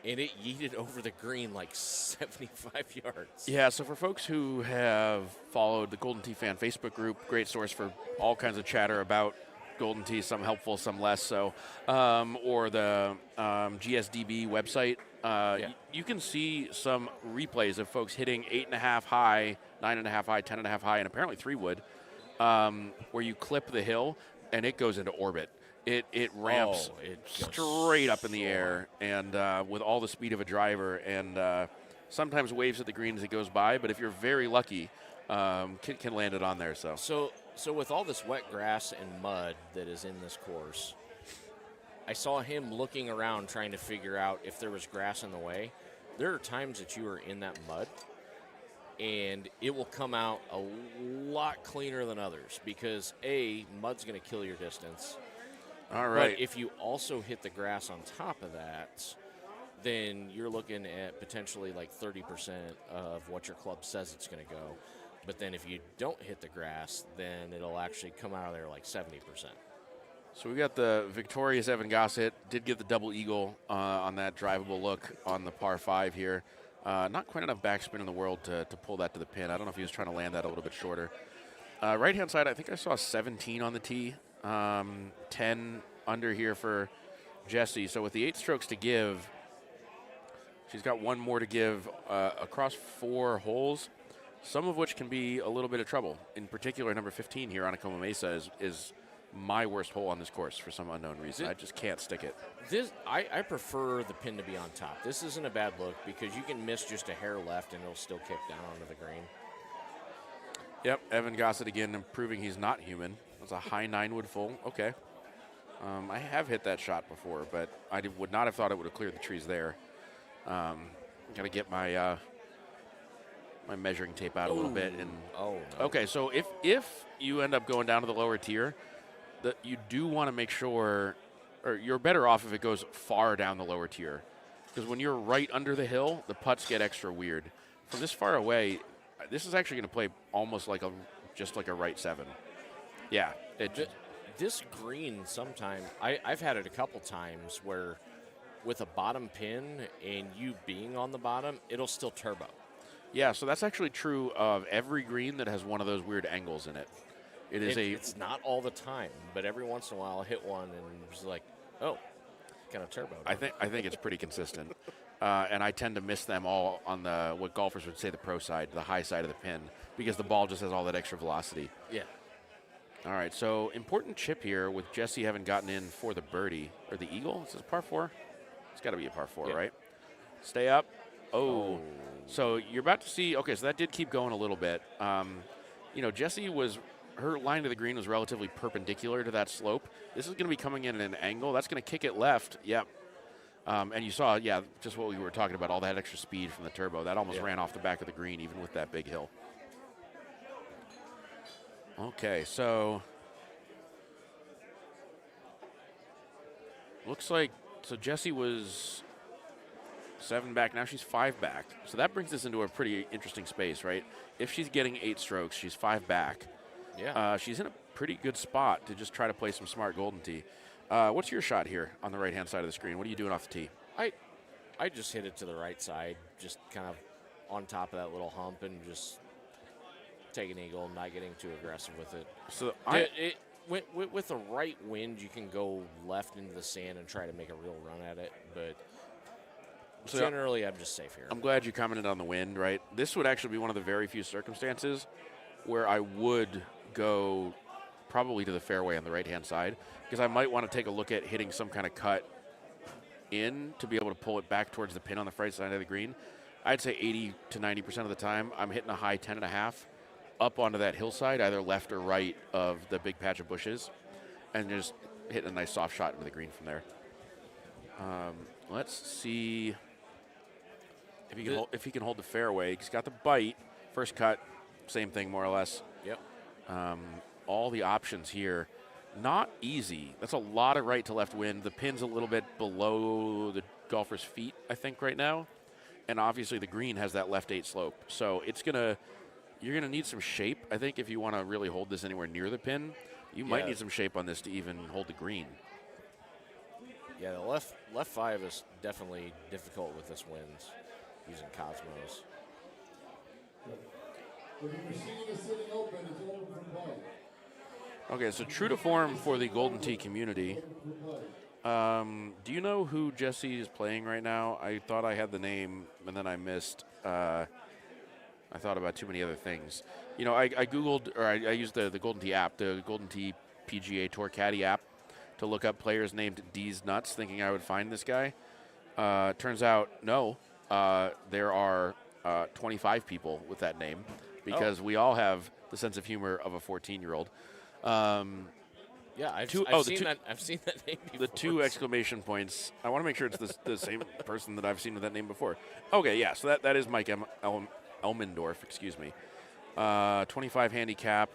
and it yeeted over the green like 75 yards. Yeah, so for folks who have followed the Golden Tee Fan Facebook group, great source for all kinds of chatter about Golden Tee, some helpful, some less so, or the GSDB website, you can see some replays of folks hitting 8.5 high, 9.5 high, 10.5 high, and apparently 3 wood, where you clip the hill and it goes into orbit. It ramps straight up in the air, and with all the speed of a driver, and sometimes waves at the green as it goes by, but if you're very lucky, can land it on there. So with all this wet grass and mud that is in this course, I saw him looking around trying to figure out if there was grass in the way. There are times that you are in that mud, and it will come out a lot cleaner than others because, A, mud's going to kill your distance. All right. But if you also hit the grass on top of that, then you're looking at potentially like 30% of what your club says it's going to go. But then if you don't hit the grass, then it'll actually come out of there like 70%. So we got the victorious Evan Gossett, did get the double eagle on that drivable look on the par 5 here. Not quite enough backspin in the world to pull that to the pin. I don't know if he was trying to land that a little bit shorter. Right-hand side, I think I saw 17 on the tee. 10 under here for Jesse. So with the 8 strokes to give, she's got 1 more to give across 4 holes, some of which can be a little bit of trouble. In particular, number 15 here on Acoma Mesa is my worst hole on this course for some unknown reason. I just can't stick it. I prefer the pin to be on top. This isn't a bad look because you can miss just a hair left and it'll still kick down onto the green. Yep, Evan Gossett again proving he's not human. That's a high 9 wood full. Okay. I have hit that shot before, but I would not have thought it would have cleared the trees there. Got to get my my measuring tape out a little bit. And no. Okay, so if you end up going down to the lower tier, you do want to make sure, or you're better off if it goes far down the lower tier, because when you're right under the hill, the putts get extra weird. From this far away, this is actually going to play almost like just like a right 7. Yeah. This green, sometime I've had it a couple times where, with a bottom pin and you being on the bottom, it'll still turbo. Yeah, so that's actually true of every green that has one of those weird angles in it. It's not all the time, but every once in a while I'll hit one and it's like, oh, kind of turbo. I think it's pretty consistent. And I tend to miss them all on what golfers would say the pro side, the high side of the pin, because the ball just has all that extra velocity. Yeah. All right, so important chip here with Jesse having gotten in for the birdie, or the eagle. Is this par 4? It's got to be a par 4, right? Stay up. Oh. So you're about to see, okay, so that did keep going a little bit. Jesse her line to the green was relatively perpendicular to that slope. This is going to be coming in at an angle. That's going to kick it left. Yep. And you saw, just what we were talking about, all that extra speed from the turbo. That almost ran off the back of the green, even with that big hill. Okay, so looks like, Jessie was 7 back. Now she's 5 back. So that brings us into a pretty interesting space, right? If she's getting 8 strokes, she's 5 back. Yeah. She's in a pretty good spot to just try to play some smart golden tee. What's your shot here on the right-hand side of the screen? What are you doing off the tee? I just hit it to the right side, just kind of on top of that little hump and just take an eagle, not getting too aggressive with it. So with the right wind, you can go left into the sand and try to make a real run at it, but generally I'm just safe here. I'm glad you commented on the wind, right? This would actually be one of the very few circumstances where I would go probably to the fairway on the right-hand side, because I might want to take a look at hitting some kind of cut in to be able to pull it back towards the pin on the right side of the green. I'd say 80 to 90% of the time I'm hitting a high 10.5 up onto that hillside, either left or right of the big patch of bushes, and just hitting a nice soft shot into the green from there. Let's see if he can hold the fairway. He's got the bite. First cut, same thing more or less. Yep. All the options here, not easy. That's a lot of right to left wind. The pin's a little bit below the golfer's feet, I think, right now. And obviously the green has that left 8 slope. So you're gonna need some shape, I think, if you want to really hold this anywhere near the pin. You might need some shape on this to even hold the green. Yeah, the left 5 is definitely difficult with this wind using Cosmos. The machine is sitting open. It's open for play. Okay, so true to form for the Golden Tee community. Do you know who Jesse is playing right now? I thought I had the name, and then I missed. I thought about too many other things. I Googled, or I used the Golden Tee app, the Golden Tee PGA Tour Caddy app, to look up players named D's Nuts, thinking I would find this guy. Turns out, no. There are 25 people with that name, because we all have the sense of humor of a 14-year-old. I've seen that name before. The 2 exclamation points. I want to make sure it's the same person that I've seen with that name before. Okay, yeah, so that is Mike Elmendorf, excuse me. 25 handicap,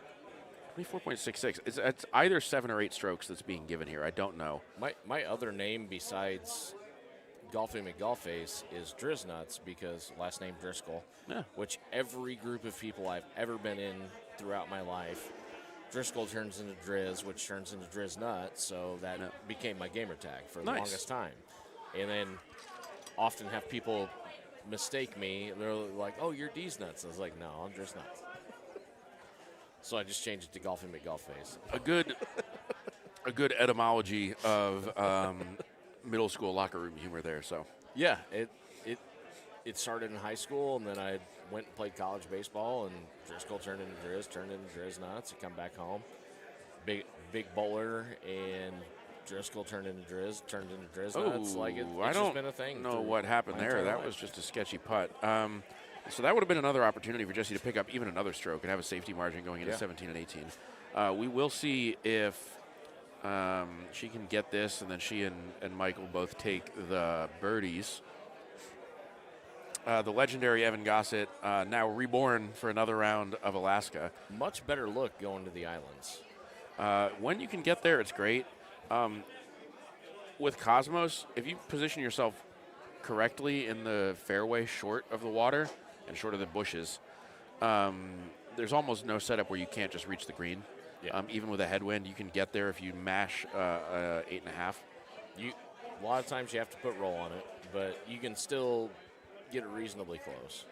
24.66. It's either 7 or 8 strokes that's being given here. I don't know. My other name besides Golfing McGolfface is Driznuts, because last name Driscoll, which every group of people I've ever been in throughout my life, Driscoll turns into Driz, which turns into Driznut, so that became my gamer tag for the longest time. And then often have people mistake me. They're like, "Oh, you're D's Nuts." I was like, "No, I'm Driznut." So I just changed it to Golfing McGolfface. A good etymology of middle school locker room humor there. So yeah, it started in high school, and then I went and played college baseball, and Driscoll turned into Driz, turned into Driznuts. I come back home, big bowler, and Driscoll turned into Driz, turned into Driznuts. It's just been a thing. I don't know what happened there. That was just a sketchy putt. So that would have been another opportunity for Jesse to pick up even another stroke and have a safety margin going into 17 and 18. We will see if She can get this, and then she and Michael both take the birdies. The legendary Evan Gossett, now reborn for another round of Alaska. Much better look going to the islands. When you can get there, it's great. With Cosmos, if you position yourself correctly in the fairway short of the water and short of the bushes, there's almost no setup where you can't just reach the green. Yeah. Even with a headwind, you can get there if you mash 8.5. A lot of times you have to put roll on it, but you can still get it reasonably close.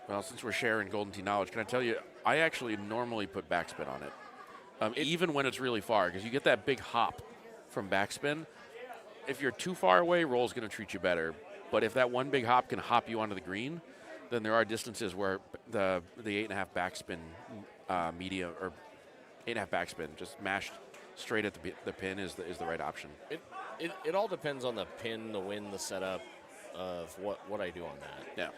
Well, since we're sharing Golden Tee knowledge, can I tell you, I actually normally put backspin on it, even when it's really far, because you get that big hop from backspin. If you're too far away, roll's going to treat you better. But if that one big hop can hop you onto the green, then there are distances where the 8.5 backspin medium or 8.5 backspin just mashed straight at the pin is the right option. It all depends on the pin, the wind, the setup of what I do on that. Yeah.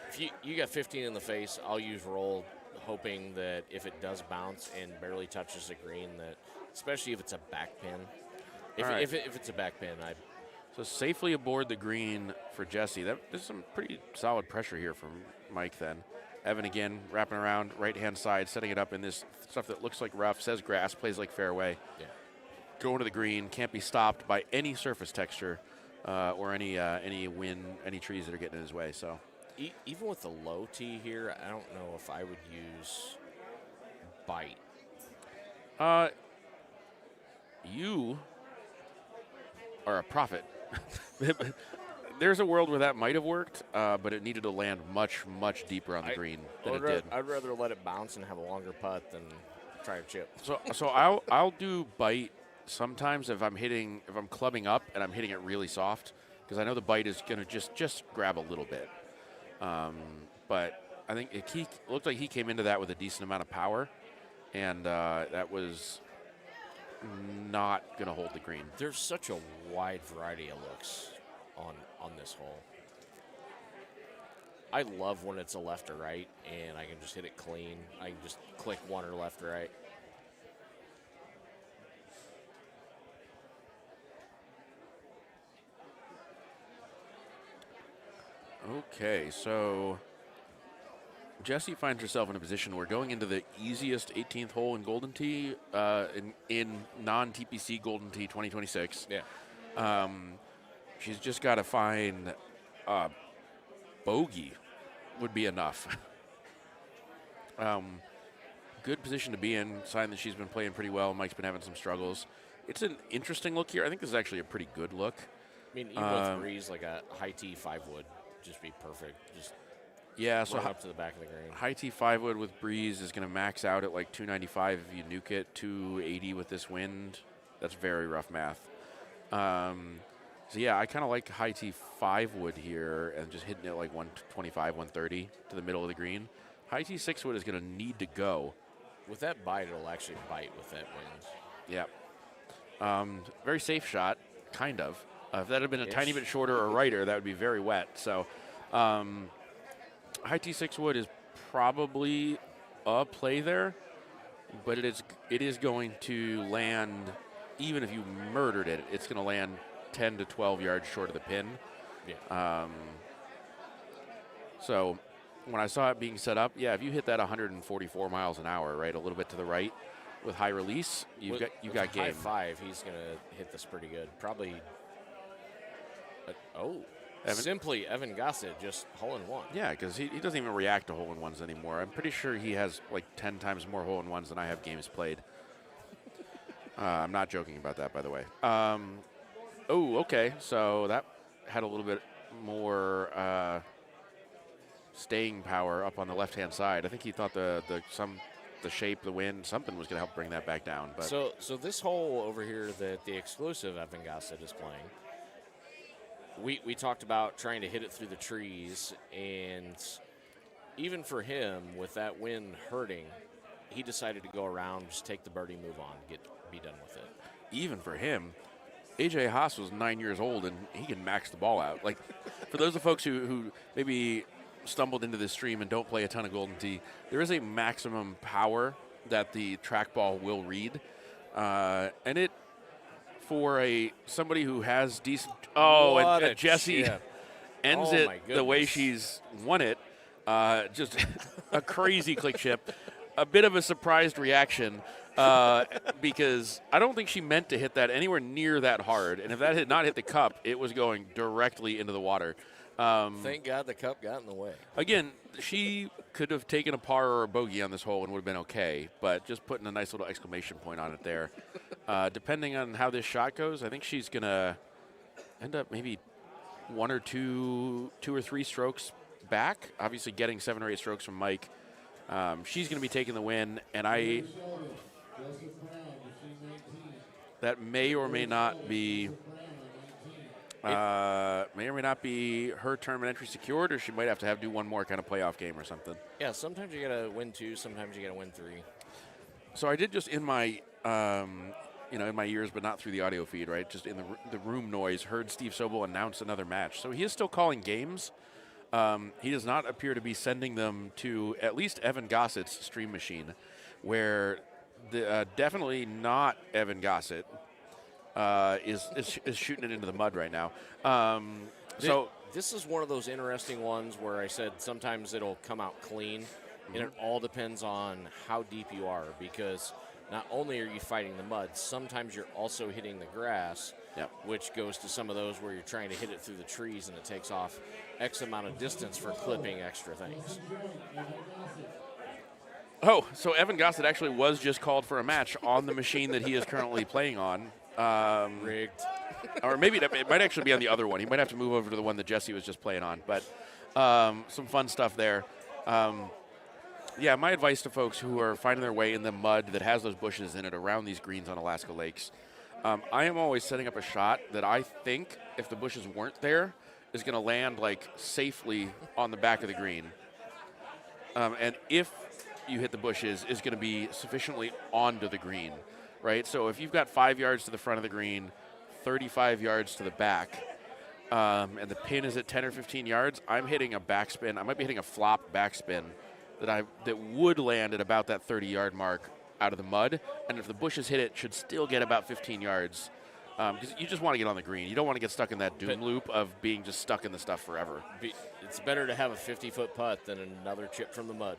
If you got 15 in the face, I'll use roll, hoping that if it does bounce and barely touches the green, that especially if it's a back pin. If it's a back pin, So safely aboard the green for Jesse. There's some pretty solid pressure here from Mike then. Evan again wrapping around right-hand side, setting it up in this stuff that looks like rough, says grass, plays like fairway. Yeah. Going to the green, can't be stopped by any surface texture or any wind, any trees that are getting in his way. So even with the low tee here, I don't know if I would use bite. You are a prophet. There's a world where that might have worked, but it needed to land much, much deeper on the green than it did. I'd rather let it bounce and have a longer putt than try to chip. So I'll do bite sometimes if I'm clubbing up and I'm hitting it really soft, because I know the bite is going to just grab a little bit. But I think he looked like he came into that with a decent amount of power, and that was not going to hold the green. There's such a wide variety of looks on this hole. I love when it's a left or right, and I can just hit it clean. I can just click one or left or right. Okay, so Jessie finds herself in a position where going into the easiest 18th hole in Golden Tee, in non-TPC Golden Tee 2026. Yeah. She's just got to find bogey would be enough. Good position to be in, sign that she's been playing pretty well. Mike's been having some struggles. It's an interesting look here. I think this is actually a pretty good look. I mean, even with breeze, like a high tee 5 wood just be perfect. Just so up to the back of the green. High tee 5 wood with breeze is going to max out at like 295 if you nuke it, 280 with this wind. That's very rough math. So yeah, I kind of like high tee 5 wood here and just hitting it like 125, 130 to the middle of the green. High tee 6 wood is going to need to go. With that bite, it'll actually bite with that wind. Yeah. Very safe shot, kind of. If that had been a tiny bit shorter or righter, that would be very wet. So high tee 6 wood is probably a play there, but it is going to land, even if you murdered it, it's going to land 10 to 12 yards short of the pin. Yeah. So when I saw it being set up, if you hit that 144 miles an hour, right, a little bit to the right with high release, you got game. High 5, he's going to hit this pretty good. Probably. Simply Evan Gossett just hole-in-one. Yeah, because he doesn't even react to hole-in-ones anymore. I'm pretty sure he has like 10 times more hole-in-ones than I have games played. I'm not joking about that, by the way. Okay. So that had a little bit more staying power up on the left-hand side. I think he thought the shape, the wind, something was going to help bring that back down. But so this hole over here that the exclusive Evan Gossett is playing, we talked about trying to hit it through the trees, and even for him, with that wind hurting, he decided to go around, just take the birdie, move on, be done with it. Even for him, AJ Haas was 9 years old, and he can max the ball out. Like, for those of folks who maybe stumbled into this stream and don't play a ton of Golden Tee, there is a maximum power that the trackball will read. And it, for somebody who has decent, and Jessie ends it the way she's won it, just a crazy click chip, a bit of a surprised reaction, because I don't think she meant to hit that anywhere near that hard, and if that had not hit the cup, it was going directly into the water. Thank God the cup got in the way. Again, she could have taken a par or a bogey on this hole and would have been okay, but just putting a nice little exclamation point on it there. Depending on how this shot goes, I think she's going to end up maybe one or two or three strokes back, obviously getting 7 or 8 strokes from Mike. She's going to be taking the win, and that may or may not be her tournament entry secured, or she might have to do one more kind of playoff game or something. Yeah, sometimes you got to win 2, sometimes you got to win 3. So I did just in my, in my ears, but not through the audio feed, right? Just in the room noise, heard Steve Sobel announce another match. So he is still calling games. He does not appear to be sending them to at least Evan Gossett's stream machine, where definitely not Evan Gossett is shooting it into the mud right now. This is one of those interesting ones where I said sometimes it'll come out clean, and it all depends on how deep you are, because not only are you fighting the mud, sometimes you're also hitting the grass, which goes to some of those where you're trying to hit it through the trees and it takes off X amount of distance for clipping extra things. Oh, so Evan Gossett actually was just called for a match on the machine that he is currently playing on. Rigged. Or maybe it might actually be on the other one. He might have to move over to the one that Jessie was just playing on. But some fun stuff there. My advice to folks who are finding their way in the mud that has those bushes in it around these greens on Alaska lakes, I am always setting up a shot that I think, if the bushes weren't there, is going to land safely on the back of the green. And if you hit the bushes, is going to be sufficiently onto the green, right? So if you've got 5 yards to the front of the green, 35 yards to the back, and the pin is at 10 or 15 yards, I'm hitting a backspin. I might be hitting a flop backspin that would land at about that 30-yard mark out of the mud. And if the bushes hit it, should still get about 15 yards. Because you just want to get on the green. You don't want to get stuck in that doom loop of being just stuck in the stuff forever. It's better to have a 50-foot putt than another chip from the mud.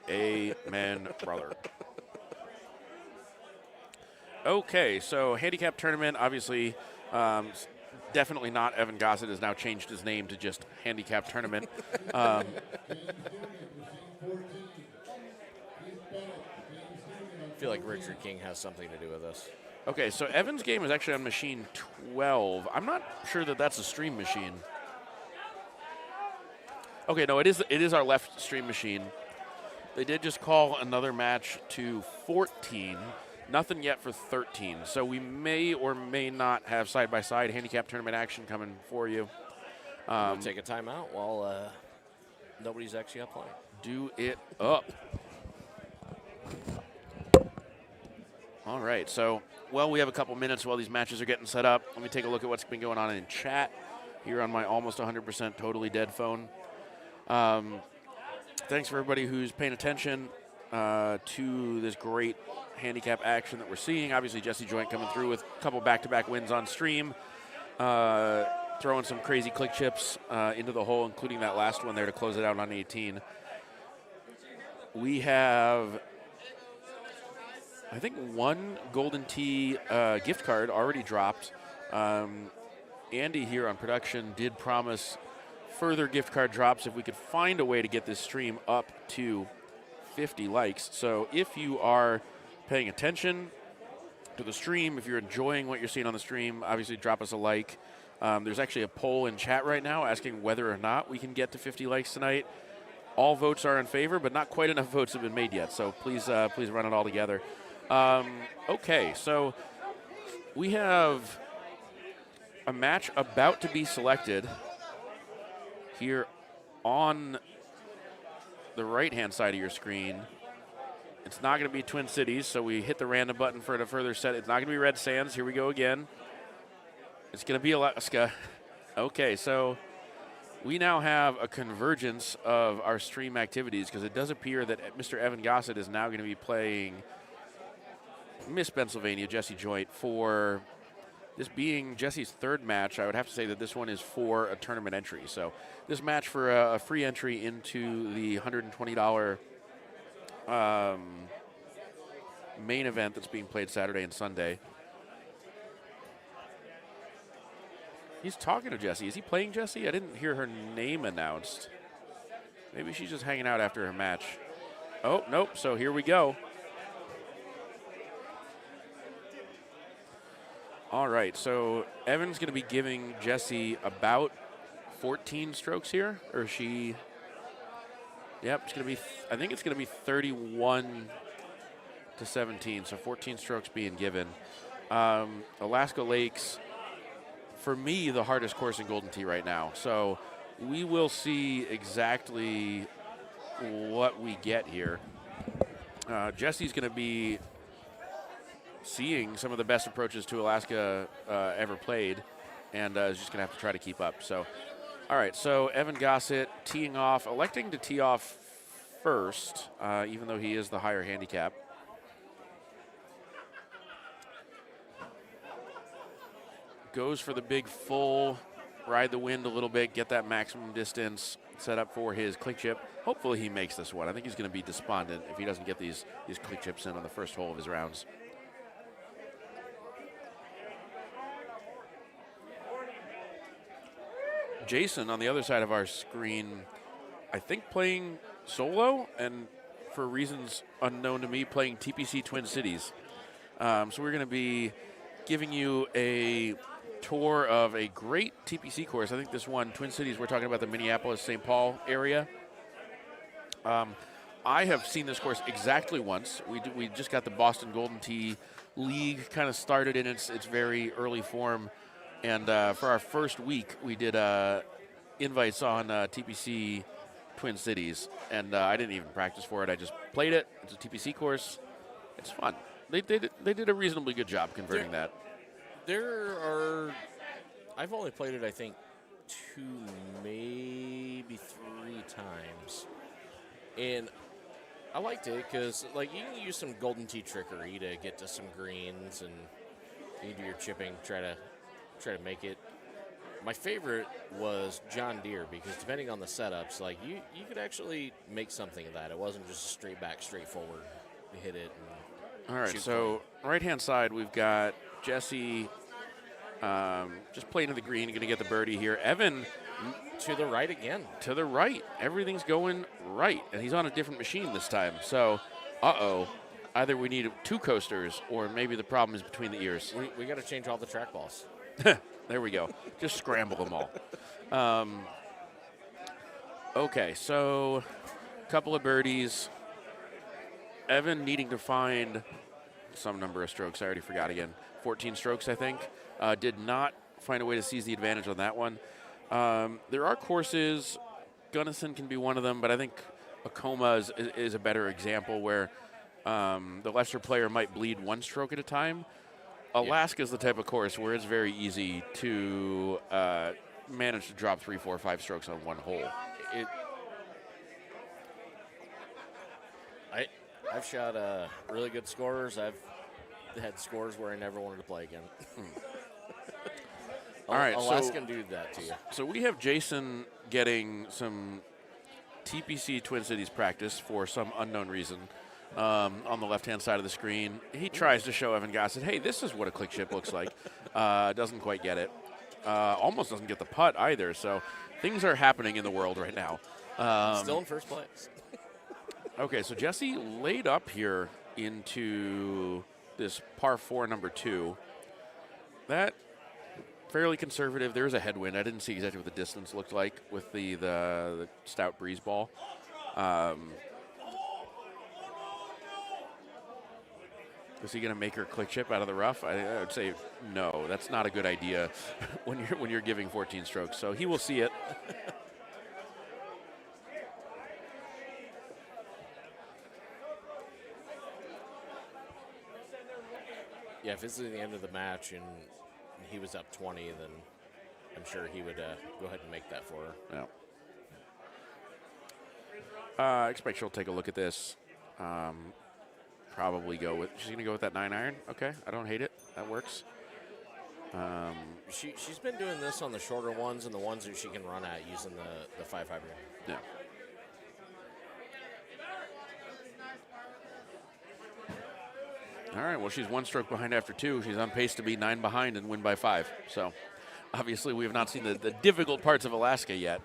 Amen, brother. Okay, so Handicap Tournament, obviously, definitely not Evan Gossett has now changed his name to just Handicap Tournament. I feel like Richard King has something to do with this. Okay, so Evan's game is actually on machine 12. I'm not sure that that's a stream machine. Okay, no, it is our left stream machine. They did just call another match to 14. Nothing yet for 13. So we may or may not have side-by-side handicap tournament action coming for you. We'll take a timeout while nobody's actually up playing. Do it up. All right, so, we have a couple minutes while these matches are getting set up. Let me take a look at what's been going on in chat here on my almost 100% totally dead phone. Thanks for everybody who's paying attention to this great handicap action that we're seeing. Obviously, Jesse Joint coming through with a couple back-to-back wins on stream, throwing some crazy click chips into the hole, including that last one there to close it out on 18. We have, I think, one Golden Tee gift card already dropped. Andy here on production did promise further gift card drops if we could find a way to get this stream up to 50 likes. So if you are paying attention to the stream, if you're enjoying what you're seeing on the stream, obviously drop us a like. There's actually a poll in chat right now asking whether or not we can get to 50 likes tonight. All votes are in favor, but not quite enough votes have been made yet. So please run it all together. Okay, so we have a match about to be selected here on the right-hand side of your screen. It's not going to be Twin Cities, so we hit the random button for a further set. It's not going to be Red Sands. Here we go again. It's going to be Alaska. Okay, so we now have a convergence of our stream activities because it does appear that Mr. Evan Gossett is now going to be playing Miss Pennsylvania, Jessie Joint, for this being Jessie's third match. I would have to say that this one is for a tournament entry. So this match for a free entry into the $120 main event that's being played Saturday and Sunday. He's talking to Jessie. Is he playing Jessie? I didn't hear her name announced. Maybe she's just hanging out after her match. Oh, nope. So here we go. All right. So Evan's going to be giving Jessie about 14 strokes here. Or is she... Yep, it's going to be... I think it's going to be 31 to 17. So 14 strokes being given. Alaska Lakes... For me, the hardest course in Golden Tee right now. So we will see exactly what we get here. Jessie's going to be seeing some of the best approaches to Alaska ever played, and is just going to have to try to keep up. So, all right, so Evan Gossett teeing off, electing to tee off first, even though he is the higher handicap. Goes for the big full, ride the wind a little bit, get that maximum distance, set up for his click chip. Hopefully he makes this one. I think he's going to be despondent if he doesn't get these click chips in on the first hole of his rounds. Jason on the other side of our screen, I think playing solo, and for reasons unknown to me, playing TPC Twin Cities. So we're going to be giving you a tour of a great TPC course. I think this one, Twin Cities, we're talking about the Minneapolis-St. Paul area. I have seen this course exactly once. We just got the Boston Golden Tee League kind of started in its very early form. And for our first week, we did invites on TPC Twin Cities. And I didn't even practice for it. I just played it. It's a TPC course. It's fun. They did a reasonably good job converting that. I've only played it, I think, 2, maybe 3 times. And I liked it because, like, you can use some Golden Tee trickery to get to some greens, and you do your chipping, try to make it. My favorite was John Deere because depending on the setups, like, you could actually make something of that. It wasn't just straight back, straight forward. You hit it. And all right, so right-hand side, we've got Jessie just playing to the green, going to get the birdie here. Evan to the right again. To the right. Everything's going right, and he's on a different machine this time. So, either we need 2 coasters, or maybe the problem is between the ears. We got to change all the track balls. There we go. Just scramble them all. Okay, so a couple of birdies. Evan needing to find some number of strokes. I already forgot again. 14 strokes, I think. Did not find a way to seize the advantage on that one. There are courses. Gunnison can be one of them, but I think Acoma is a better example where the lesser player might bleed 1 stroke at a time. Alaska is the type of course where it's very easy to manage to drop 3, 4, 5 strokes on 1 hole. I've shot really good scorers. I've had scores where I never wanted to play again. All right, Alaska can do that to you. So we have Jason getting some TPC Twin Cities practice for some unknown reason on the left-hand side of the screen. He tries to show Evan Gossett, hey, this is what a click chip looks like. Doesn't quite get it. Almost doesn't get the putt either. So things are happening in the world right now. Still in first place. Okay, so Jessie laid up here into this par 4 number 2. That fairly conservative. There's a headwind. I didn't see exactly what the distance looked like with the stout breeze ball. Is he going to make her click chip out of the rough? I would say no. That's not a good idea when you're giving 14 strokes. So he will see it. Yeah, if this is the end of the match and he was up 20, then I'm sure he would go ahead and make that for her. Yeah. I expect she'll take a look at this. probably go with. She's going to go with that 9-iron. Okay, I don't hate it. That works. She's been doing this on the shorter ones and the ones that she can run at using the 5 hybrid. Yeah. All right, well, she's 1 stroke behind after 2. She's on pace to be 9 behind and win by 5. So, obviously, we have not seen the difficult parts of Alaska yet.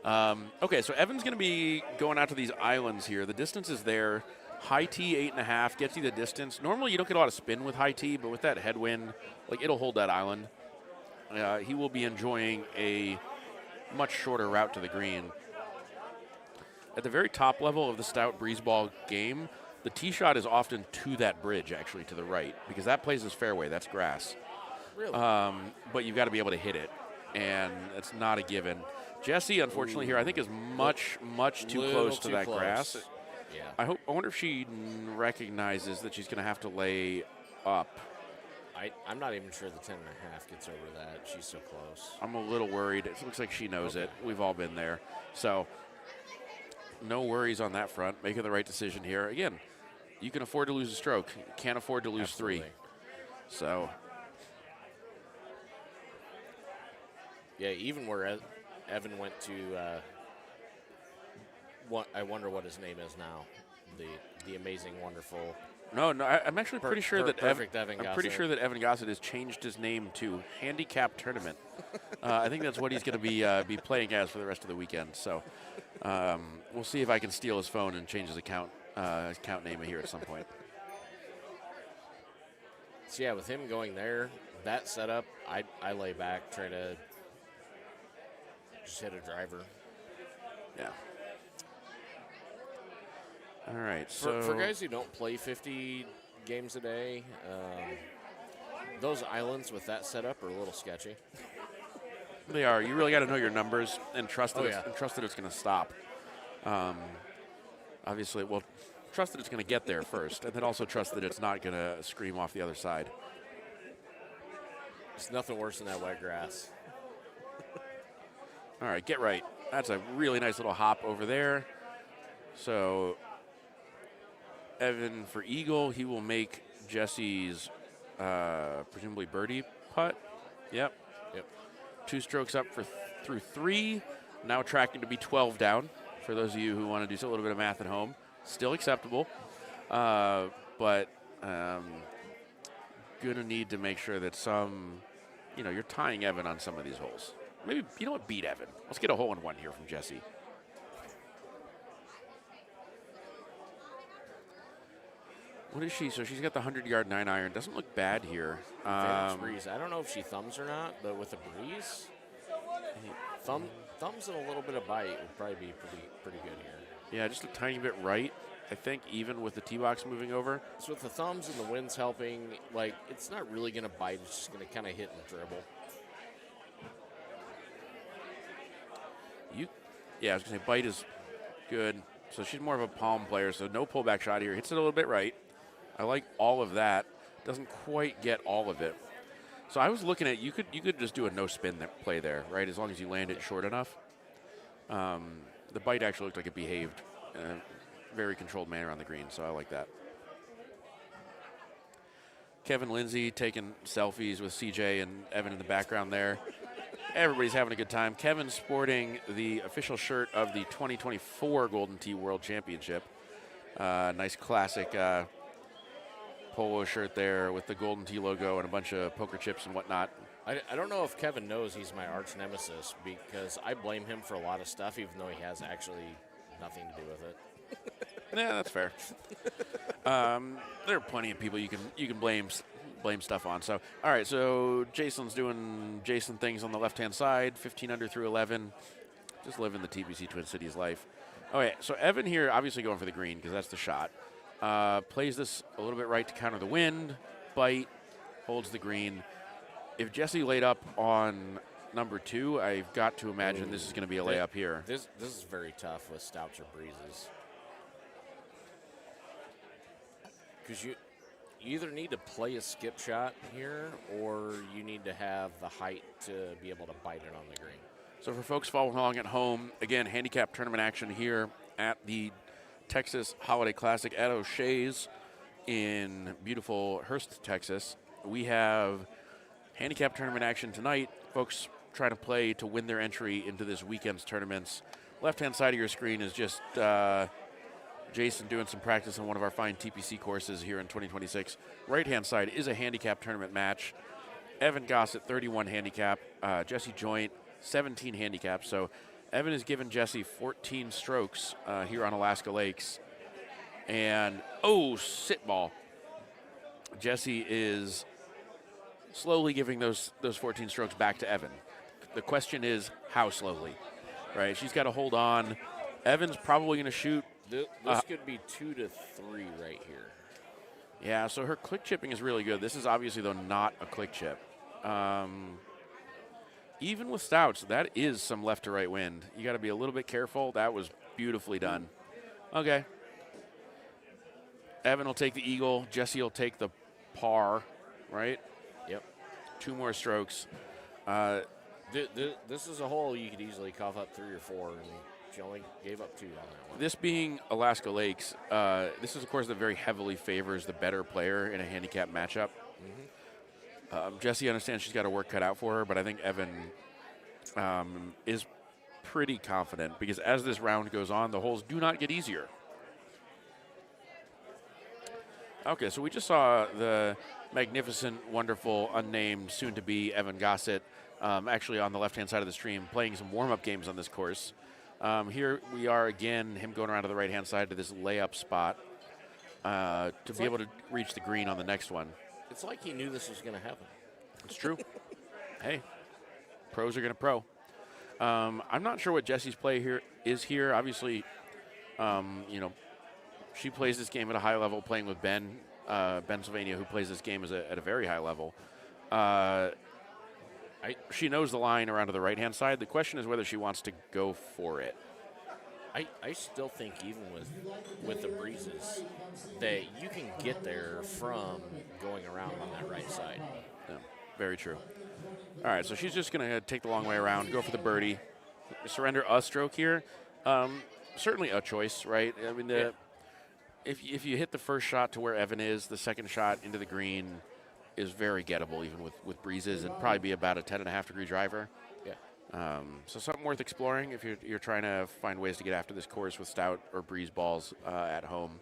Okay, so Evan's going to be going out to these islands here. The distance is there. High T, 8.5, gets you the distance. Normally, you don't get a lot of spin with high T, but with that headwind, like, it'll hold that island. He will be enjoying a much shorter route to the green. At the very top level of the Stout Breeze Ball game, the tee shot is often to that bridge, actually, to the right, because that plays as fairway. That's grass. Really? But you've got to be able to hit it, and it's not a given. Jessie, unfortunately, here, I think is much too close to that grass. Yeah. I wonder if she recognizes that she's going to have to lay up. I'm not even sure the 10.5 gets over that. She's so close. I'm a little worried. It looks like she knows it. We've all been there. So, no worries on that front. Making the right decision here. Again, you can afford to lose a stroke. You can't afford to lose 3. So. Yeah, even where Evan went to, I wonder what his name is now. The amazing, wonderful. No, I'm actually pretty sure that Evan Gossett has changed his name to Handicap Tournament. I think that's what he's going to be playing as for the rest of the weekend. So we'll see if I can steal his phone and change his account name here at some point. So yeah, with him going there, that setup, I lay back, try to just hit a driver. Yeah. All right, so for guys who don't play 50 games a day, those islands with that setup are a little sketchy. They are. You really got to know your numbers and trust that it's going to stop. Obviously, well, trust that it's going to get there first, and then also trust that it's not going to scream off the other side. There's nothing worse than that wet grass. All right, get right. That's a really nice little hop over there. So Evan for eagle, he will make Jessie's presumably birdie putt. Yep. 2 strokes up through 3. Now tracking to be 12 down. For those of you who want to do a little bit of math at home, still acceptable, but gonna need to make sure that you're tying Evan on some of these holes. Maybe, you know what, beat Evan. Let's get a hole in 1 here from Jessie. What is she? So she's got the 100-yard 9-iron. Doesn't look bad here. Breeze. I don't know if she thumbs or not, but with a breeze, thumbs and a little bit of bite would probably be pretty good here. Yeah, just a tiny bit right. I think even with the tee box moving over. So with the thumbs and the wind's helping, like, it's not really going to bite. It's just going to kind of hit and dribble. Yeah, I was going to say bite is good. So she's more of a palm player, so no pullback shot here. Hits it a little bit right. I like all of that. Doesn't quite get all of it. So I was looking at, you could just do a no spin play there, right? As long as you land it short enough. The bite actually looked like it behaved in a very controlled manner on the green, so I like that. Kevin Lindsay taking selfies with CJ and Evan in the background there. Everybody's having a good time. Kevin's sporting the official shirt of the 2024 Golden Tee World Championship. Nice classic polo shirt there with the Golden Tee logo and a bunch of poker chips and whatnot. I don't know if Kevin knows he's my arch nemesis because I blame him for a lot of stuff, even though he has actually nothing to do with it. Yeah, that's fair. There are plenty of people you can blame stuff on. So, all right, so Jason's doing Jason things on the left-hand side, 15 under through 11, just living the TPC Twin Cities life. Okay, so Evan here obviously going for the green because that's the shot. Plays this a little bit right to counter the wind, bite, holds the green. If Jessie laid up on number 2, I've got to imagine this is going to be a layup here. This is very tough with stouts or breezes. Because you either need to play a skip shot here or you need to have the height to be able to bite it on the green. So for folks following along at home, again, handicap tournament action here at the Texas Holiday Classic at O'Shea's in beautiful Hurst, Texas. We have handicap tournament action tonight. Folks trying to play to win their entry into this weekend's tournaments. Left-hand side of your screen is just Jason doing some practice on one of our fine TPC courses here in 2026. Right-hand side is a handicap tournament match. Evan Gossett, 31 handicap. Jesse Joint, 17 handicap. So Evan has given Jesse 14 strokes here on Alaska Lakes. And, sit ball. Jesse is slowly giving those 14 strokes back to Evan. The question is, how slowly, right? She's got to hold on. Evan's probably going to shoot. This could be 2 to 3 right here. Yeah, so her click chipping is really good. This is obviously, though, not a click chip. Even with stouts, that is some left to right wind. You got to be a little bit careful. That was beautifully done. Okay. Evan will take the eagle. Jesse will take the par, right? Yep. 2 more strokes. This is a hole you could easily cough up 3 or 4, and she only gave up 2 on that one. This being Alaska Lakes, this is a course that very heavily favors the better player in a handicap matchup. Jesse understands she's got her work cut out for her, but I think Evan is pretty confident because as this round goes on, the holes do not get easier. Okay, so we just saw the magnificent, wonderful, unnamed, soon-to-be Evan Gossett actually on the left-hand side of the stream playing some warm-up games on this course. Here we are again, him going around to the right-hand side to this layup spot to be able to reach the green on the next one. It's like he knew this was going to happen. It's true. Hey, pros are going to pro. I'm not sure what Jesse's play here is here. Obviously, she plays this game at a high level, playing with Ben, Pennsylvania, who plays this game at a very high level. She knows the line around to the right-hand side. The question is whether she wants to go for it. I still think even with the breezes that you can get there from going around on that right side. Yeah, very true. All right, so she's just going to take the long way around, go for the birdie, surrender a stroke here. Certainly a choice, right? I mean, if you hit the first shot to where Evan is, the second shot into the green is very gettable, even with breezes, and probably be about a 10.5-degree driver. Yeah. So something worth exploring if you're trying to find ways to get after this course with stout or breeze balls at home.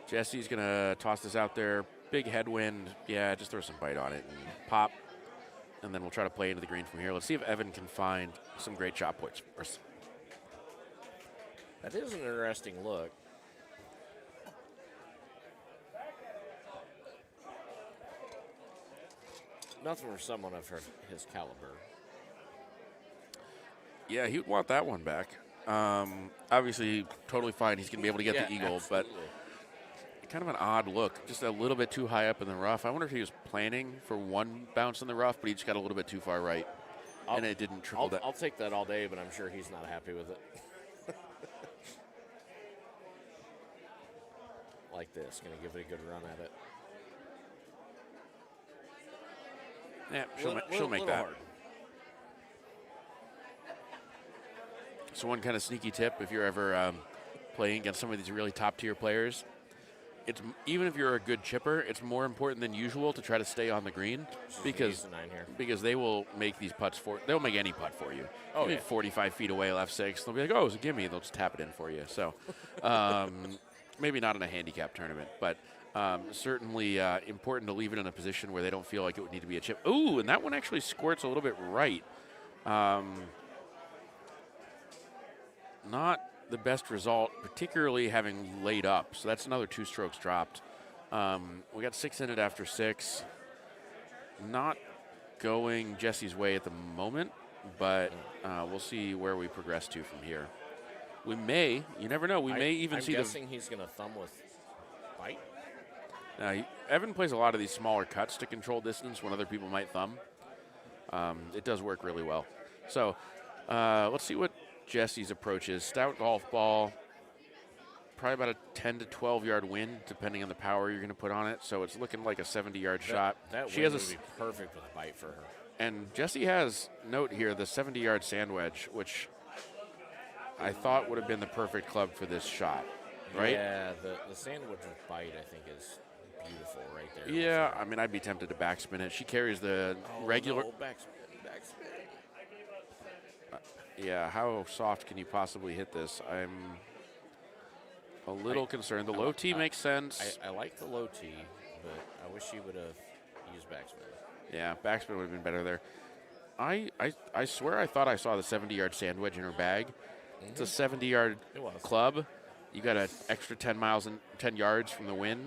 Jesse's going to toss this out there. Big headwind. Yeah, just throw some bite on it and pop. And then we'll try to play into the green from here. Let's see if Evan can find some great shot puts first. That is an interesting look. Nothing for someone of his caliber. Yeah, he would want that one back. Obviously, totally fine. He's going to be able to get the eagle, absolutely. but kind of an odd look. Just a little bit too high up in the rough. I wonder if he was planning for one bounce in the rough, but he just got a little bit too far right, and it didn't trickle down. I'll take that all day, but I'm sure he's not happy with it. Like this, going to give it a good run at it. Yeah, she'll make that. Hard. So one kind of sneaky tip, if you're ever playing against some of these really top-tier players, it's even if you're a good chipper, it's more important than usual to try to stay on the green because they will make these putts they'll make any putt for you. Oh, yeah. 45 feet away, left 6. They'll be like, oh, so give me. They'll just tap it in for you. So maybe not in a handicap tournament, but certainly important to leave it in a position where they don't feel like it would need to be a chip. Ooh, and that one actually squirts a little bit right. Not the best result, particularly having laid up. So that's another 2 strokes dropped. We got 6 in it after 6. Not going Jesse's way at the moment, but we'll see where we progress to from here. We may, you never know, we may even see I'm guessing he's going to thumb with bite. Evan plays a lot of these smaller cuts to control distance when other people might thumb. It does work really well. So let's see what Jesse's approach is. Stout golf ball, probably about a 10 to 12 yard wind, depending on the power you're going to put on it. So it's looking like a 70-yard shot. That wind would be perfect with a bite for her. And Jesse has, note here, the 70-yard sand wedge, which I thought would have been the perfect club for this shot. right? Yeah, the sandwich with bite, I think, is beautiful right there. Yeah, I mean, I'd be tempted to backspin it. She carries the regular. No, backspin. Yeah, how soft can you possibly hit this? I'm a little concerned. The low T makes sense. I like the low T, but I wish she would have used backspin. Yeah, backspin would have been better there. I swear I thought I saw the 70-yard sand wedge in her bag. It's a 70-yard club. You got an extra 10 miles and 10 yards from the wind,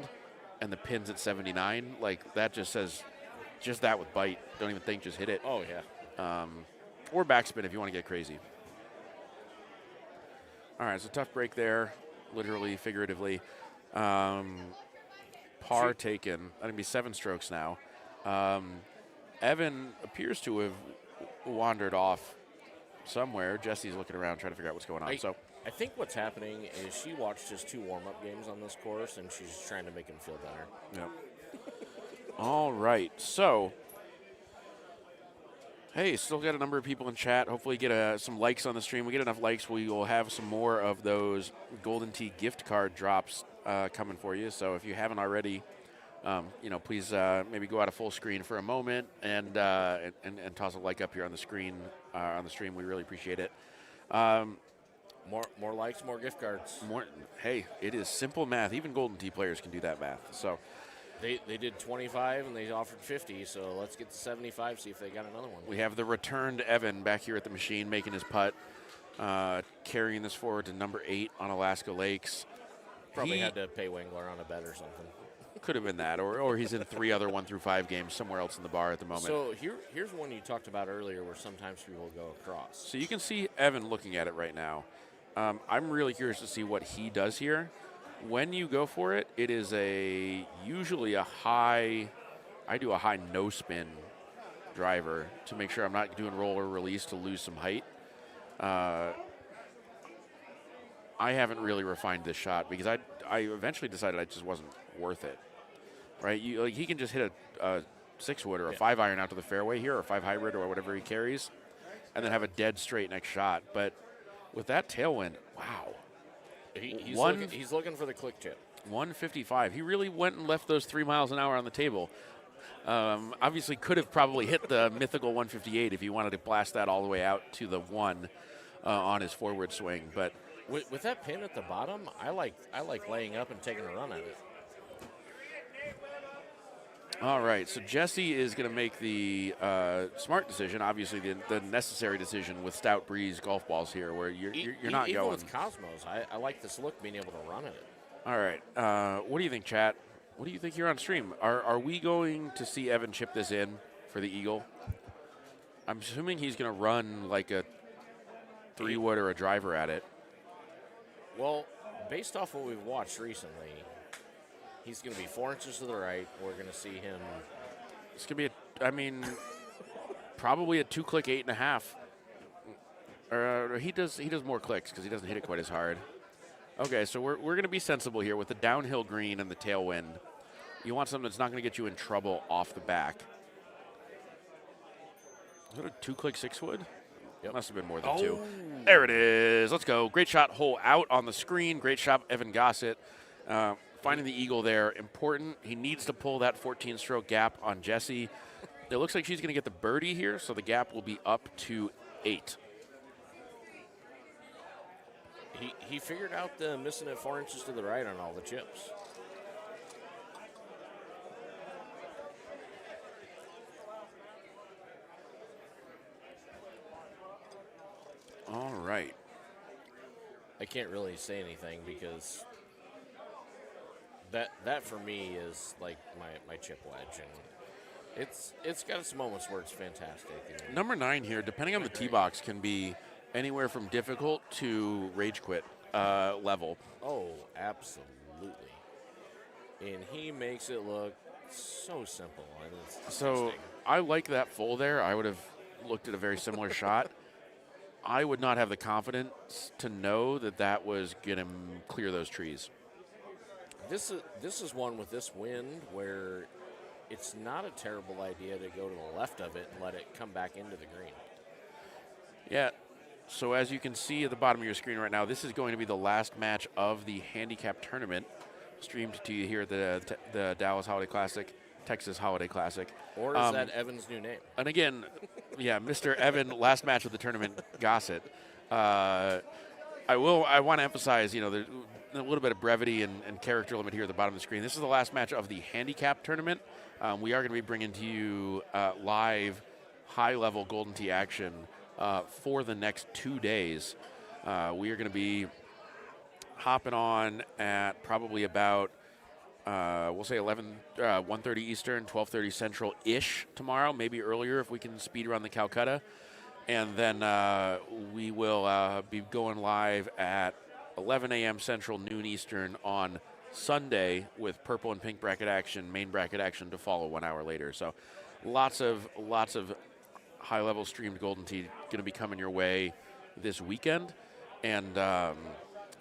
and the pin's at 79. Like, that just says, just that with bite. Don't even think, just hit it. Oh, yeah. Or backspin if you want to get crazy. All right, so tough break there, literally, figuratively. Par taken. That'd going to be 7 strokes now. Evan appears to have wandered off somewhere. Jesse's looking around trying to figure out what's going on. I think what's happening is she watched his 2 warm-up games on this course, and she's trying to make him feel better. Yep. All right, so hey, still got a number of people in chat. Hopefully get some likes on the stream. We get enough likes, we will have some more of those Golden Tee gift card drops coming for you. So if you haven't already, please maybe go out of full screen for a moment and toss a like up here on the screen on the stream. We really appreciate it. More likes, more gift cards. Hey, it is simple math. Even Golden Tee players can do that math. So they did 25 and they offered 50. So let's get to 75. See if they got another one. We have the returned Evan back here at the machine making his putt, carrying this forward to number 8 on Alaska Lakes. Probably had to pay Wengler on a bet or something. Could have been that, or he's in 3 other 1 through 5 games somewhere else in the bar at the moment. So here's one you talked about earlier where sometimes people go across. So you can see Evan looking at it right now. I'm really curious to see what he does here. When you go for it, it is usually a high, I do a high no spin driver to make sure I'm not doing roller release to lose some height. I haven't really refined this shot because I eventually decided I just wasn't worth it. Right? He can just hit a 6-wood or a 5-iron out to the fairway here, or a 5 hybrid or whatever he carries, and then have a dead straight next shot. But with that tailwind, wow. He's looking for the click chip. 155. He really went and left those 3 miles an hour on the table. Obviously could have probably hit the mythical 158 if he wanted to blast that all the way out to the 1 on his forward swing. But with that pin at the bottom, I like laying up and taking a run at it. All right, so Jesse is going to make the smart decision, obviously the necessary decision with stout breeze golf balls here, where you're not even going. with Cosmos, I like this look, being able to run at it. All right, what do you think, chat? What do you think here on stream? Are we going to see Evan chip this in for the eagle? I'm assuming he's going to run like a 3-wood or a driver at it. Well, based off what we've watched recently, he's going to be 4 inches to the right. We're going to see him. It's going to be, probably a 2-click 8.5. Or he does more clicks because he doesn't hit it quite as hard. Okay, so we're going to be sensible here with the downhill green and the tailwind. You want something that's not going to get you in trouble off the back. Is that a 2-click 6-wood? Yep. Must have been more than 2. There it is. Let's go. Great shot, hole out on the screen. Great shot, Evan Gossett. Finding the eagle there, important. He needs to pull that 14-stroke gap on Jesse. It looks like she's going to get the birdie here, so the gap will be up to 8. He figured out the missing it 4 inches to the right on all the chips. All right. I can't really say anything because that for me is like my chip wedge, and it's got its moments where it's fantastic. Number 9 here, depending on the tee box, can be anywhere from difficult to rage quit level. Oh, absolutely. And he makes it look so simple. And so I like that full there. I would have looked at a very similar shot. I would not have the confidence to know that was going to clear those trees. This is one with this wind where it's not a terrible idea to go to the left of it and let it come back into the green. Yeah, So as you can see at the bottom of your screen right now, this is going to be the last match of the Handicap Tournament, streamed to you here at the Dallas Holiday Classic, Texas Holiday Classic. Or is that Evan's new name? And again, yeah, Mr. Evan, last match of the tournament, Gossett. I want to emphasize, there's a little bit of brevity and character limit here at the bottom of the screen. This is the last match of the Handicap Tournament. We are going to be bringing to you live, high-level Golden Tee action for the next 2 days. We are going to be hopping on at probably about, we'll say 1:30 Eastern, 12:30 Central-ish tomorrow, maybe earlier if we can speed around the Calcutta. And then we will be going live at 11 a.m. Central, noon Eastern on Sunday with purple and pink bracket action, main bracket action to follow 1 hour later. So lots of high-level streamed Golden Tee going to be coming your way this weekend. And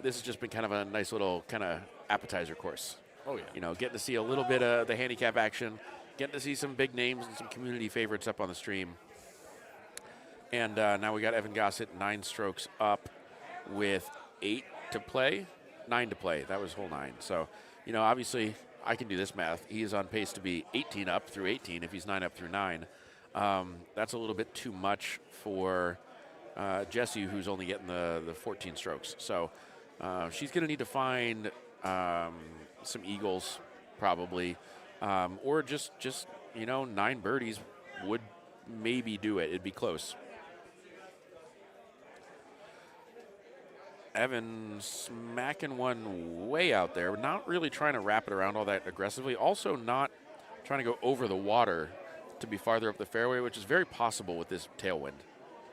this has just been kind of a nice little kind of appetizer course. Oh, yeah. Getting to see a little bit of the handicap action, getting to see some big names and some community favorites up on the stream. And now we got Evan Gossett 9 strokes up with 9 to play. That was hole 9. So, obviously I can do this math. He is on pace to be 18 up through 18 if he's 9 up through 9. That's a little bit too much for Jessie, who's only getting the 14 strokes. So she's going to need to find some eagles probably, or just 9 birdies would maybe do it. It'd be close. Evan smacking one way out there, not really trying to wrap it around all that aggressively. Also not trying to go over the water to be farther up the fairway, which is very possible with this tailwind.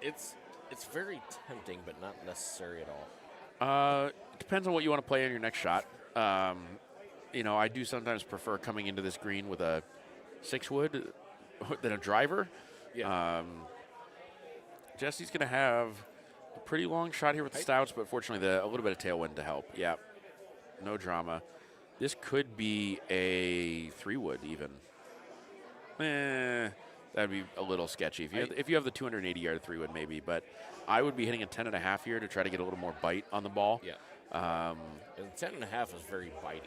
It's very tempting, but not necessary at all. It depends on what you want to play in your next shot. I do sometimes prefer coming into this green with a 6-wood than a driver. Yeah. Jesse's going to have a pretty long shot here with the stouts, but fortunately a little bit of tailwind to help. Yeah, no drama. This could be a 3-wood even. That'd be a little sketchy. If you have the 280-yard 3-wood, maybe. But I would be hitting a 10.5 here to try to get a little more bite on the ball. Yeah. And 10.5 is very bitey.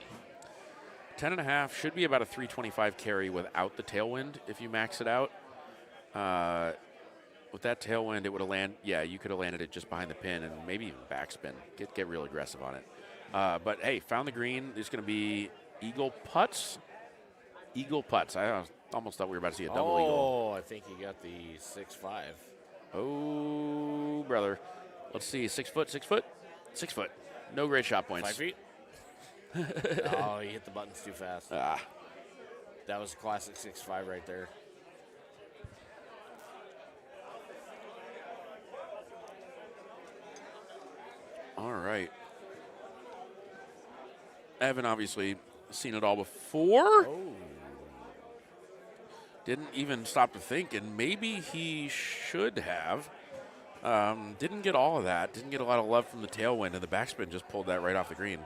10.5 should be about a 325 carry without the tailwind if you max it out. With that tailwind, it would have landed. Yeah, you could have landed it just behind the pin and maybe even backspin. Get real aggressive on it. But hey, found the green. There's going to be eagle putts. I almost thought we were about to see a double eagle. Oh, I think he got the 6.5. Oh, brother. Let's see. 6 foot. 6 foot. No great shot points. 5 feet. Oh, he hit the buttons too fast. That was a classic 6.5 right there. All right. Evan obviously seen it all before. Oh. Didn't even stop to think, and maybe he should have. Didn't get all of that. Didn't get a lot of love from the tailwind, and the backspin just pulled that right off the green.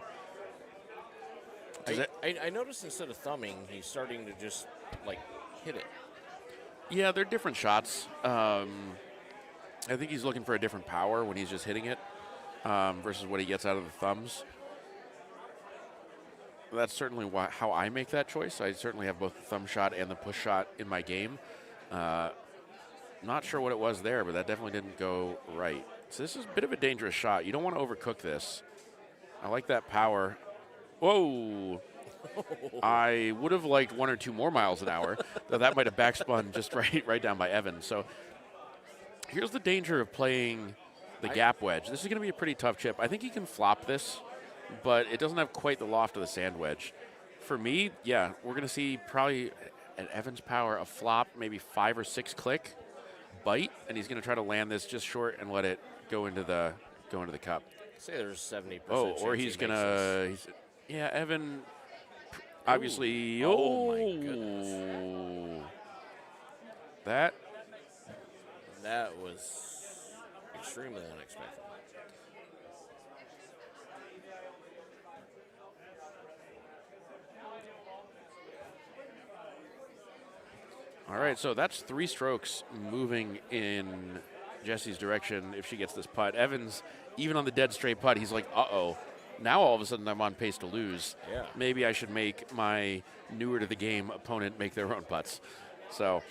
I noticed instead of thumbing, he's starting to just, hit it. Yeah, they're different shots. I think he's looking for a different power when he's just hitting it versus what he gets out of the thumbs. That's certainly how I make that choice. I certainly have both the thumb shot and the push shot in my game. Not sure what it was there, but that definitely didn't go right. So this is a bit of a dangerous shot. You don't want to overcook this. I like that power. Whoa. I would have liked 1 or 2 more miles an hour, though that might have backspun just right down by Evan. So here's the danger of playing the gap wedge. This is going to be a pretty tough chip. I think he can flop this, but it doesn't have quite the loft of the sand wedge. For me, yeah, we're going to see probably at Evan's power a flop, maybe 5 or 6 click bite, and he's going to try to land this just short and let it go into the cup. Say there's 70%. Oh, or he's going to. Yeah, Evan. Obviously. Oh my goodness. That was extremely unexpected. All right, so that's 3 strokes moving in Jesse's direction if she gets this putt. Evans, even on the dead straight putt, he's like, uh-oh. Now all of a sudden I'm on pace to lose. Yeah. Maybe I should make my newer to the game opponent make their own putts. So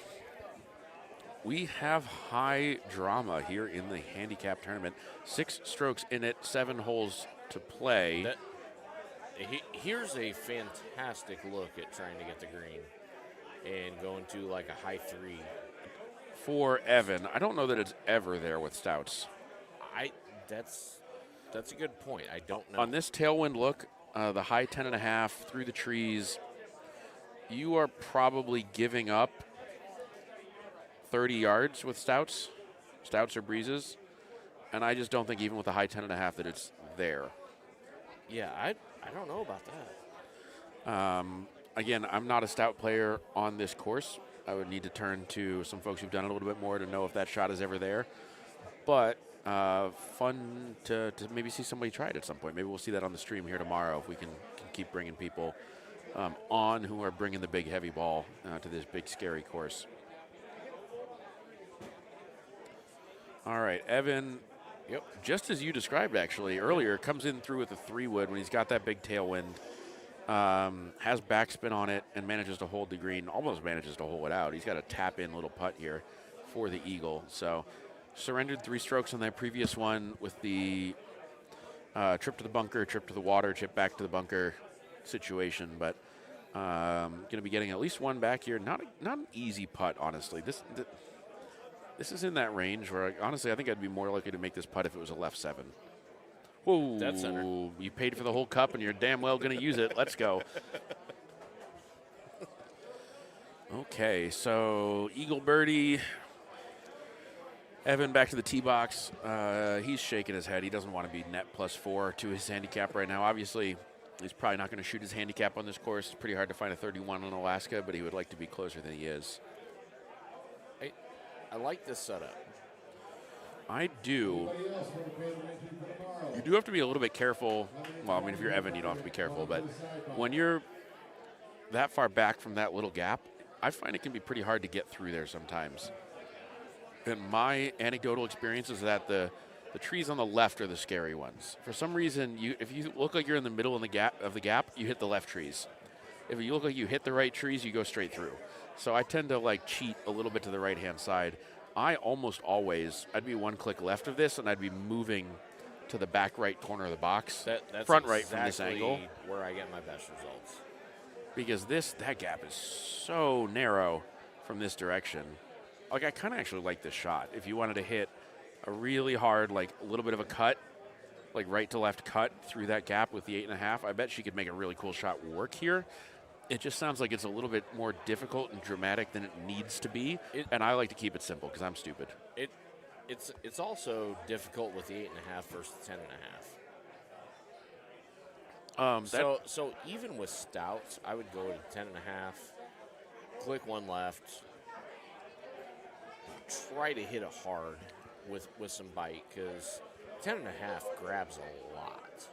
we have high drama here in the handicap tournament. 6 strokes in it, 7 holes to play. Here's a fantastic look at trying to get the green and going to like a high 3. For Evan, I don't know that it's ever there with Stouts. That's a good point. I don't know. On this tailwind look, the high 10.5 through the trees, you are probably giving up 30 yards with Stouts or breezes, and I just don't think even with the high 10.5 that it's there. Yeah, I don't know about that. Again, I'm not a Stout player on this course. I would need to turn to some folks who've done it a little bit more to know if that shot is ever there. But fun to maybe see somebody try it at some point. Maybe we'll see that on the stream here tomorrow if we can keep bringing people on who are bringing the big heavy ball to this big scary course. All right, Evan, just as you described actually earlier, comes in through with a 3-wood when he's got that big tailwind, has backspin on it and manages to hold the green, almost manages to hole it out. He's got a tap-in little putt here for the eagle. So surrendered 3 strokes on that previous one with the trip to the bunker, trip to the water, chip back to the bunker situation, but going to be getting at least one back here. Not an easy putt, honestly. This is in that range where, honestly, I think I'd be more likely to make this putt if it was a left 7. Whoa, Dead center. You paid for the whole cup and you're damn well going to use it. Let's go. Okay, so eagle birdie. Evan back to the tee box. He's shaking his head. He doesn't want to be net +4 to his handicap right now. Obviously, he's probably not going to shoot his handicap on this course. It's pretty hard to find a 31 in Alaska, but he would like to be closer than he is. I like this setup. I do. You do have to be a little bit careful. Well, I mean, if you're Evan, you don't have to be careful. But when you're that far back from that little gap, I find it can be pretty hard to get through there sometimes. And my anecdotal experience is that the trees on the left are the scary ones. For some reason, if you look like you're in the middle of the gap, you hit the left trees. If you look like you hit the right trees, you go straight through. So I tend to like cheat a little bit to the right-hand side. I almost always, I'd be one click left of this, and I'd be moving to the back right corner of the box, That's front right exactly from this angle. Where I get my best results. Because that gap is so narrow from this direction. Like, I kind of actually like this shot. If you wanted to hit a really hard, like a little bit of a cut, like right to left cut through that gap with the 8.5, I bet she could make a really cool shot work here. It just sounds like it's a little bit more difficult and dramatic than it needs to be, and I like to keep it simple because I'm stupid. It's also difficult with the 8.5 versus 10.5. So even with Stouts, I would go to 10.5, click one left, try to hit it hard with some bite because 10.5 grabs a lot.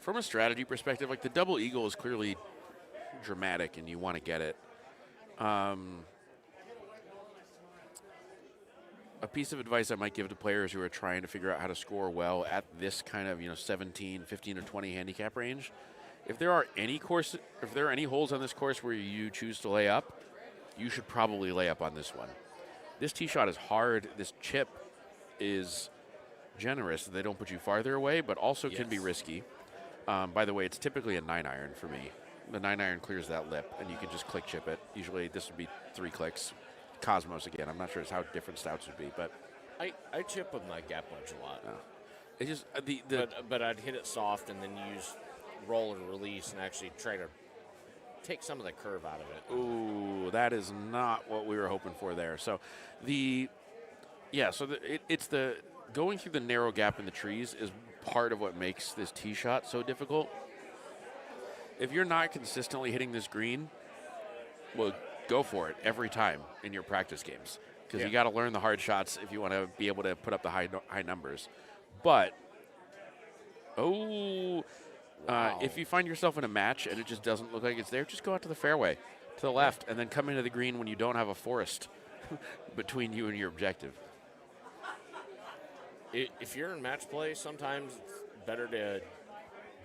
From a strategy perspective, like the double eagle is clearly dramatic and you want to get it. A piece of advice I might give to players who are trying to figure out how to score well at this kind of 17, 15, or 20 handicap range, if there are any holes on this course where you choose to lay up, you should probably lay up on this one. This tee shot is hard. This chip is generous. They don't put you farther away, but also can be risky. By the way, it's typically a 9-iron for me. The 9-iron clears that lip, and you can just click chip it. Usually this would be 3 clicks. Cosmos again. I'm not sure how different Stouts would be, but I chip with my gap wedge a lot. No. It just but I'd hit it soft and then use roll and release and actually try to take some of the curve out of it. Ooh, that is not what we were hoping for there. So it's the going through the narrow gap in the trees is part of what makes this tee shot so difficult. If you're not consistently hitting this green, well, go for it every time in your practice games because you got to learn the hard shots if you want to be able to put up the high numbers. But if you find yourself in a match and it just doesn't look like it's there, just go out to the fairway, to the left, and then come into the green when you don't have a forest between you and your objective. If you're in match play, sometimes it's better to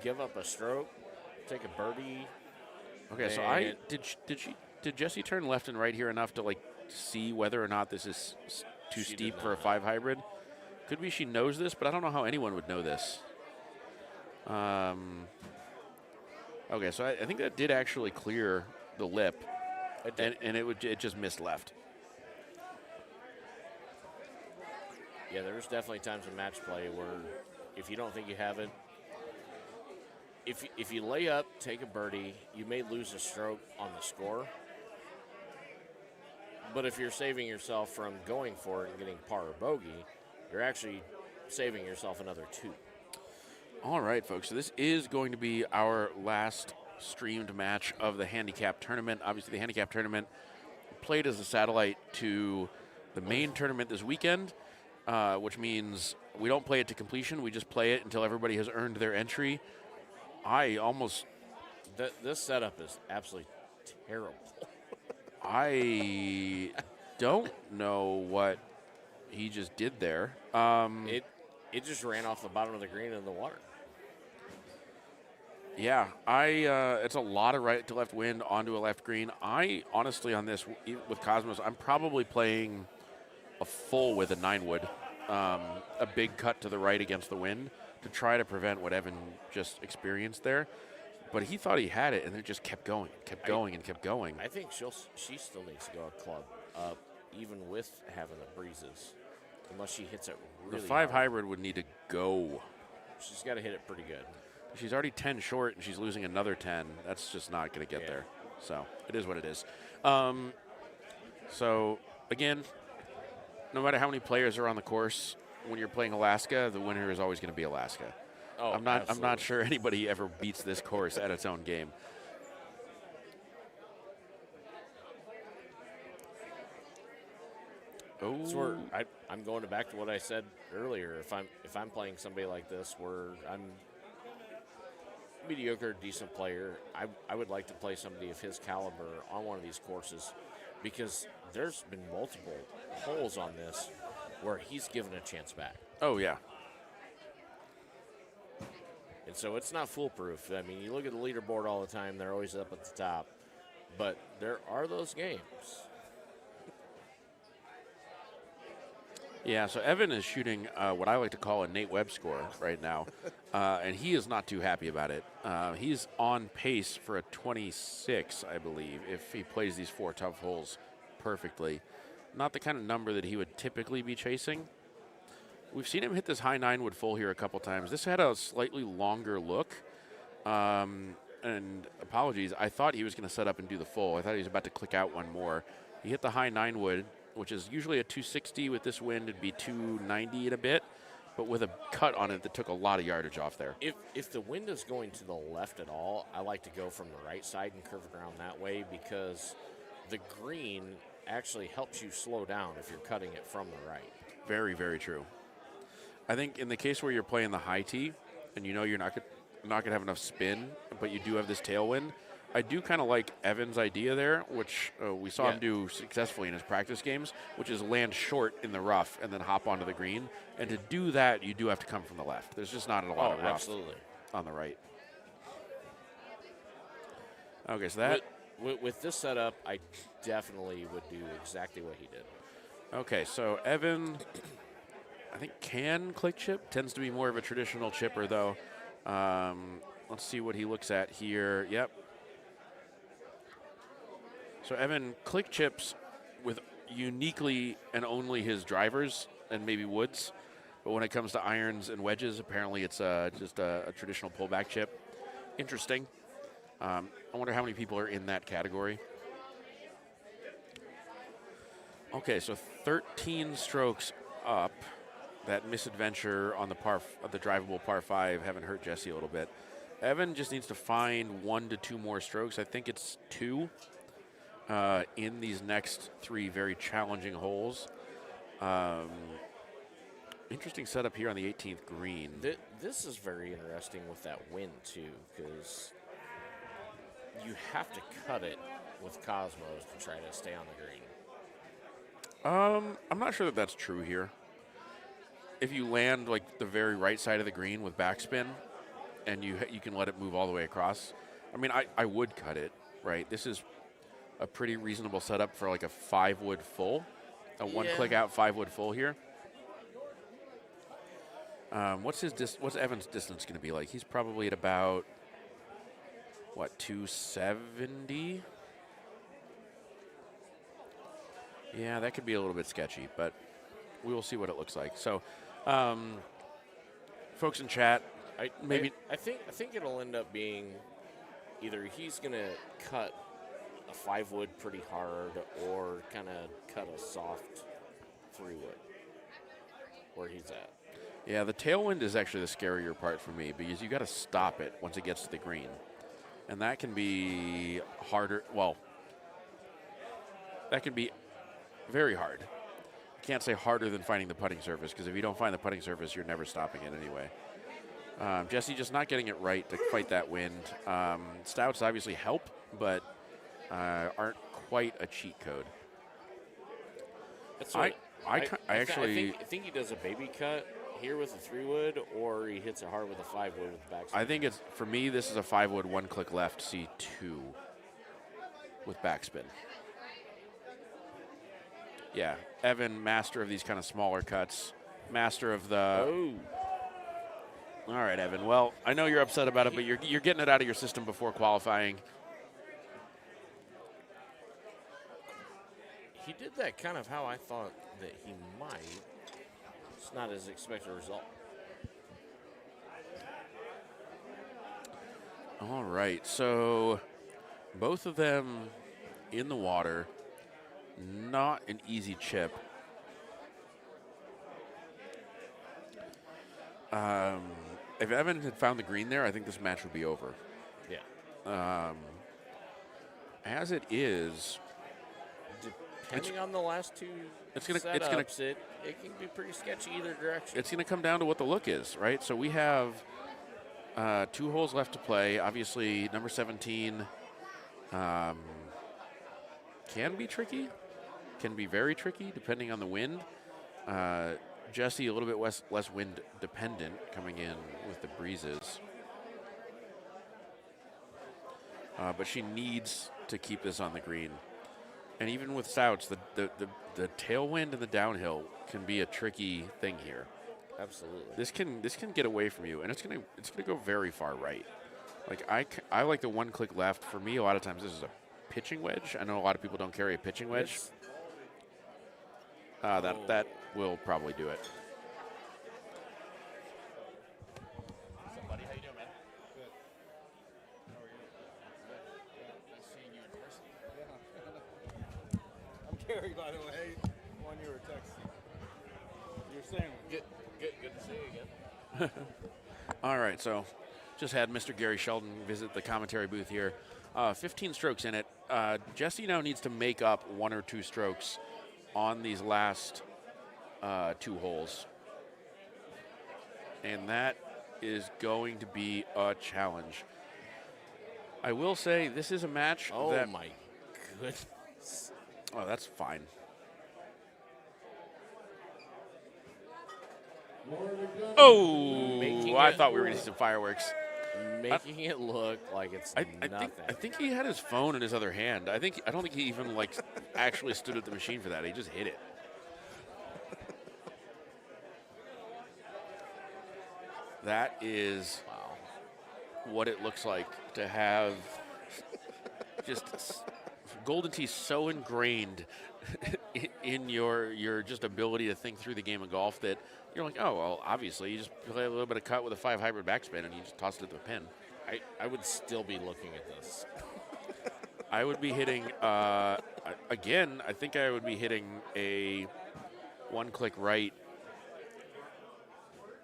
give up a stroke, take a birdie. Okay, so did Jessie turn left and right here enough to like see whether or not this is too steep for a 5 hybrid? Could be she knows this, but I don't know how anyone would know this. Okay, so I think that did actually clear the lip, and it just missed left. Yeah, there's definitely times in match play where if you don't think you have it, if you lay up, take a birdie, you may lose a stroke on the score. But if you're saving yourself from going for it and getting par or bogey, you're actually saving yourself another 2. All right, folks. So this is going to be our last streamed match of the Handicap Tournament. Obviously, the Handicap Tournament played as a satellite to the main tournament this weekend, which means we don't play it to completion. We just play it until everybody has earned their entry. This setup is absolutely terrible. I don't know what he just did there. It just ran off the bottom of the green in the water. Yeah, it's a lot of right to left wind onto a left green. I honestly on this with Cosmos, I'm probably playing a full with a 9-wood, a big cut to the right against the wind to try to prevent what Evan just experienced there. But he thought he had it, and it just kept going, and kept going. I think she still needs to go a club up, even with having the breezes, unless she hits it really The 5 hard. hybrid would need to go. She's got to hit it pretty good. She's already 10 short, and she's losing another 10. That's just not going to get there. So it is what it is. So, again, no matter how many players are on the course, when you're playing Alaska, the winner is always going to be Alaska. Oh, I'm not sure anybody ever beats this course at its own game. Oh, so I'm going back to what I said earlier. If I'm playing somebody like this, where I'm mediocre, decent player, I would like to play somebody of his caliber on one of these courses, because there's been multiple holes on this where he's given a chance back. Oh yeah. And so it's not foolproof. I mean, you look at the leaderboard all the time, they're always up at the top. But there are those games. Yeah, so Evan is shooting what I like to call a Nate Webb score right now, and he is not too happy about it. He's on pace for a 26, I believe, if he plays these 4 tough holes perfectly. Not the kind of number that he would typically be chasing. We've seen him hit this high 9-wood full here a couple times. This had a slightly longer look. And apologies, I thought he was going to set up and do the full. I thought he was about to click out one more. He hit the high 9-wood, which is usually a 260. With this wind, it'd be 290 and a bit, but with a cut on it that took a lot of yardage off there. If the wind is going to the left at all, I like to go from the right side and curve around that way, because the green actually helps you slow down if you're cutting it from the right. Very, very true. I think in the case where you're playing the high tee and you know you're not going to have enough spin, but you do have this tailwind, I do kind of like Evan's idea there, which we saw him do successfully in his practice games, which is land short in the rough and then hop onto the green. And to do that, you do have to come from the left. There's just not a lot of rough on the right. Okay, so that... With this setup, I definitely would do exactly what he did. Okay, so Evan... I think can click chip. Tends to be more of a traditional chipper, though. Let's see what he looks at here. Yep. So Evan click chips with uniquely and only his drivers and maybe woods. But when it comes to irons and wedges, apparently it's just a traditional pullback chip. Interesting. I wonder how many people are in that category. Okay, so 13 strokes up. That misadventure on the drivable par 5 having hurt Jessie a little bit. Evan just needs to find 1 to 2 more strokes. I think it's 2 in these next 3 very challenging holes. Interesting setup here on the 18th green. This is very interesting with that wind, too, because you have to cut it with Cosmos to try to stay on the green. I'm not sure that that's true here. If you land like the very right side of the green with backspin, and you can let it move all the way across. I mean, I would cut it, right? This is a pretty reasonable setup for like a 5-wood full, a one-click out 5-wood full here. What's Evan's distance going to be like? He's probably at about, what, 270? Yeah, that could be a little bit sketchy, but we will see what it looks like. So, folks in chat, I think it'll end up being either he's going to cut a 5-wood pretty hard or kind of cut a soft 3-wood where he's at. Yeah, the tailwind is actually the scarier part for me because you got to stop it once it gets to the green. And that can be harder. Well, that can be very hard. I can't say harder than finding the putting surface because if you don't find the putting surface, you're never stopping it anyway. Jesse just not getting it right to fight that wind. Stouts obviously help, but aren't quite a cheat code. That's what I think he does a baby cut here with a 3-wood, or he hits it hard with a 5-wood with the backspin. I think it's, for me, this is a 5-wood, one-click left C2 with backspin. Yeah, Evan, master of these kind of smaller cuts, master of the. Oh. All right, Evan. Well, I know you're upset about it, but you're getting it out of your system before qualifying. He did that kind of how I thought that he might. It's not as expected result. All right, so both of them in the water. Not an easy chip. If Evan had found the green there, I think this match would be over. Yeah. As it is, depending on the last two setups, it can be pretty sketchy either direction. It's going to come down to what the look is, right? So we have 2 holes left to play. Obviously, number 17 can be tricky. Can be very tricky depending on the wind. Jesse a little bit less wind dependent coming in with the breezes. But she needs to keep this on the green. And even with Stouts, the tailwind and the downhill can be a tricky thing here. Absolutely. This can get away from you, and it's gonna go very far right. Like I like the one-click left. For me, a lot of times this is a pitching wedge. I know a lot of people don't carry a pitching wedge. That will probably do it. Somebody, how you doing, man? Good. How are you? Good. Nice seeing you in person. Yeah. I'm Gary, by the way. One you were texting. You're saying good to see you again. All right, so just had Mr. Gary Sheldon visit the commentary booth here. 15 strokes in it. Jesse now needs to make up 1 or 2 strokes on these last 2 holes. And that is going to be a challenge. I will say this is a match that... Oh, my goodness. Oh, that's fine. Oh, I thought we were going to see some fireworks. Making it look like it's nothing. I think he had his phone in his other hand. I don't think he even actually stood at the machine for that. He just hit it. That is what it looks like to have just Golden Tee so ingrained in your just ability to think through the game of golf that you're like, oh, well, obviously you just play a little bit of cut with a 5 hybrid backspin and you just toss it at the pin. I would still be looking at this. I would be hitting, again, I think I would be hitting a one-click right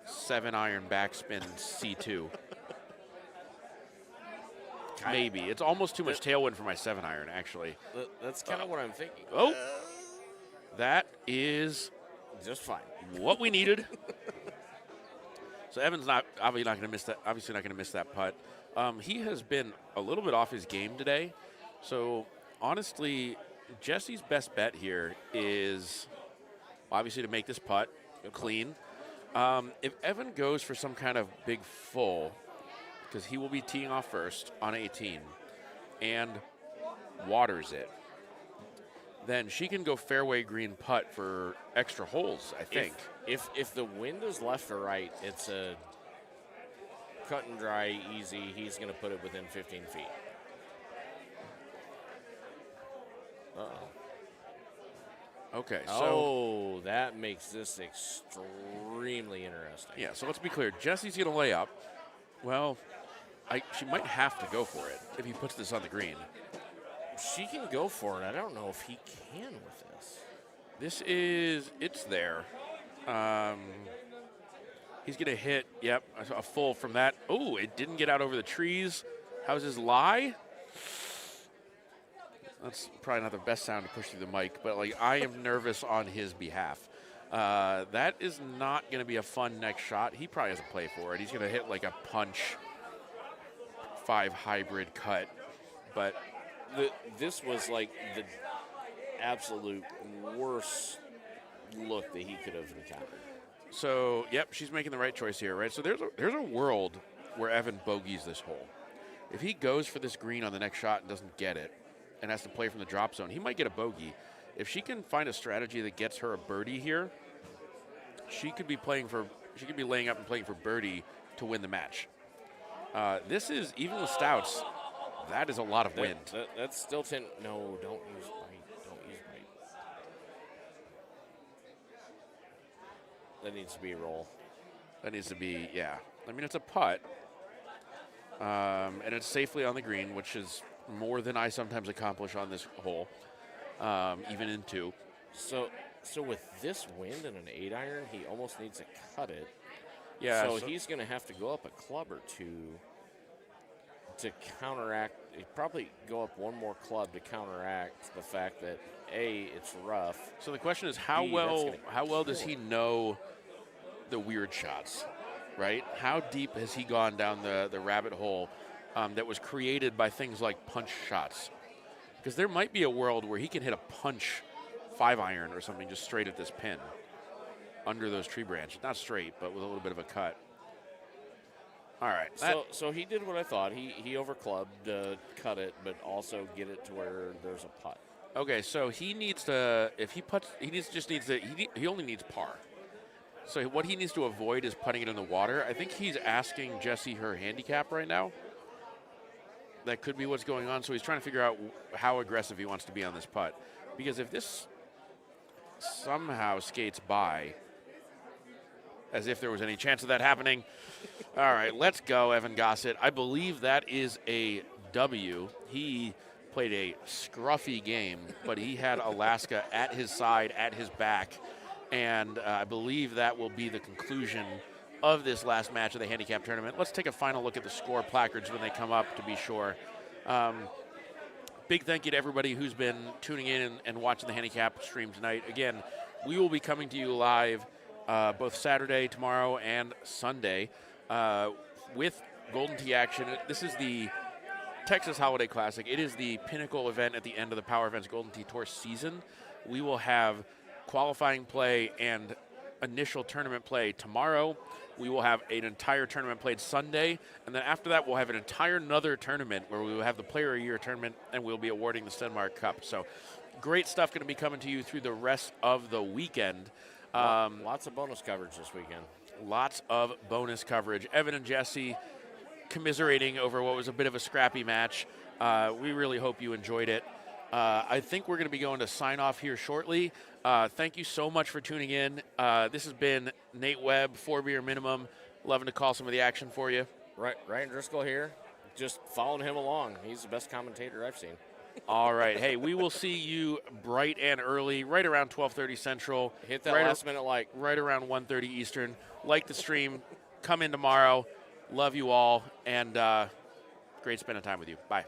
7-iron backspin C2. Maybe. It's almost too much tailwind for my 7-iron, actually. That's kind of what I'm thinking. Oh, that is just fine. What we needed. So Evan's obviously not going to miss that putt. He has been a little bit off his game today. So honestly, Jesse's best bet here is obviously to make this putt clean. If Evan goes for some kind of big full, because he will be teeing off first on 18, and waters it, then she can go fairway green putt for extra holes, I think. If the wind is left or right, it's a cut and dry, easy. He's going to put it within 15 feet. Uh-oh. Okay, so that makes this extremely interesting. Yeah, so let's be clear. Jesse's going to lay up. Well, she might have to go for it if he puts this on the green. She can go for it. I don't know if he can with this. It's there. He's going to hit, a full from that. Oh, it didn't get out over the trees. How's his lie? That's probably not the best sound to push through the mic, but I am nervous on his behalf. That is not going to be a fun next shot. He probably has a play for it. He's going to hit a punch 5 hybrid cut, but this was the absolute worst look that he could have encountered. So, she's making the right choice here, right? So there's a world where Evan bogeys this hole. If he goes for this green on the next shot and doesn't get it and has to play from the drop zone, he might get a bogey. If she can find a strategy that gets her a birdie here, she could be laying up and playing for birdie to win the match. This is, even with Stouts, that is a lot of wind. That's still 10. No, don't use bite. Don't use bite. That needs to be a roll. That needs to be, I mean, it's a putt. And it's safely on the green, which is more than I sometimes accomplish on this hole, even in 2. So with this wind and an 8-iron, he almost needs to cut it. Yeah. So he's going to have to go up a club or 2 to counteract. He'd probably go up one more club to counteract the fact that it's rough. So the question is, how well does he know the weird shots, right? How deep has he gone down the rabbit hole that was created by things like punch shots? Because there might be a world where he can hit a punch 5-iron or something just straight at this pin under those tree branches. Not straight, but with a little bit of a cut. All right. So he did what I thought. He overclubbed to cut it, but also get it to where there's a putt. Okay, so he needs to, if he putts, he only needs par. So what he needs to avoid is putting it in the water. I think he's asking Jessie her handicap right now. That could be what's going on. So he's trying to figure out how aggressive he wants to be on this putt. Because if this somehow skates by, as if there was any chance of that happening. All right, let's go, Evan Gossett. I believe that is a W. He played a scruffy game, but he had Alaska at his side, at his back, and I believe that will be the conclusion of this last match of the handicap tournament. Let's take a final look at the score placards when they come up to be sure. Big thank you to everybody who's been tuning in and watching the handicap stream tonight. Again, we will be coming to you live both Saturday, tomorrow, and Sunday with Golden Tee action. This is the Texas Holiday Classic. It is the pinnacle event at the end of the Power Events Golden Tee Tour season. We will have qualifying play and initial tournament play tomorrow. We will have an entire tournament played Sunday, and then after that we'll have an entire another tournament where we will have the Player of the Year tournament, and we'll be awarding the Stenmark Cup. So great stuff going to be coming to you through the rest of the weekend. Lots of bonus coverage this weekend. Lots of bonus coverage. Evan and Jesse commiserating over what was a bit of a scrappy match. We really hope you enjoyed it. I think we're going to be going to sign off here shortly. Thank you so much for tuning in. This has been Nate Webb, 4 Beer Minimum. Loving to call some of the action for you. Ryan Driscoll here. Just following him along. He's the best commentator I've seen. All right. Hey, we will see you bright and early, right around 12:30 Central. Hit that last minute like. Right around 1:30 Eastern. Like the stream. Come in tomorrow. Love you all. And great spending time with you. Bye.